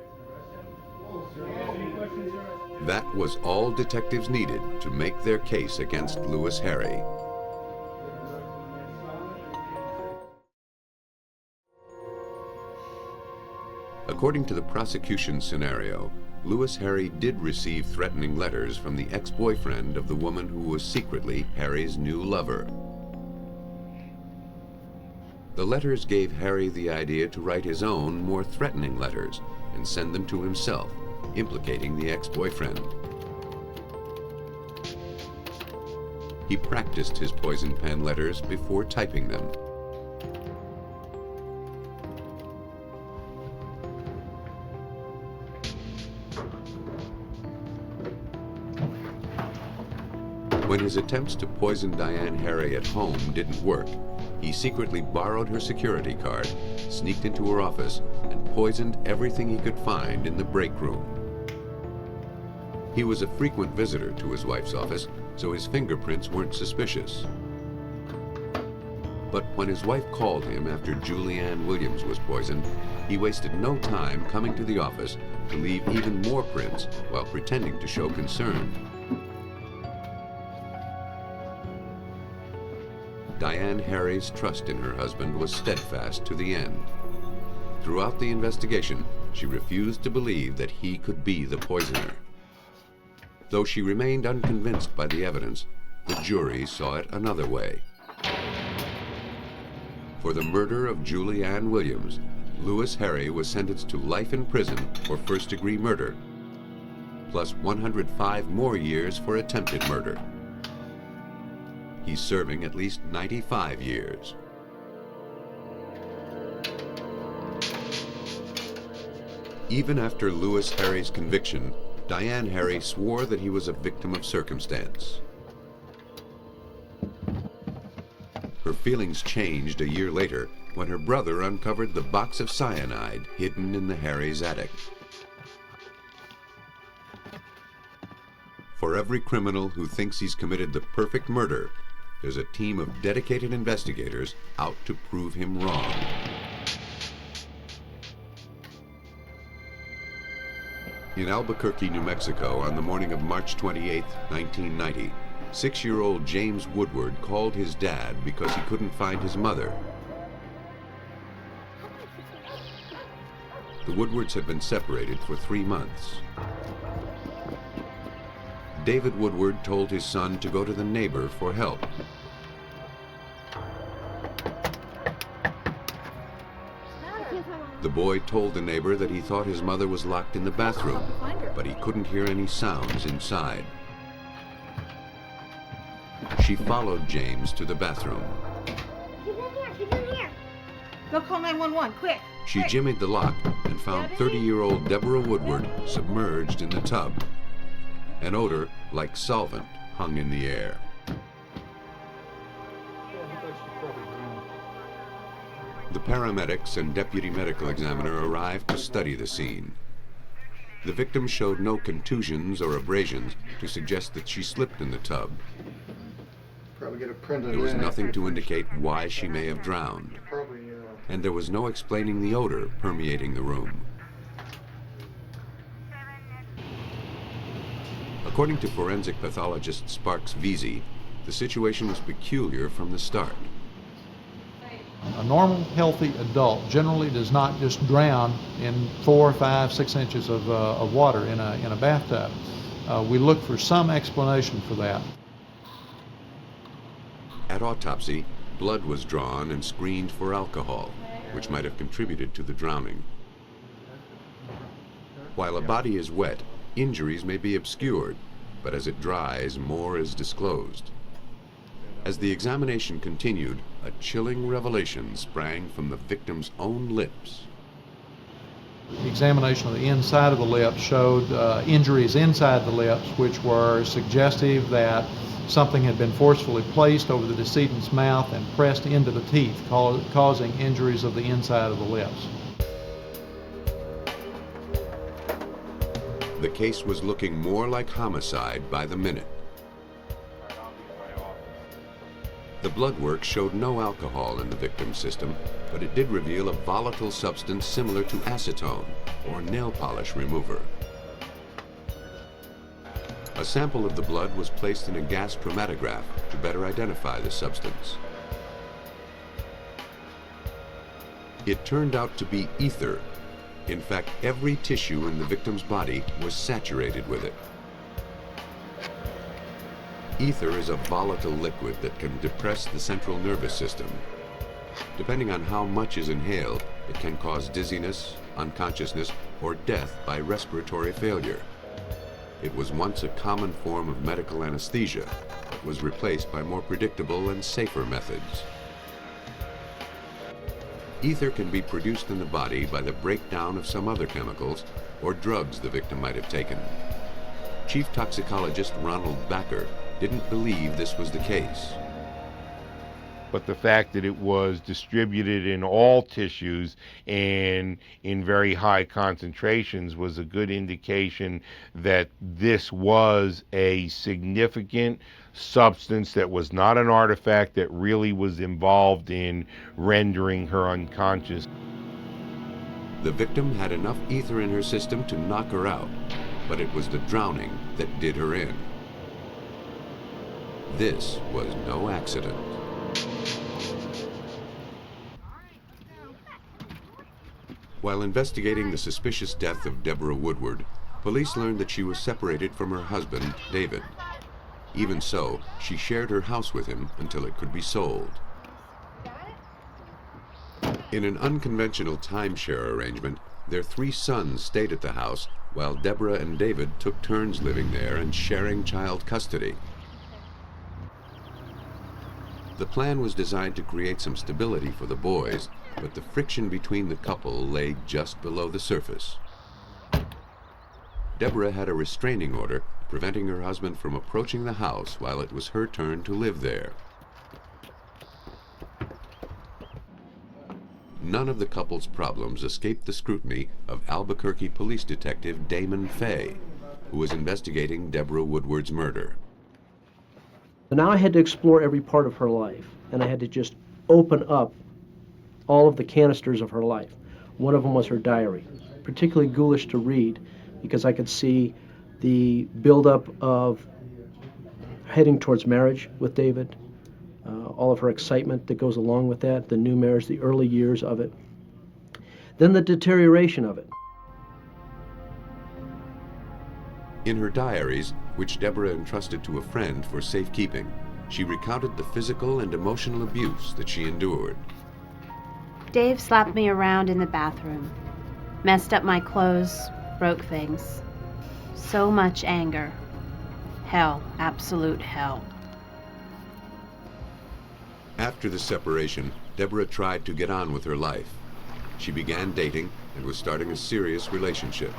That was all detectives needed to make their case against Lewis Harry. According to the prosecution scenario, Lewis Harry did receive threatening letters from the ex-boyfriend of the woman who was secretly Harry's new lover. The letters gave Harry the idea to write his own, more threatening letters and send them to himself, implicating the ex-boyfriend. He practiced his poison pen letters before typing them. When his attempts to poison Diane Harry at home didn't work, he secretly borrowed her security card, sneaked into her office, and poisoned everything he could find in the break room. He was a frequent visitor to his wife's office, so his fingerprints weren't suspicious. But when his wife called him after Julianne Williams was poisoned, he wasted no time coming to the office to leave even more prints while pretending to show concern. Diane Harry's trust in her husband was steadfast to the end. Throughout the investigation, she refused to believe that he could be the poisoner. Though she remained unconvinced by the evidence, the jury saw it another way. For the murder of Julianne Williams, Lewis Harry was sentenced to life in prison for first-degree murder, plus 105 more years for attempted murder. He's serving at least 95 years. Even after Lewis Harry's conviction, Diane Harry swore that he was a victim of circumstance. Her feelings changed a year later when her brother uncovered the box of cyanide hidden in the Harry's attic. For every criminal who thinks he's committed the perfect murder, there's a team of dedicated investigators out to prove him wrong. In Albuquerque, New Mexico, on the morning of March 28, 1990, 6-year-old James Woodward called his dad because he couldn't find his mother. The Woodwards had been separated for 3 months. David Woodward told his son to go to the neighbor for help. The boy told the neighbor that he thought his mother was locked in the bathroom, but he couldn't hear any sounds inside. She followed James to the bathroom. She's in here. Go call 911, quick. She jimmied the lock and and found 30-year-old Deborah Woodward submerged in the tub. An odor like solvent hung in the air. The paramedics and deputy medical examiner arrived to study the scene. The victim showed no contusions or abrasions to suggest that she slipped in the tub. Probably get a print of There was that. nothing to indicate why she may have drowned, and there was no explaining the odor permeating the room. According to forensic pathologist Sparks Veazey, the situation was peculiar from the start. A normal, healthy adult generally does not just drown in 4, 5, 6 inches of water in a bathtub. We look for some explanation for that. At autopsy, blood was drawn and screened for alcohol, which might have contributed to the drowning. While a body is wet, injuries may be obscured, but as it dries, more is disclosed. As the examination continued, a chilling revelation sprang from the victim's own lips. The examination of the inside of the lips showed injuries inside the lips, which were suggestive that something had been forcefully placed over the decedent's mouth and pressed into the teeth, causing injuries of the inside of the lips. The case was looking more like homicide by the minute. The blood work showed no alcohol in the victim's system, but it did reveal a volatile substance similar to acetone, or nail polish remover. A sample of the blood was placed in a gas chromatograph to better identify the substance. It turned out to be ether. In fact, every tissue in the victim's body was saturated with it. Ether is a volatile liquid that can depress the central nervous system. Depending on how much is inhaled, it can cause dizziness, unconsciousness, or death by respiratory failure. It was once a common form of medical anesthesia, but was replaced by more predictable and safer methods. Ether can be produced in the body by the breakdown of some other chemicals or drugs the victim might have taken. Chief toxicologist Ronald Backer didn't believe this was the case. But the fact that it was distributed in all tissues and in very high concentrations was a good indication that this was a significant substance that was not an artifact that really was involved in rendering her unconscious. The victim had enough ether in her system to knock her out, but it was the drowning that did her in. This was no accident. While investigating the suspicious death of Deborah Woodward, police learned that she was separated from her husband, David. Even so, she shared her house with him until it could be sold. In an unconventional timeshare arrangement, their 3 sons stayed at the house while Deborah and David took turns living there and sharing child custody. The plan was designed to create some stability for the boys, but the friction between the couple lay just below the surface. Deborah had a restraining order preventing her husband from approaching the house while it was her turn to live there. None of the couple's problems escaped the scrutiny of Albuquerque police detective Damon Fay, who was investigating Deborah Woodward's murder. Now I had to explore every part of her life, and I had to just open up all of the canisters of her life. One of them was her diary, particularly ghoulish to read because I could see the buildup of heading towards marriage with David, all of her excitement that goes along with that, the new marriage, the early years of it, then the deterioration of it. In her diaries, which Deborah entrusted to a friend for safekeeping, she recounted the physical and emotional abuse that she endured. Dave slapped me around in the bathroom, messed up my clothes, broke things. So much anger. Hell, absolute hell. After the separation, Deborah tried to get on with her life. She began dating and was starting a serious relationship.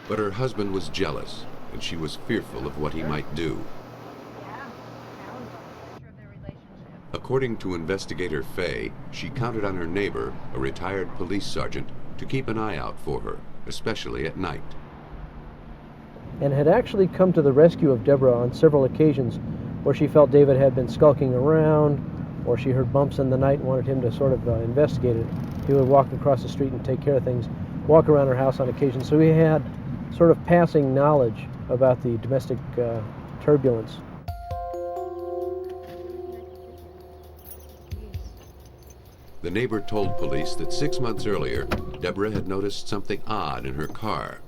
But her husband was jealous, and she was fearful of what he might do. According to investigator Fay, she counted on her neighbor, a retired police sergeant, to keep an eye out for her, especially at night. And had actually come to the rescue of Deborah on several occasions where she felt David had been skulking around, or she heard bumps in the night and wanted him to sort of investigate it. He would walk across the street and take care of things, walk around her house on occasion. So he had sort of passing knowledge about the domestic turbulence. The neighbor told police that 6 months earlier, Deborah had noticed something odd in her car.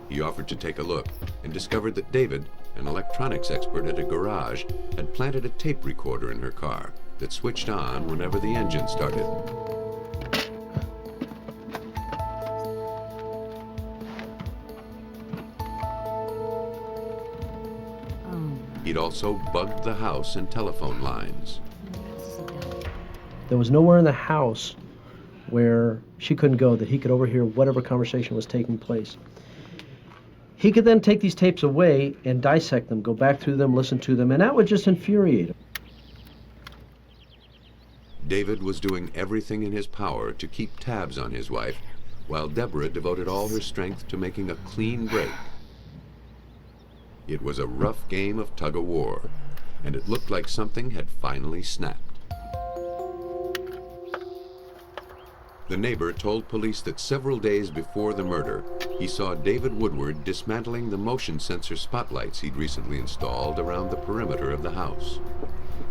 He offered to take a look and discovered that David, an electronics expert at a garage, had planted a tape recorder in her car that switched on whenever the engine started. He'd also bugged the house and telephone lines. There was nowhere in the house where she couldn't go that he could overhear whatever conversation was taking place. He could then take these tapes away and dissect them, go back through them, listen to them, and that would just infuriate him. David was doing everything in his power to keep tabs on his wife, while Deborah devoted all her strength to making a clean break. It was a rough game of tug-of-war, and it looked like something had finally snapped. The neighbor told police that several days before the murder, he saw David Woodward dismantling the motion sensor spotlights he'd recently installed around the perimeter of the house.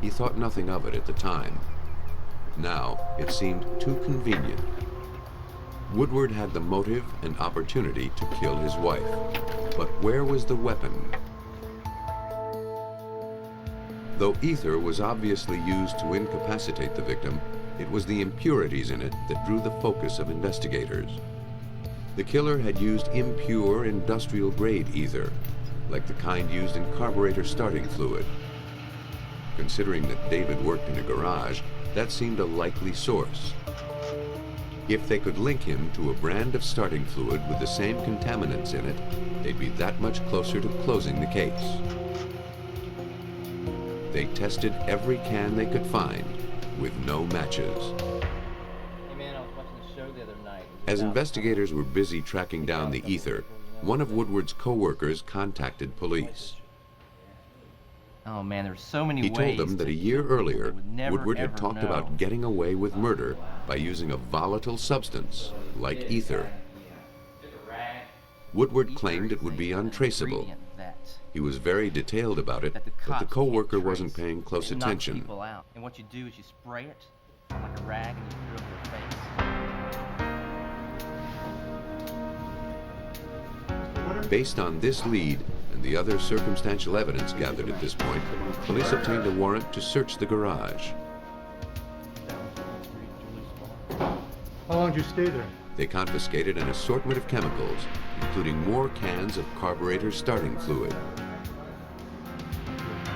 He thought nothing of it at the time. Now, it seemed too convenient. Woodward had the motive and opportunity to kill his wife, but where was the weapon? Though ether was obviously used to incapacitate the victim, it was the impurities in it that drew the focus of investigators. The killer had used impure industrial-grade ether, like the kind used in carburetor starting fluid. Considering that David worked in a garage, that seemed a likely source. If they could link him to a brand of starting fluid with the same contaminants in it, they'd be that much closer to closing the case. They tested every can they could find, with no matches. Hey man, I was watching the show the other night. As investigators were busy tracking down the ether, one of Woodward's co-workers contacted police. Oh man, there's so many He ways. told them that a year earlier, Woodward had ever talked know. about getting away with murder by using a volatile substance, like ether. Woodward claimed it would be untraceable. He was very detailed about it, but the co-worker wasn't paying close attention. People out. And what you do is you spray it on like a rag and you put it over their face. Based on this lead and the other circumstantial evidence gathered at this point, police obtained a warrant to search the garage. How long did you stay there? They confiscated an assortment of chemicals, including more cans of carburetor starting fluid.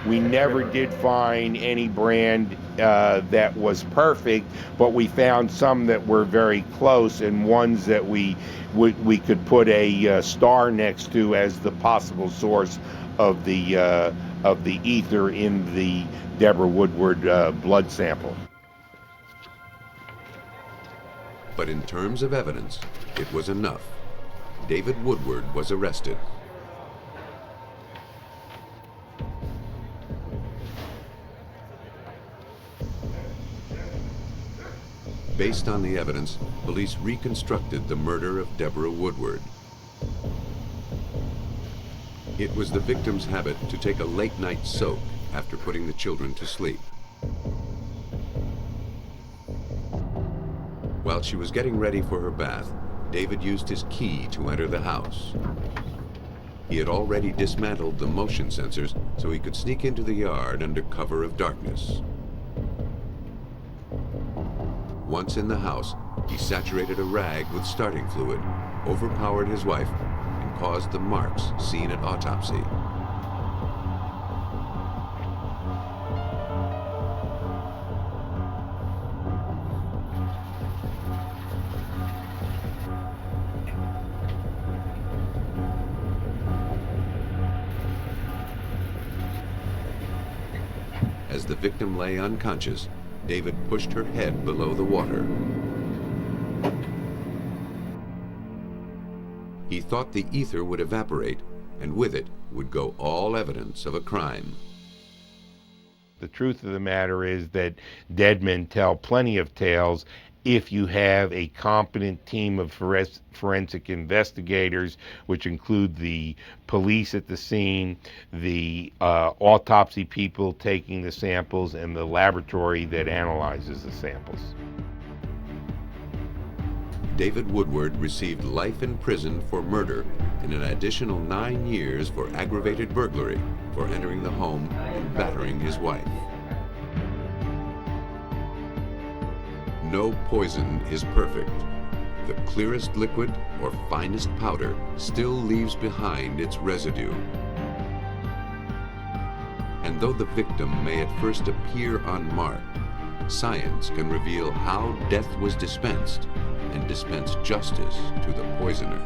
We never did find any brand that was perfect, but we found some that were very close and ones that we could put a star next to as the possible source of the ether in the Deborah Woodward blood sample. But in terms of evidence, it was enough. David Woodward was arrested. Based on the evidence, police reconstructed the murder of Deborah Woodward. It was the victim's habit to take a late-night soak after putting the children to sleep. While she was getting ready for her bath, David used his key to enter the house. He had already dismantled the motion sensors so he could sneak into the yard under cover of darkness. Once in the house, he saturated a rag with starting fluid, overpowered his wife, and caused the marks seen at autopsy. As the victim lay unconscious, David pushed her head below the water. He thought the ether would evaporate, and with it would go all evidence of a crime. The truth of the matter is that dead men tell plenty of tales if you have a competent team of forensic investigators, which include the police at the scene, the autopsy people taking the samples, and the laboratory that analyzes the samples. David Woodward received life in prison for murder and an additional 9 years for aggravated burglary for entering the home and battering his wife. No poison is perfect. The clearest liquid or finest powder still leaves behind its residue. And though the victim may at first appear unmarked, science can reveal how death was dispensed and dispense justice to the poisoner.